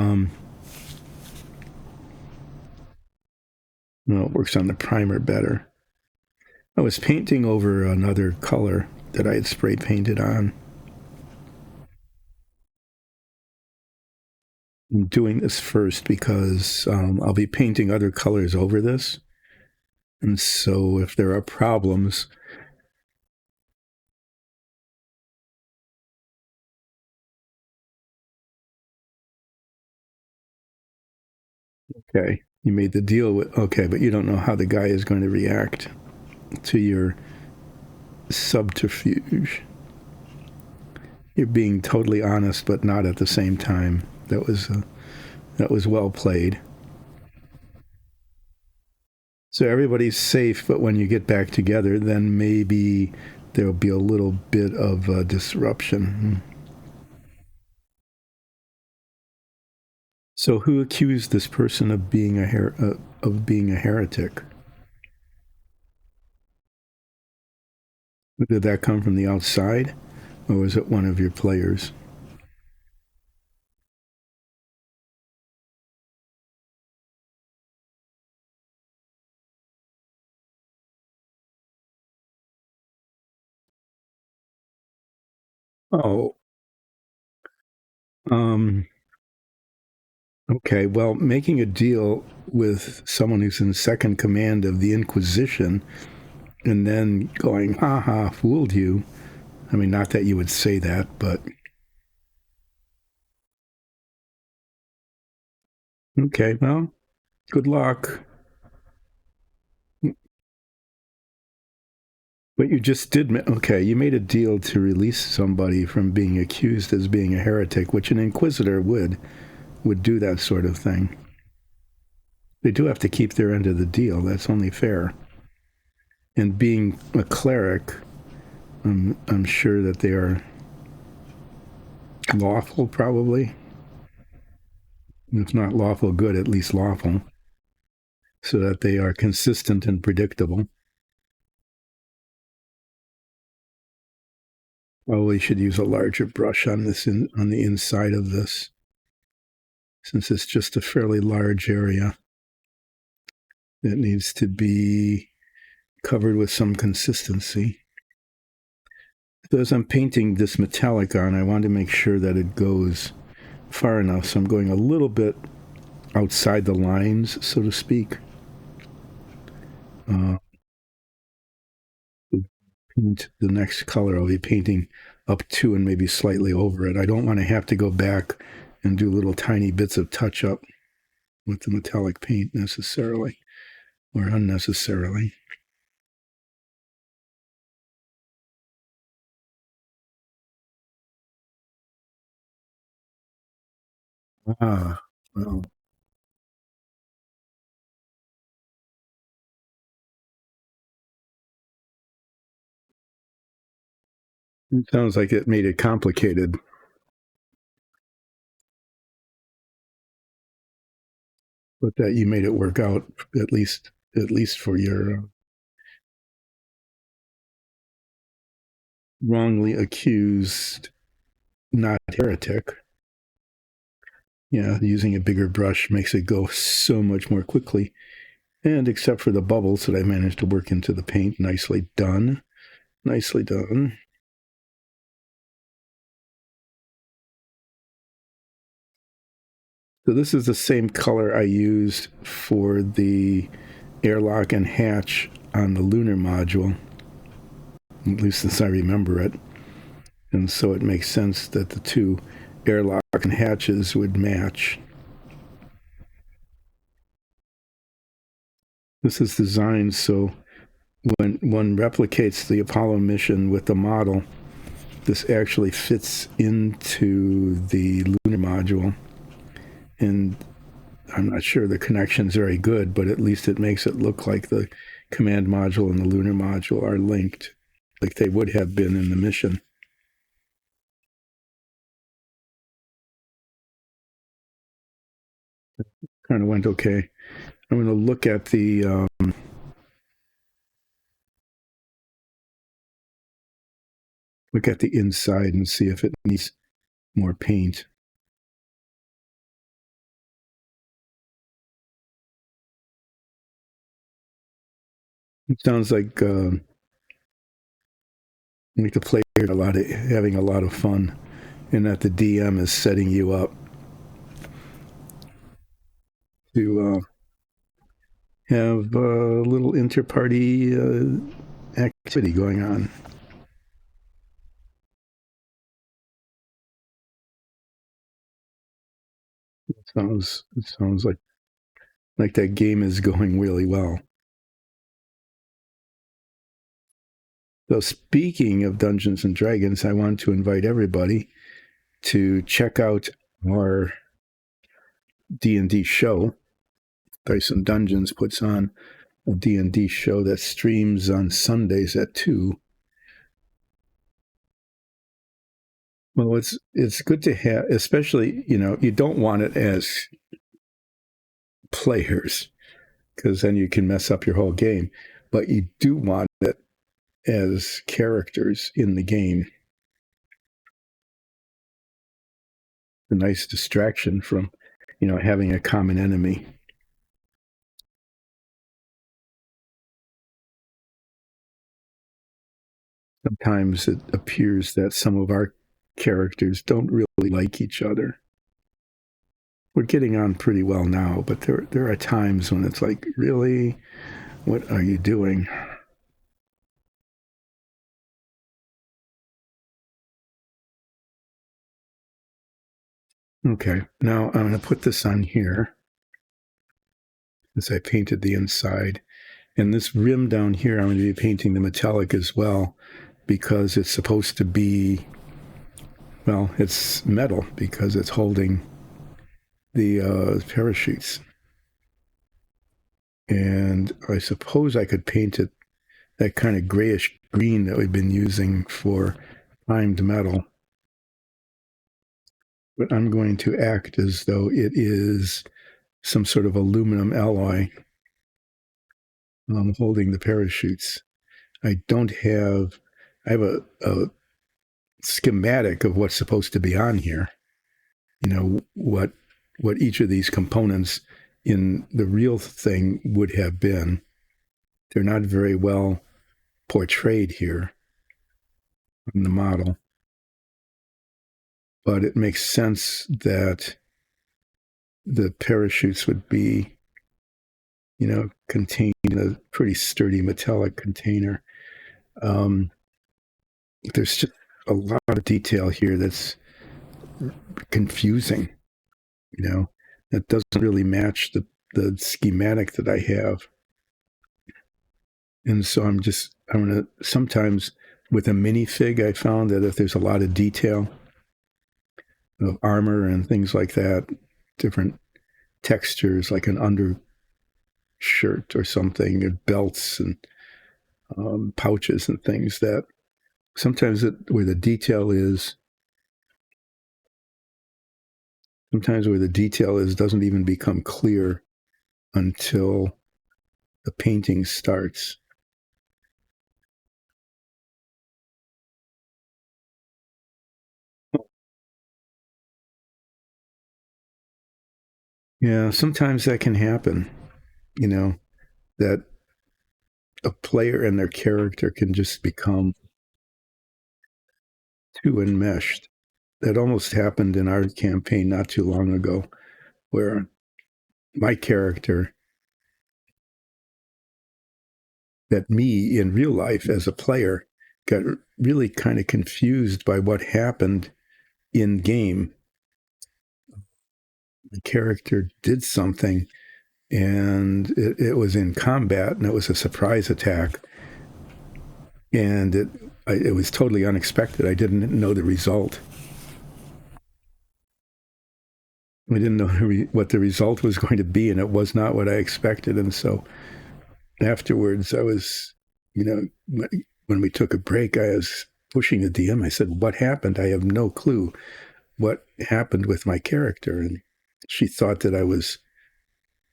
it works on the primer better. I was painting over another color that I had spray painted on. I'm doing this first because I'll be painting other colors over this. And so if there are problems, okay, you made the deal with, okay, but you don't know how the guy is going to react to your subterfuge. You're being totally honest, but not at the same time. That was well played. So everybody's safe, but when you get back together, then maybe there'll be a little bit of disruption. So who accused this person of being a heretic? Did that come from the outside, or was it one of your players? Oh, okay. Well, making a deal with someone who's in second command of the Inquisition and then going, ha ha, fooled you. I mean, not that you would say that, but okay, well, good luck. But you just did, okay, you made a deal to release somebody from being accused as being a heretic, which an inquisitor would do that sort of thing. They do have to keep their end of the deal. That's only fair. And being a cleric, I'm sure that they are lawful, probably. If not lawful good, at least lawful, so that they are consistent and predictable. Probably should use a larger brush on this on the inside of this, since it's just a fairly large area that needs to be covered with some consistency. So as I'm painting this metallic on, I want to make sure that it goes far enough. So I'm going a little bit outside the lines, so to speak. Paint the next color I'll be painting up to and maybe slightly over it. I don't want to have to go back and do little tiny bits of touch up with the metallic paint necessarily or unnecessarily. Ah, well. It sounds like it made it complicated. But that you made it work out at least for your wrongly accused not heretic. Yeah, using a bigger brush makes it go so much more quickly. And except for the bubbles that I managed to work into the paint, nicely done. Nicely done. So this is the same color I used for the airlock and hatch on the lunar module, at least as I remember it. And so it makes sense that the two airlock and hatches would match. This is designed so when one replicates the Apollo mission with the model, this actually fits into the lunar module. And I'm not sure the connection's very good, but at least it makes it look like the command module and the lunar module are linked, like they would have been in the mission. Kind of went okay. I'm going to look at the inside and see if it needs more paint. It sounds like the player having a lot of fun, and that the DM is setting you up to have a little inter-party activity going on. It sounds like that game is going really well. So speaking of Dungeons and Dragons, I want to invite everybody to check out our D&D show. Dice and Dungeons puts on a D&D show that streams on Sundays at 2. Well, it's good to have, especially, you don't want it as players, because then you can mess up your whole game, but you do want it as characters in the game. A nice distraction from, having a common enemy. Sometimes it appears that some of our characters don't really like each other. We're getting on pretty well now, but there are times when it's like, really, what are you doing? Okay, now I'm going to put this on here as I painted the inside. And this rim down here, I'm going to be painting the metallic as well, because it's supposed to be, well, it's metal because it's holding the parachutes. And I suppose I could paint it that kind of grayish green that we've been using for primed metal. But I'm going to act as though it is some sort of aluminum alloy holding the parachutes. I have a schematic of what's supposed to be on here. What each of these components in the real thing would have been. They're not very well portrayed here in the model, but it makes sense that the parachutes would be, contained in a pretty sturdy metallic container. There's just a lot of detail here that's confusing, that doesn't really match the schematic that I have. And so I'm going to, sometimes with a minifig, I found that if there's a lot of detail of armor and things like that, different textures, like an undershirt or something, and belts and pouches and things, that sometimes where the detail is doesn't even become clear until the painting starts. Yeah, sometimes that can happen, that a player and their character can just become too enmeshed. That almost happened in our campaign not too long ago, where my character, that me in real life as a player, got really kind of confused by what happened in game. The character did something, and it was in combat, and it was a surprise attack, and it was totally unexpected. I didn't know the result. I didn't know what the result was going to be, and it was not what I expected. And so afterwards, I was, when we took a break, I was pushing the DM. I said, "What happened? I have no clue what happened with my character." And she thought that I was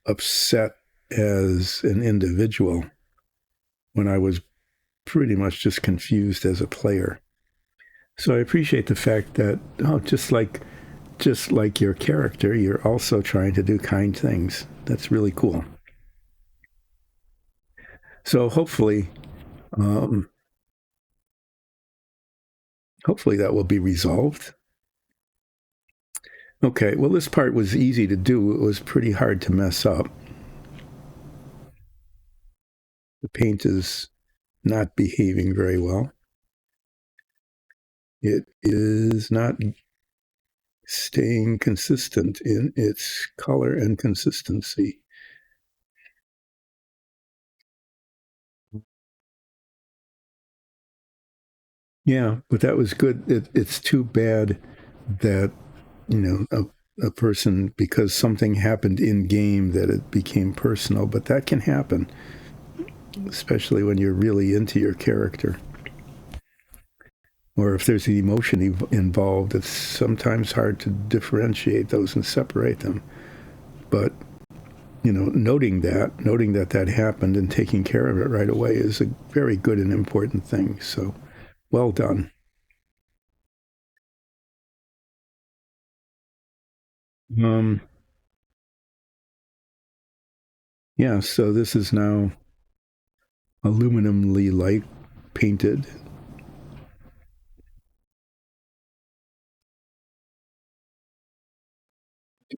upset as an individual when I was pretty much just confused as a player. So I appreciate the fact that, just like your character, you're also trying to do kind things. That's really cool. So hopefully that will be resolved. Okay, well, this part was easy to do. It was pretty hard to mess up. The paint is not behaving very well. It is not staying consistent in its color and consistency. Yeah, but that was good. It's too bad that, a person, because something happened in game, that it became personal, but that can happen, especially when you're really into your character. Or if there's an emotion involved, it's sometimes hard to differentiate those and separate them. But, noting that happened and taking care of it right away is a very good and important thing. So well done. Um, yeah, so this is now aluminumly light painted.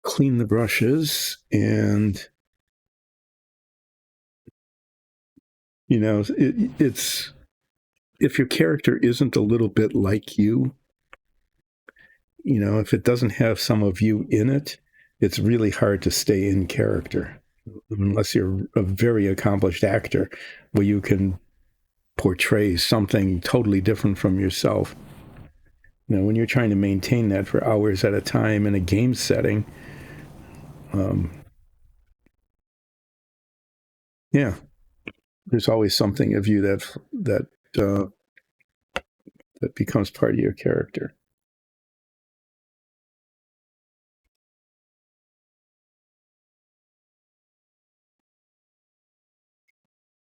Clean the brushes, and it's if your character isn't a little bit like you, if it doesn't have some of you in it, it's really hard to stay in character unless you're a very accomplished actor where you can portray something totally different from yourself. When you're trying to maintain that for hours at a time in a game setting, yeah, there's always something of you uh, that becomes part of your character.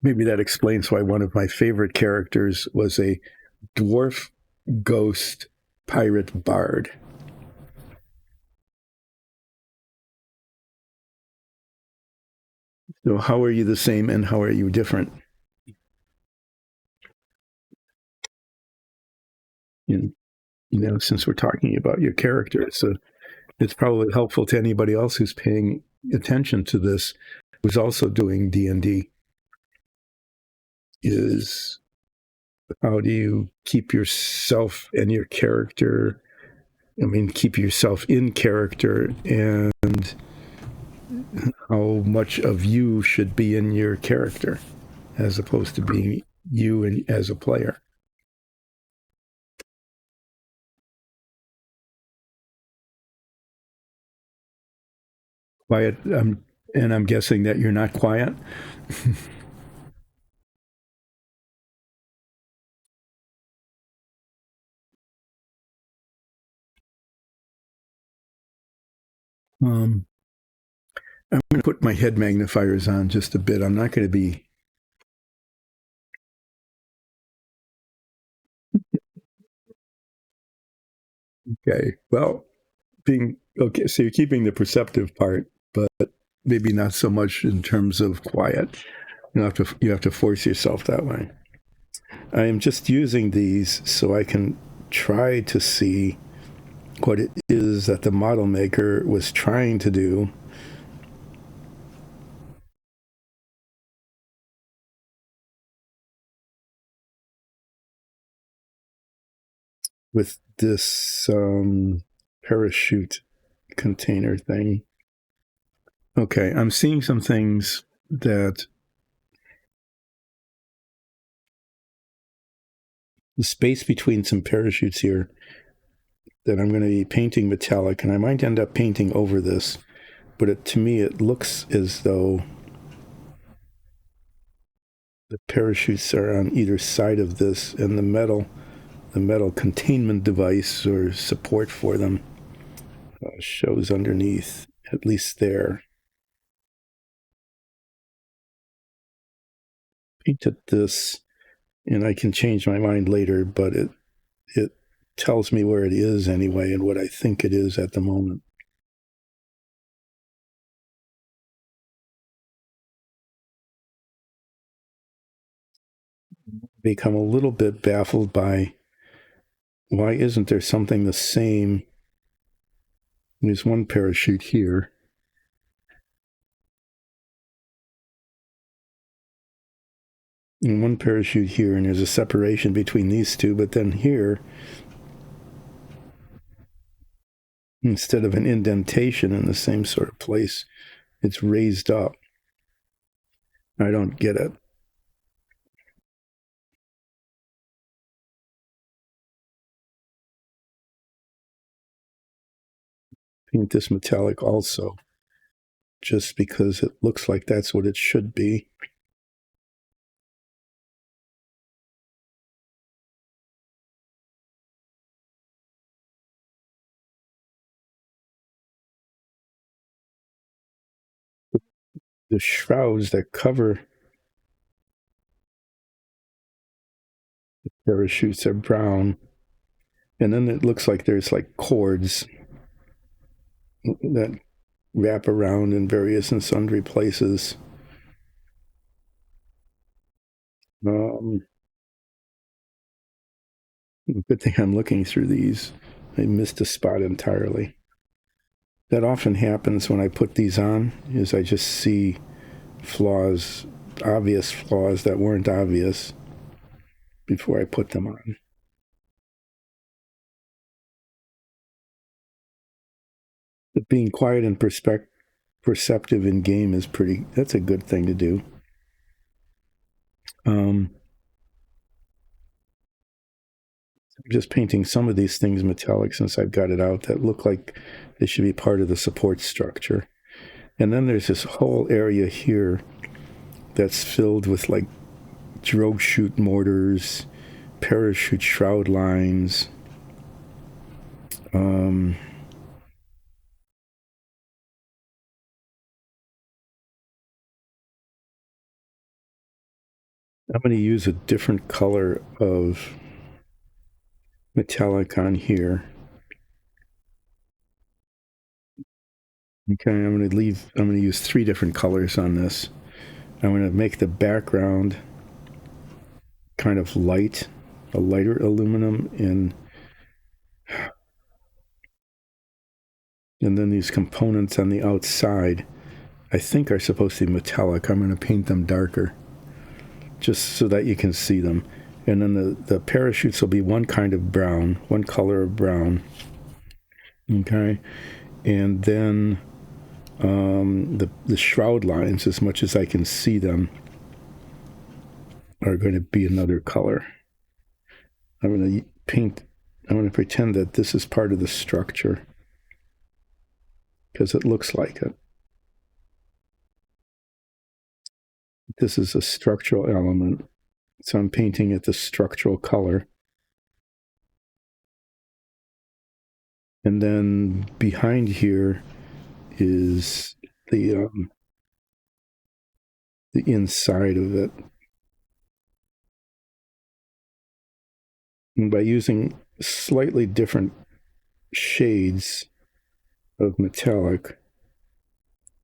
Maybe that explains why one of my favorite characters was a dwarf ghost pirate bard. So how are you the same and how are you different? You, since we're talking about your character, so it's probably helpful to anybody else who's paying attention to this, who's also doing D&D, is how do you keep yourself and your character, keep yourself in character, and how much of you should be in your character as opposed to being you and as a player. Quiet, and I'm guessing that you're not quiet. um, I'm going to put my head magnifiers on just a bit. I'm not going to be. Okay. Well, being okay. So you're keeping the perceptive part, but maybe not so much in terms of quiet. You have to force yourself that way. I am just using these so I can try to see what it is that the model maker was trying to do. with this parachute container thing. Okay, I'm seeing some things that the space between some parachutes here that I'm going to be painting metallic, and I might end up painting over this, but to me it looks as though the parachutes are on either side of this, and the metal containment device or support for them shows underneath, at least there. Painted this, and I can change my mind later, but it tells me where it is anyway and what I think it is at the moment. Become a little bit baffled by why isn't there something the same? There's one parachute here. And one parachute here, and there's a separation between these two, but then here, instead of an indentation in the same sort of place, it's raised up. I don't get it. Paint this metallic also, just because it looks like that's what it should be. The shrouds that cover the parachutes are brown, and then it looks like there's like cords that wrap around in various and sundry places. Good thing I'm looking through these. I missed a spot entirely. That often happens when I put these on, is I just see flaws, obvious flaws that weren't obvious before I put them on. But being quiet and perceptive in game is that's a good thing to do. I'm just painting some of these things metallic since I've got it out that look like they should be part of the support structure. And then there's this whole area here that's filled with like drogue chute mortars, parachute shroud lines. I'm going to use a different color of metallic on here. Okay, I'm going to use 3 different colors on this. I'm going to make the background kind of light, a lighter aluminum, and then these components on the outside, I think are supposed to be metallic. I'm going to paint them darker, just so that you can see them. And then the parachutes will be one kind of brown, one color of brown. Okay, and then the shroud lines, as much as I can see them, are going to be another color. I'm going to pretend that this is part of the structure because it looks like it. This is a structural element, so I'm painting it the structural color. And then behind here is the inside of it. And by using slightly different shades of metallic,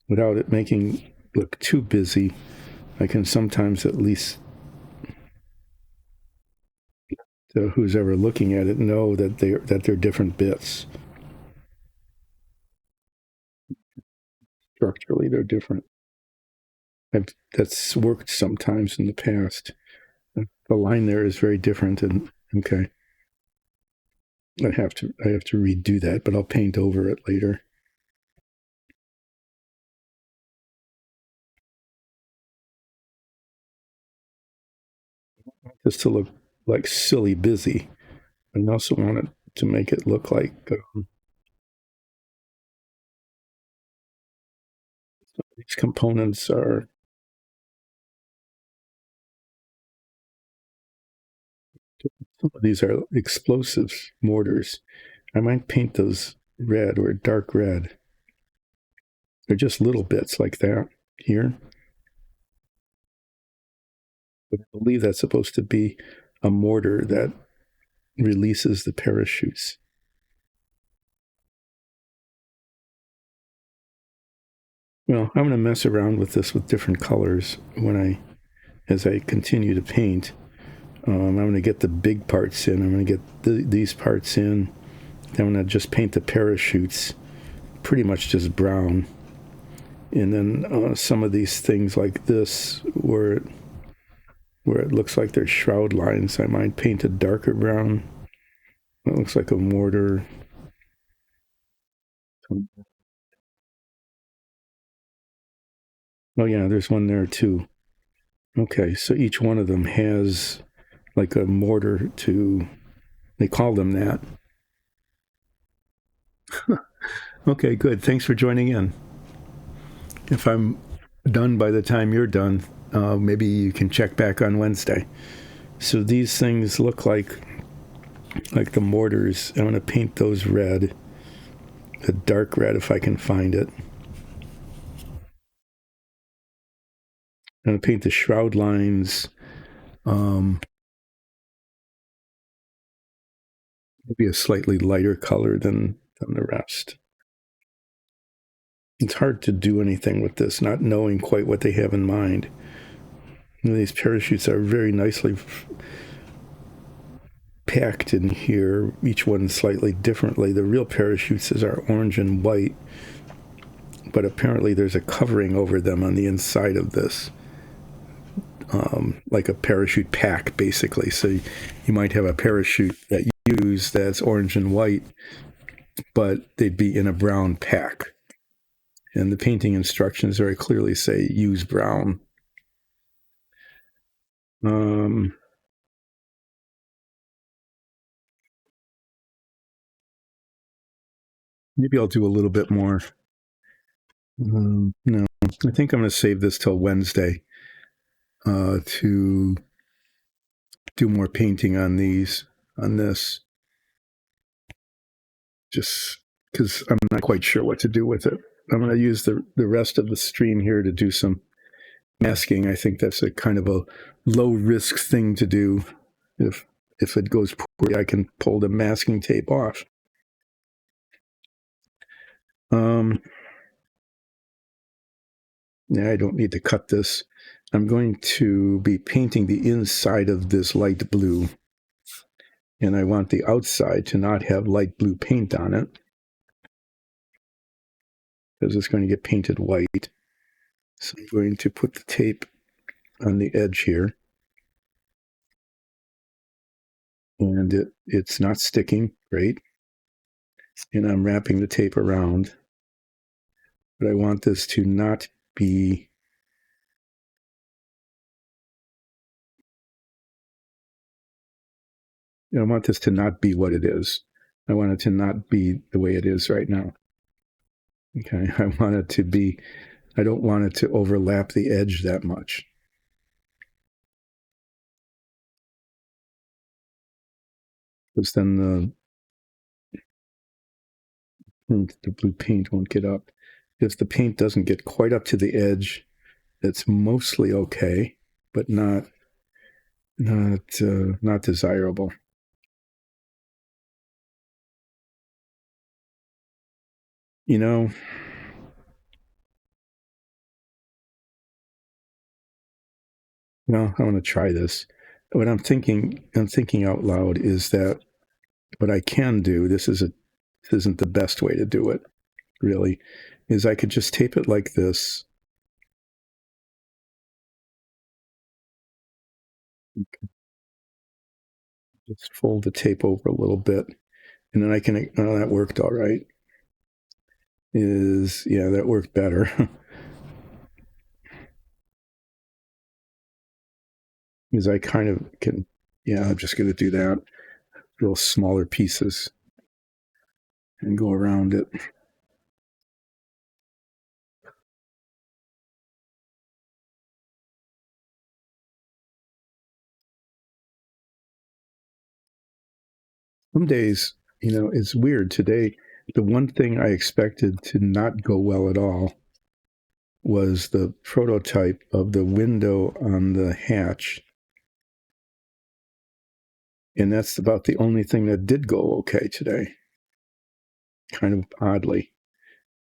without it making it look too busy, I can sometimes at least, who's ever looking at it, know that they're different bits. Structurally, they're different. That's worked sometimes in the past. The line there is very different, and okay. I have to redo that, but I'll paint over it later. Just to look like silly busy. And I also want it to make it look like these components are. Some of these are explosives mortars. I might paint those red or dark red. They're just little bits like that here. But I believe that's supposed to be a mortar that releases the parachutes. Well, I'm going to mess around with this with different colors as I continue to paint. I'm going to get the big parts in. I'm going to get these parts in. I'm going to just paint the parachutes pretty much just brown. And then some of these things like this, where it looks like there's shroud lines, I might paint a darker brown. It looks like a mortar. Oh yeah, there's one there too. Okay, so each one of them has like a mortar to, they call them that. Okay, good. Thanks for joining in. If I'm done by the time you're done, maybe you can check back on Wednesday. So these things look like the mortars. I'm going to paint those red, a dark red if I can find it. I'm going to paint the shroud lines. Maybe a slightly lighter color than the rest. It's hard to do anything with this, not knowing quite what they have in mind. These parachutes are very nicely packed in here, each one slightly differently. The real parachutes are orange and white, but apparently there's a covering over them on the inside of this, like a parachute pack, basically. So you might have a parachute that you use that's orange and white, but they'd be in a brown pack. And the painting instructions very clearly say use brown. Maybe I'll do a little bit more. No, I think I'm going to save this till Wednesday to do more painting on this, just because I'm not quite sure what to do with it. I'm going to use the rest of the stream here to do some masking. I think that's a kind of a low risk thing to do. If it goes poorly, I can pull the masking tape off. Yeah, I don't need to cut this. I'm going to be painting the inside of this light blue, and I want the outside to not have light blue paint on it, because it's going to get painted white. So I'm going to put the tape on the edge here, and it's not sticking, great. And I'm wrapping the tape around, but I want this to not be, I want this to not be what it is. I want it to not be the way it is right now. Okay, I want it to be, I don't want it to overlap the edge that much. Because then the blue paint won't get up. If the paint doesn't get quite up to the edge, it's mostly okay, but not desirable. You know, well, I want to try this. What I'm thinking out loud is that what I can do, this isn't the best way to do it, really, is I could just tape it like this. Just fold the tape over a little bit, and then I can, oh, that worked all right. Yeah, that worked better. Because I kind of can, yeah, I'm just going to do that. Little smaller pieces and go around it. Some days, it's weird. Today, the one thing I expected to not go well at all was the prototype of the window on the hatch. And that's about the only thing that did go okay today, kind of oddly.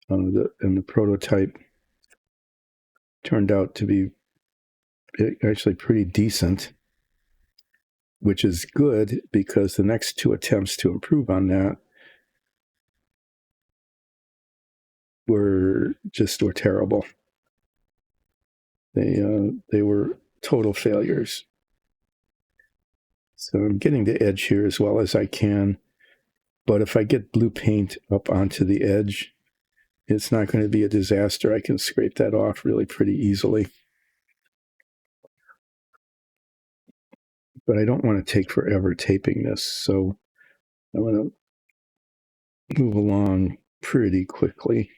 And the prototype turned out to be actually pretty decent, which is good because the next two attempts to improve on that were terrible. They were total failures. So I'm getting the edge here as well as I can. But if I get blue paint up onto the edge, it's not going to be a disaster. I can scrape that off really pretty easily. But I don't want to take forever taping this, so I want to move along pretty quickly.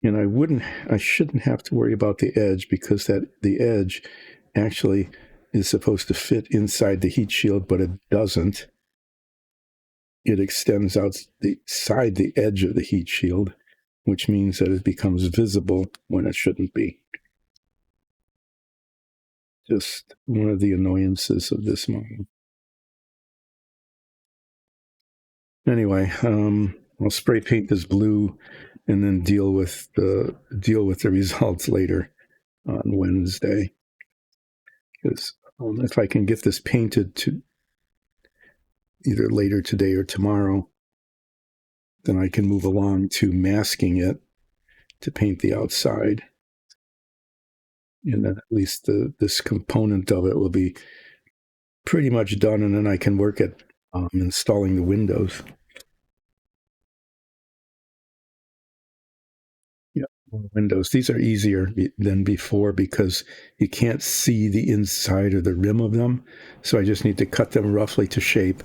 And I shouldn't have to worry about the edge because the edge actually is supposed to fit inside the heat shield, but it doesn't. It extends outside the edge of the heat shield, which means that it becomes visible when it shouldn't be. Just one of the annoyances of this model. Anyway, I'll spray paint this blue and then deal with the results later on Wednesday. Because if I can get this painted to either later today or tomorrow, then I can move along to masking it to paint the outside. And then at least this component of it will be pretty much done, and then I can work at installing the windows. Yeah, windows. These are easier than before because you can't see the inside or the rim of them. So I just need to cut them roughly to shape,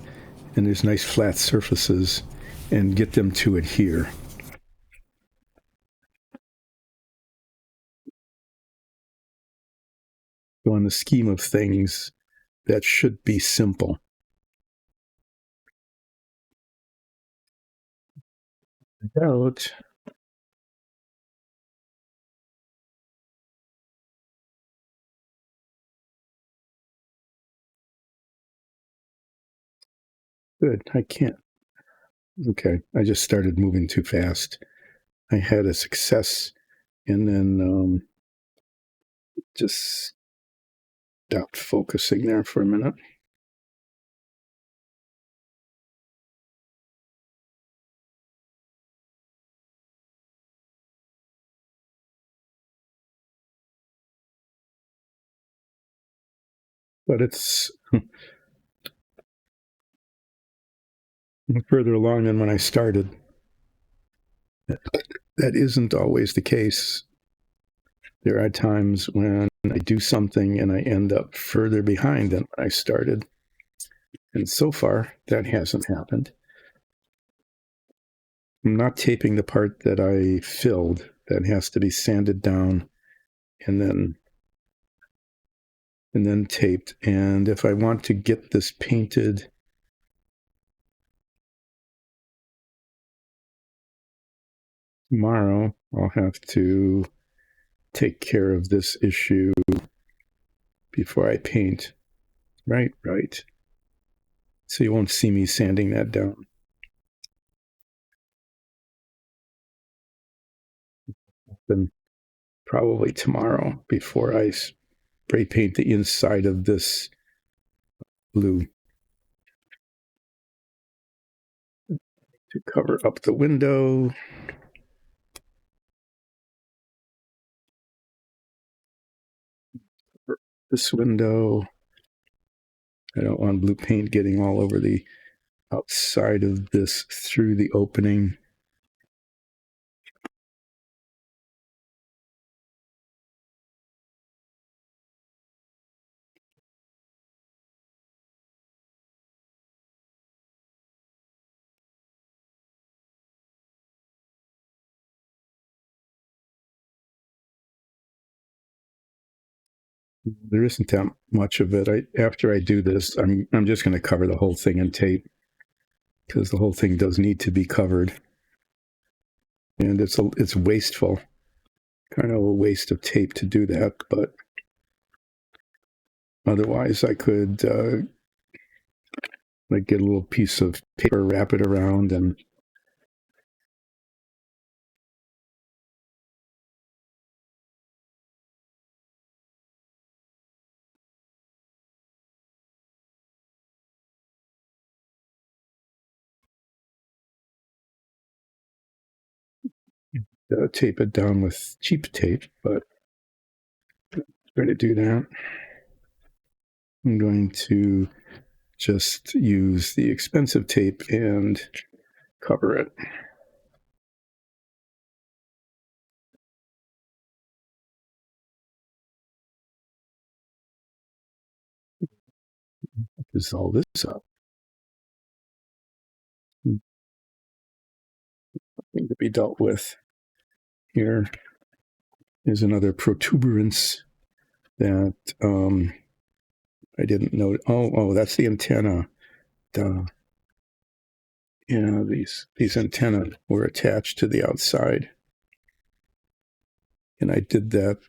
and there's nice flat surfaces, and get them to adhere. So in the scheme of things, that should be simple. Out. Good. I can't. Okay. I just started moving too fast. I had a success and then just stopped focusing there for a minute. But it's further along than when I started. That isn't always the case. There are times when I do something and I end up further behind than when I started. And so far, that hasn't happened. I'm not taping the part that I filled. That has to be sanded down and then taped. And if I want to get this painted tomorrow, I'll have to take care of this issue before I paint. Right. So you won't see me sanding that down. Then probably tomorrow before I spray paint the inside of this blue to cover up the window. this window. I don't want blue paint getting all over the outside of this through the opening. There isn't that much of it. After I do this, I'm just going to cover the whole thing in tape because the whole thing does need to be covered, and it's wasteful, kind of a waste of tape to do that. But otherwise, I could like get a little piece of paper, wrap it around, and tape it down with cheap tape. But I'm going to do that. I'm going to just use the expensive tape and cover it. Dissolve this up. Something to be dealt with. Here is another protuberance that I didn't know. Oh, that's the antenna. Duh. Yeah, these antennae were attached to the outside. And I did that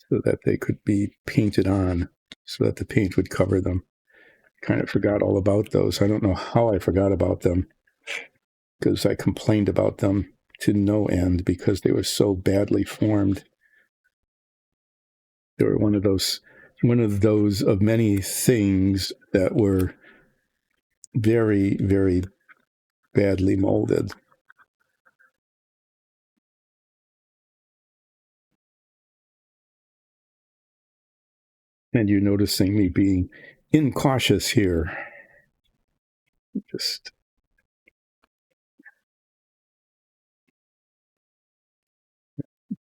so that they could be painted on, so that the paint would cover them. Kind of forgot all about those. I don't know how I forgot about them, because I complained about them to no end because they were so badly formed. They were one of those of many things that were very, very badly molded. And you're noticing me being incautious here. Just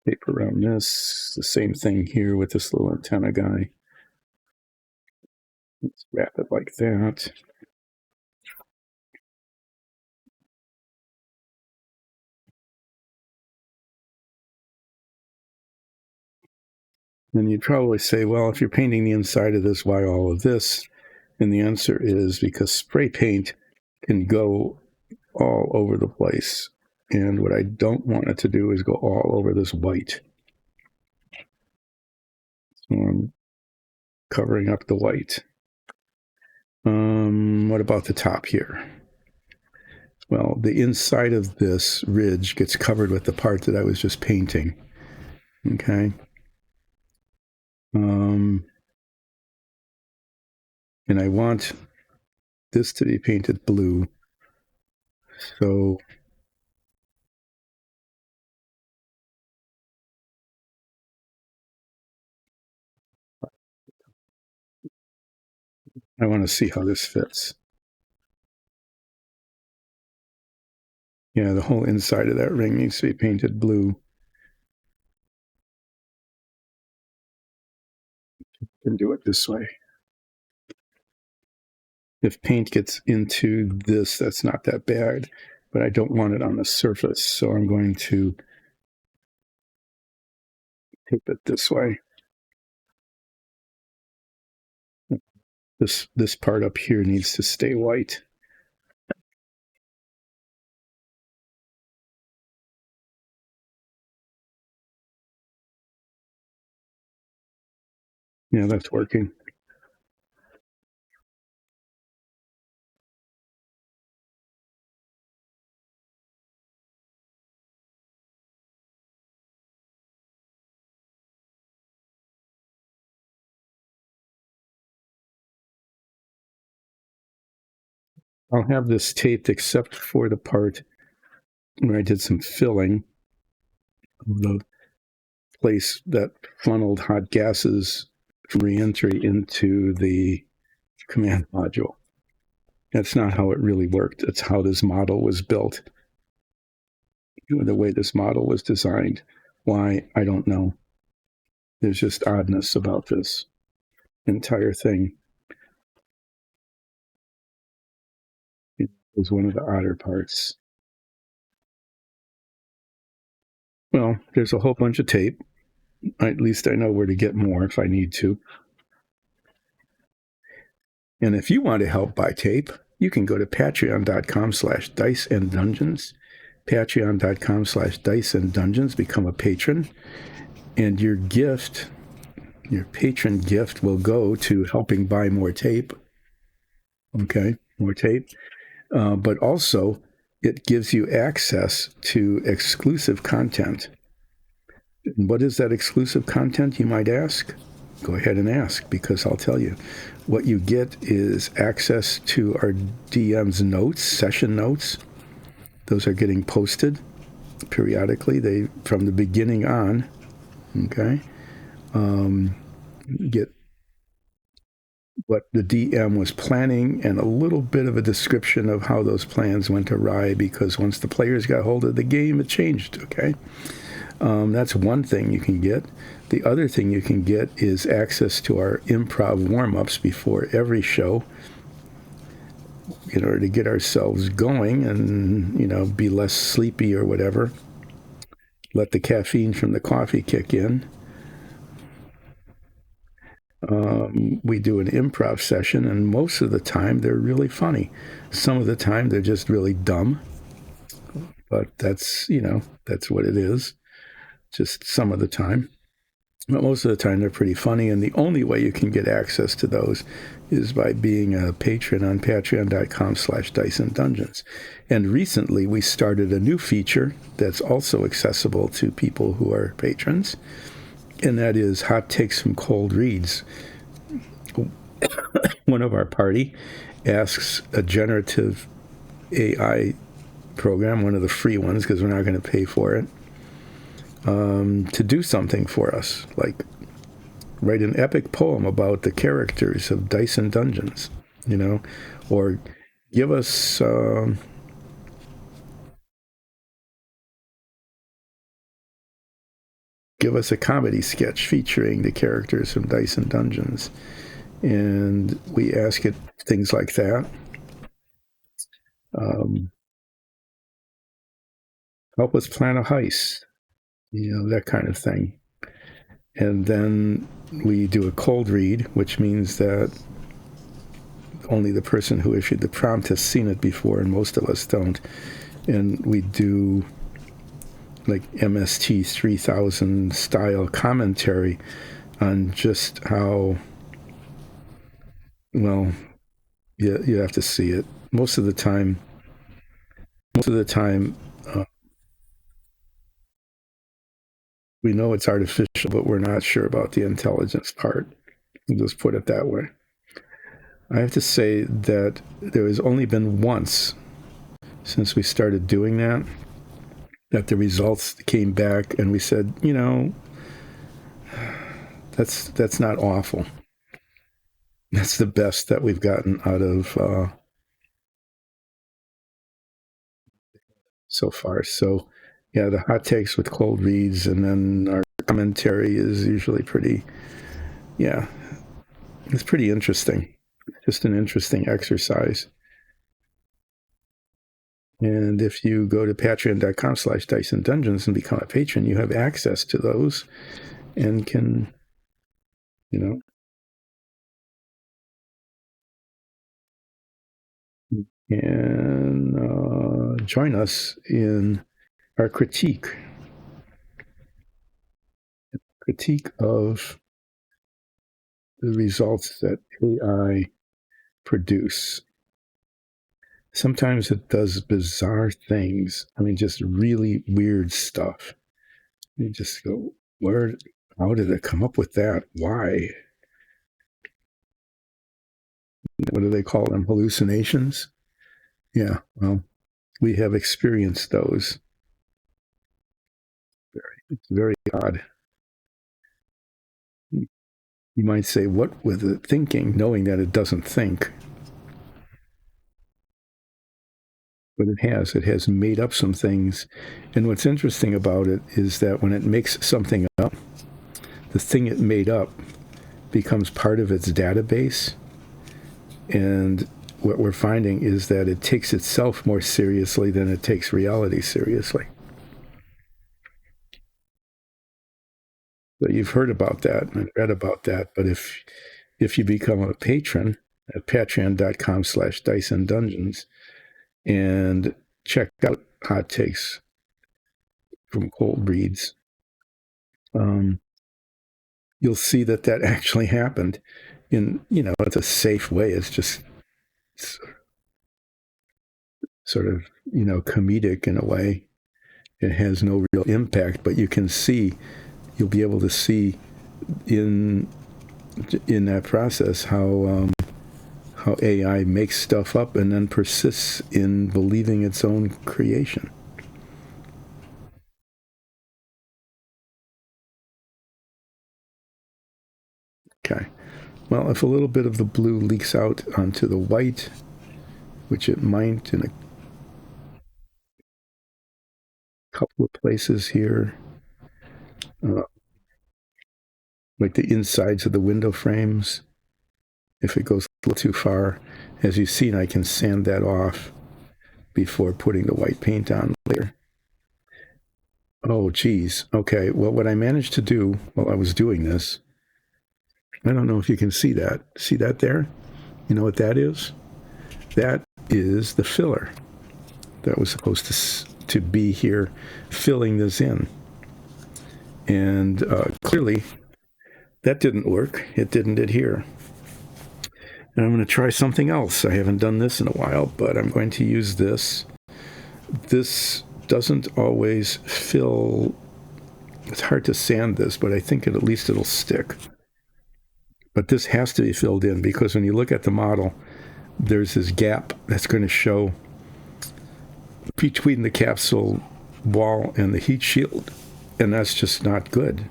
tape around this. The same thing here with this little antenna guy. Let's wrap it like that. And you'd probably say, well, if you're painting the inside of this, why all of this? And the answer is because spray paint can go all over the place. And what I don't want it to do is go all over this white. So I'm covering up the white. What about the top here? Well, the inside of this ridge gets covered with the part that I was just painting. Okay. And I want this to be painted blue. So I want to see how this fits. Yeah, the whole inside of that ring needs to be painted blue. And do it this way. If paint gets into this, that's not that bad, but I don't want it on the surface, so I'm going to tape it this way. This part up here needs to stay white. Yeah, that's working. I'll have this taped except for the part where I did some filling of the place that funneled hot gases from reentry into the command module. That's not how it really worked. That's how this model was built. The way this model was designed. Why, I don't know. There's just oddness about this entire thing. It was one of the odder parts. Well, there's a whole bunch of tape. At least I know where to get more if I need to. And if you want to help buy tape, you can go to patreon.com/diceanddungeons, patreon.com/diceanddungeons, become a patron, and your patron gift will go to helping buy more tape. Okay, more tape. But also, it gives you access to exclusive content. And what is that exclusive content, you might ask? Go ahead and ask, because I'll tell you. What you get is access to our DM's notes, session notes. Those are getting posted periodically. From the beginning on, okay? Get what the DM was planning and a little bit of a description of how those plans went awry, because once the players got hold of the game, it changed, okay? That's one thing you can get. The other thing you can get is access to our improv warm-ups before every show in order to get ourselves going and, be less sleepy or whatever. Let the caffeine from the coffee kick in. We do an improv session, and most of the time they're really funny. Some of the time they're just really dumb, but that's what it is. Just some of the time. But most of the time they're pretty funny, and the only way you can get access to those is by being a patron on patreon.com/diceanddungeons. And recently we started a new feature that's also accessible to people who are patrons, and that is hot takes from cold reads. One of our party asks a generative AI program, one of the free ones, because we're not going to pay for it, to do something for us, like write an epic poem about the characters of Dice and Dungeons, or give us a comedy sketch featuring the characters from Dice and Dungeons. And we ask it things like that. Help us plan a heist, that kind of thing. And then we do a cold read, which means that only the person who issued the prompt has seen it before, and most of us don't. And we do like MST 3000 style commentary on just how, well, you have to see it. Most of the time, we know it's artificial, but we're not sure about the intelligence part. We'll just put it that way. I have to say that there has only been once since we started doing that the results came back and we said, that's not awful. That's the best that we've gotten out of so far. So, yeah, the hot takes with cold reads, and then our commentary is usually pretty, it's pretty interesting. Just an interesting exercise. And if you go to patreon.com/diceanddungeons and become a patron, you have access to those and can, and join us in our critique of the results that AI produce. Sometimes it does bizarre things. I mean, just really weird stuff. You just go, how did it come up with that? Why? What do they call them? Hallucinations? Yeah, well, we have experienced those. It's very odd. You might say, what was it thinking, knowing that it doesn't think? But it has made up some things. And what's interesting about it is that when it makes something up, the thing it made up becomes part of its database. And what we're finding is that it takes itself more seriously than it takes reality seriously. So you've heard about that and read about that, but if you become a patron at patreon.com/DysonDungeons and check out Hot Takes from Cold Reads, you'll see that actually happened in, it's a safe way. It's just sort of, comedic in a way. It has no real impact, but you'll be able to see in that process how AI makes stuff up and then persists in believing its own creation. Okay. Well, if a little bit of the blue leaks out onto the white, which it might in a couple of places here, like the insides of the window frames, if it goes a little too far, as you've seen, I can sand that off before putting the white paint on later. Oh, geez. Okay, well, what I managed to do while I was doing this, I don't know if you can see that. See that there? You know what that is? That is the filler that was supposed to be here filling this in. And clearly, that didn't work. It didn't adhere. And I'm going to try something else. I haven't done this in a while, but I'm going to use this. This doesn't always fill. It's hard to sand this, but I think at least it'll stick. But this has to be filled in because when you look at the model, there's this gap that's going to show between the capsule wall and the heat shield. And that's just not good.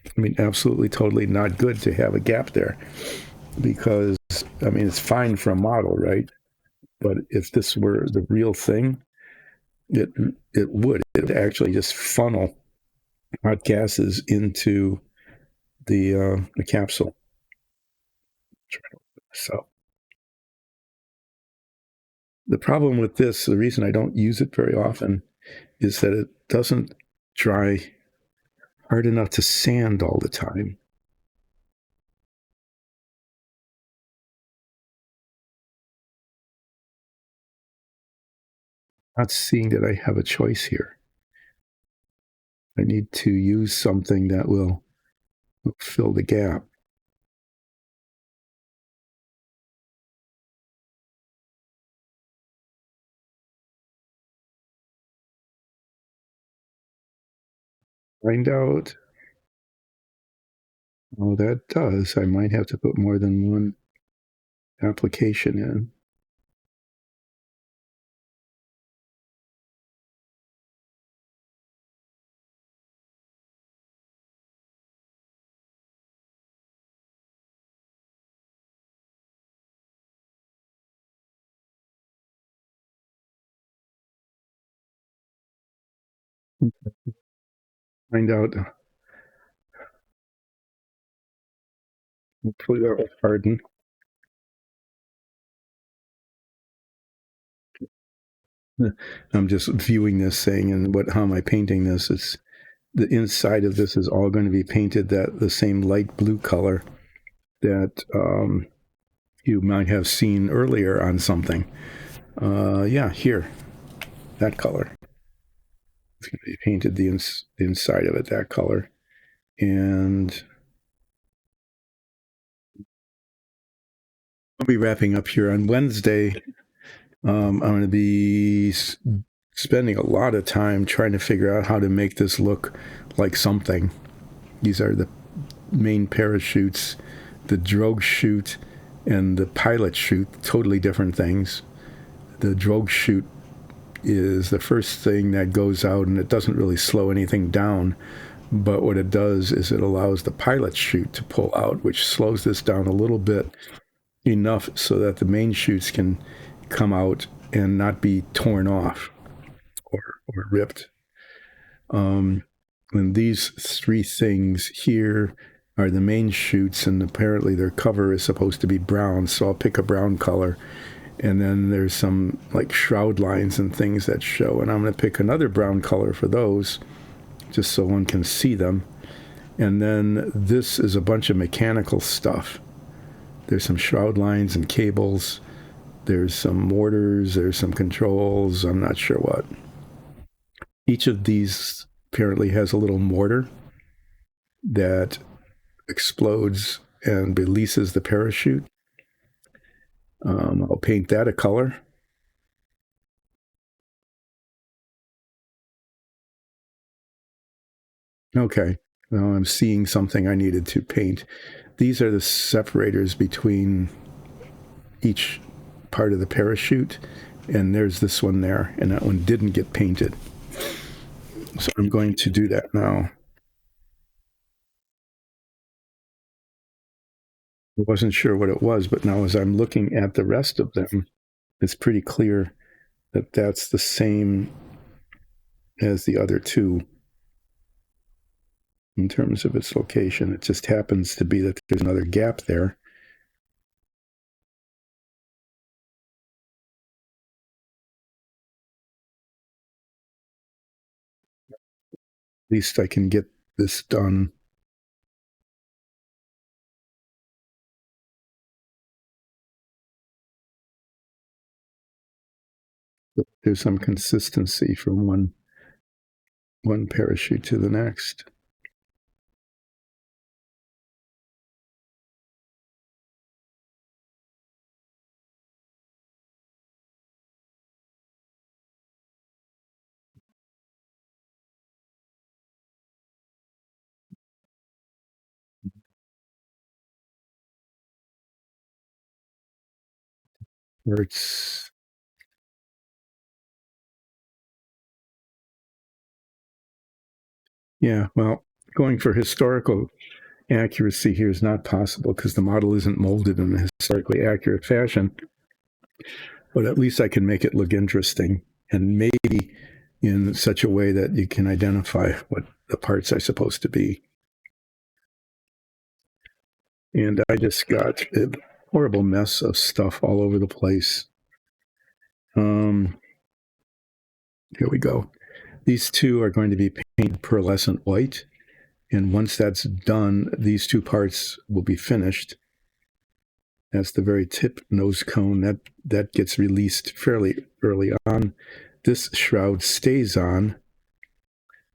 I mean, absolutely, totally not good to have a gap there because, I mean, it's fine for a model, right? But if this were the real thing, it would actually just funnel hot gases into the capsule. So the problem with this, the reason I don't use it very often, is that it doesn't dry hard enough to sand all the time. Not seeing that I have a choice here. I need to use something that will fill the gap. Find out. Oh, that does. I might have to put more than one application in. Find out. Hopefully that will harden. I'm just viewing this saying, and how am I painting this? It's the inside of this is all going to be painted the same light blue color that you might have seen earlier on something. Here, that color. It's going to be painted the inside of it that color, and I'll be wrapping up here on Wednesday. I'm going to be spending a lot of time trying to figure out how to make this look like something. These are the main parachutes, the drogue chute and the pilot chute, totally different things. The drogue chute is the first thing that goes out, and it doesn't really slow anything down, But what it does is it allows the pilot chute to pull out, which slows this down a little bit, enough so that the main chutes can come out and not be torn off or ripped. And these three things here are the main chutes, and apparently their cover is supposed to be brown, so I'll pick a brown color. And then there's some like shroud lines and things that show, and I'm going to pick another brown color for those, just so one can see them. And then this is a bunch of mechanical stuff. There's some shroud lines and cables. There's some motors. There's some controls. I'm not sure what. Each of these apparently has a little mortar that explodes and releases the parachute. I'll paint that a color. Okay, now I'm seeing something I needed to paint. These are the separators between each part of the parachute, and there's this one there, and that one didn't get painted. So I'm going to do that now. I wasn't sure what it was, but now as I'm looking at the rest of them, it's pretty clear that that's the same as the other two in terms of its location. It just happens to be that there's another gap there. At least I can get this done. There's some consistency from one parachute to the next. Where it's yeah, well, going for historical accuracy here is not possible because the model isn't molded in a historically accurate fashion. But at least I can make it look interesting, and maybe in such a way that you can identify what the parts are supposed to be. And I just got a horrible mess of stuff all over the place. Here we go. These two are going to be painted pearlescent white. And once that's done, these two parts will be finished. That's the very tip nose cone. That gets released fairly early on. This shroud stays on,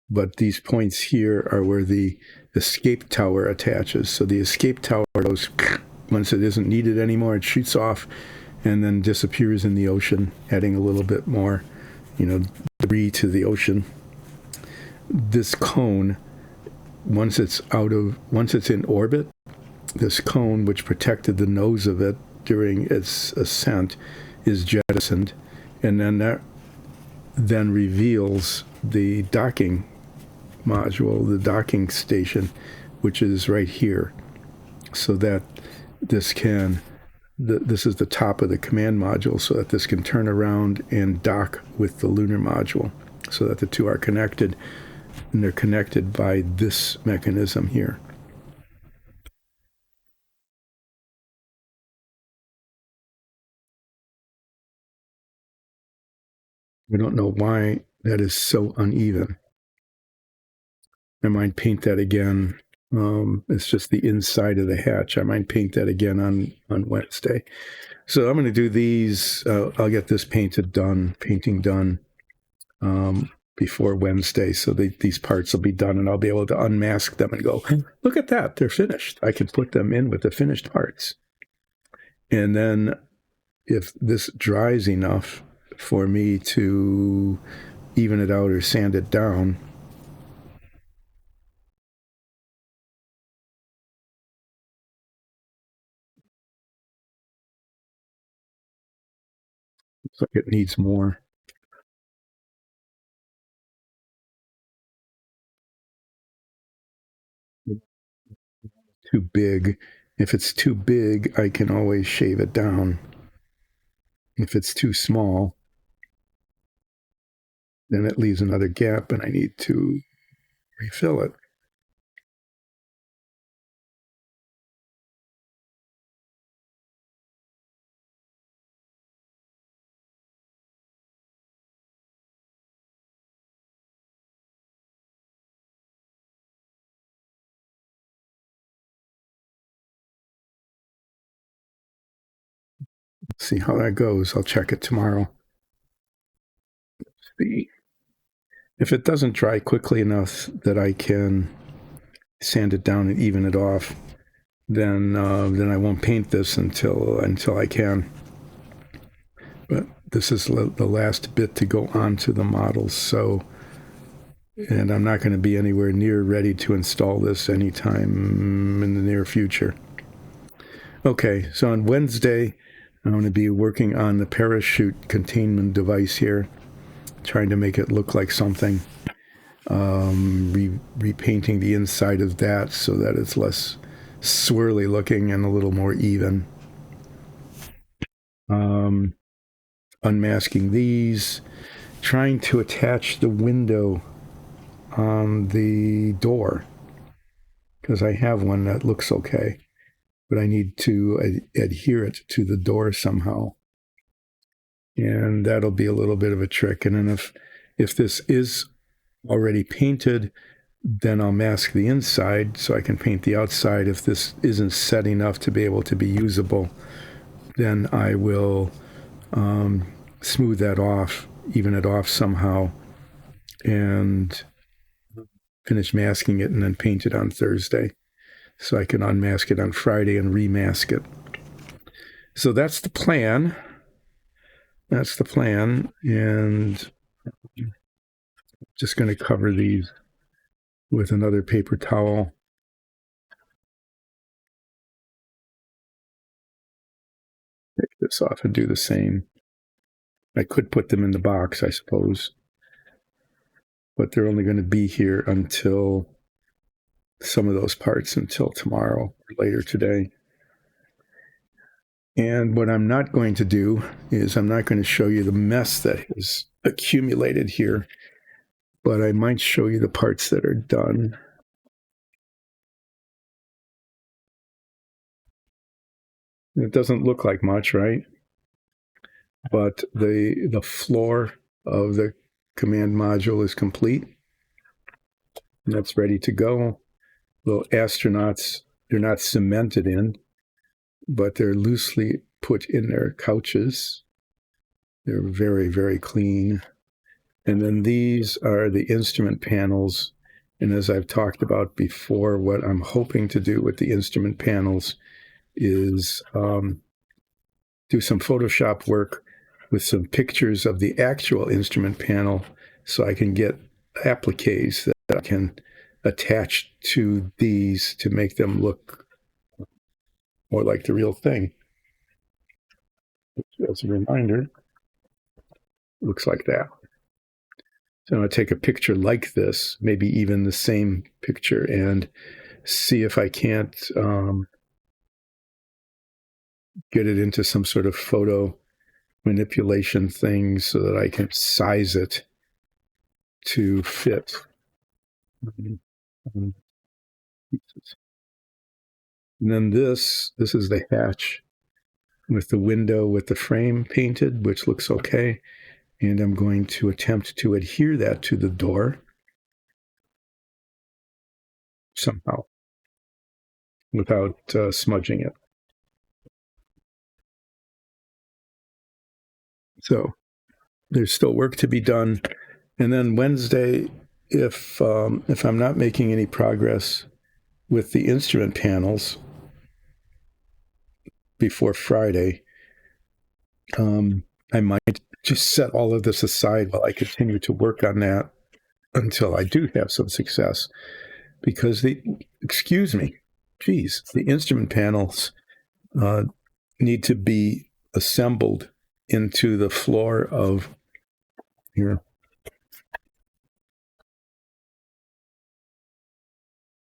but these points here are where the escape tower attaches. So the escape tower goes, once it isn't needed anymore, it shoots off and then disappears in the ocean, adding a little bit more, debris to the ocean. This cone, once it's in orbit, this cone, which protected the nose of it during its ascent, is jettisoned, and then that then reveals the docking module, the docking station, which is right here, so that this is the top of the command module, so that this can turn around and dock with the lunar module, so that the two are connected, and they're connected by this mechanism here. I don't know why that is so uneven. I might paint that again. It's just the inside of the hatch. I might paint that again on Wednesday. So I'm going to do these. I'll get this painting done before Wednesday. So these parts will be done, and I'll be able to unmask them and go, look at that, they're finished. I can put them in with the finished parts. And then if this dries enough for me to even it out or sand it down, looks like it needs more. too big. If it's too big, I can always shave it down. If it's too small, then it leaves another gap and I need to refill it. See how that goes. I'll check it tomorrow. See. If it doesn't dry quickly enough that I can sand it down and even it off, then I won't paint this until I can. But this is the last bit to go onto the models, so, and I'm not going to be anywhere near ready to install this anytime in the near future. Okay, so on Wednesday, I'm going to be working on the parachute containment device here, trying to make it look like something. Repainting the inside of that so that it's less swirly looking and a little more even. Unmasking these, trying to attach the window on the door, because I have one that looks okay, but I need to adhere it to the door somehow. And that'll be a little bit of a trick. And then if this is already painted, then I'll mask the inside so I can paint the outside. If this isn't set enough to be able to be usable, then I will smooth that off, even it off somehow, and finish masking it and then paint it on Thursday so I can unmask it on Friday and remask it. So that's the plan. That's the plan. And just going to cover these with another paper towel. Take this off and do the same. I could put them in the box, I suppose, but they're only going to be here until some of those parts until tomorrow or later today. And what I'm not going to do is I'm not going to show you the mess that has accumulated here, but I might show you the parts that are done. It doesn't look like much, right? But the floor of the command module is complete. And that's ready to go. The astronauts, they're not cemented in, but they're loosely put in their couches. They're very, very clean. And then these are the instrument panels. And as I've talked about before, what I'm hoping to do with the instrument panels is do some Photoshop work with some pictures of the actual instrument panel so I can get appliques that I can attach to these to make them look more like the real thing. As a reminder, looks like that. So I'm going to take a picture like this, maybe even the same picture, and see if I can't get it into some sort of photo manipulation thing so that I can size it to fit. And then this is the hatch with the window with the frame painted, which looks okay. And I'm going to attempt to adhere that to the door somehow without smudging it. So there's still work to be done. And then Wednesday, if I'm not making any progress with the instrument panels before Friday, I might just set all of this aside while I continue to work on that until I do have some success. Because the instrument panels need to be assembled into the floor of here.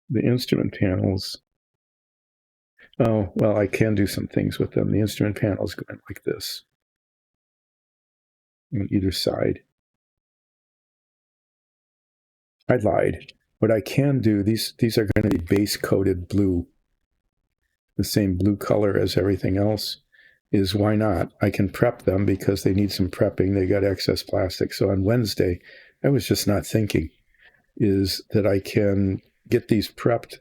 The instrument panels Oh, well, I can do some things with them. The instrument panel is going like this on either side. I lied. What I can do, these are going to be base coated blue, the same blue color as everything else, is why not? I can prep them because they need some prepping. They got excess plastic. So on Wednesday, I was just not thinking, is that I can get these prepped,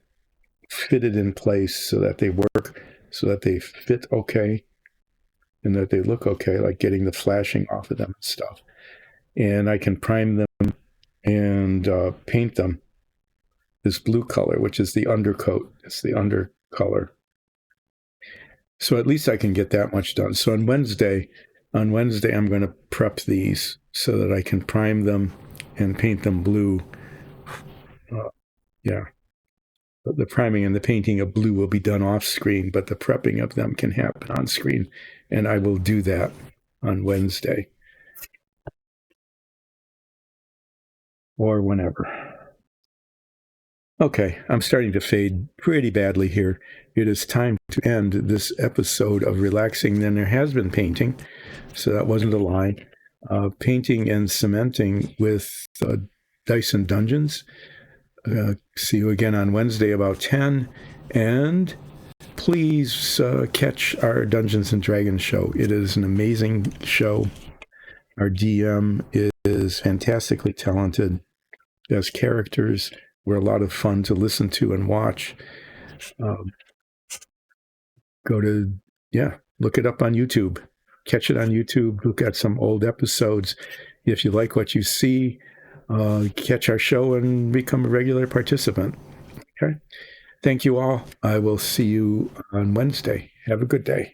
fitted in place so that they work, so that they fit okay, and that they look okay, like getting the flashing off of them and stuff. And I can prime them and paint them this blue color, which is the undercoat. It's the undercolor. So at least I can get that much done. So on Wednesday, I'm going to prep these so that I can prime them and paint them blue. Yeah. The priming and the painting of blue will be done off screen, but the prepping of them can happen on screen. And I will do that on Wednesday or whenever. Okay, I'm starting to fade pretty badly here. It is time to end this episode of Relaxing. Then there has been painting, so that wasn't a lie. Painting and cementing with Dyson Dungeons. See you again on Wednesday about 10. And please catch our Dungeons and Dragons show. It is an amazing show. Our DM is fantastically talented. Has characters. We're a lot of fun to listen to and watch. Look it up on YouTube. Catch it on YouTube. Look at some old episodes. If you like what you see, catch our show and become a regular participant. Okay. Thank you all. I will see you on Wednesday. Have a good day.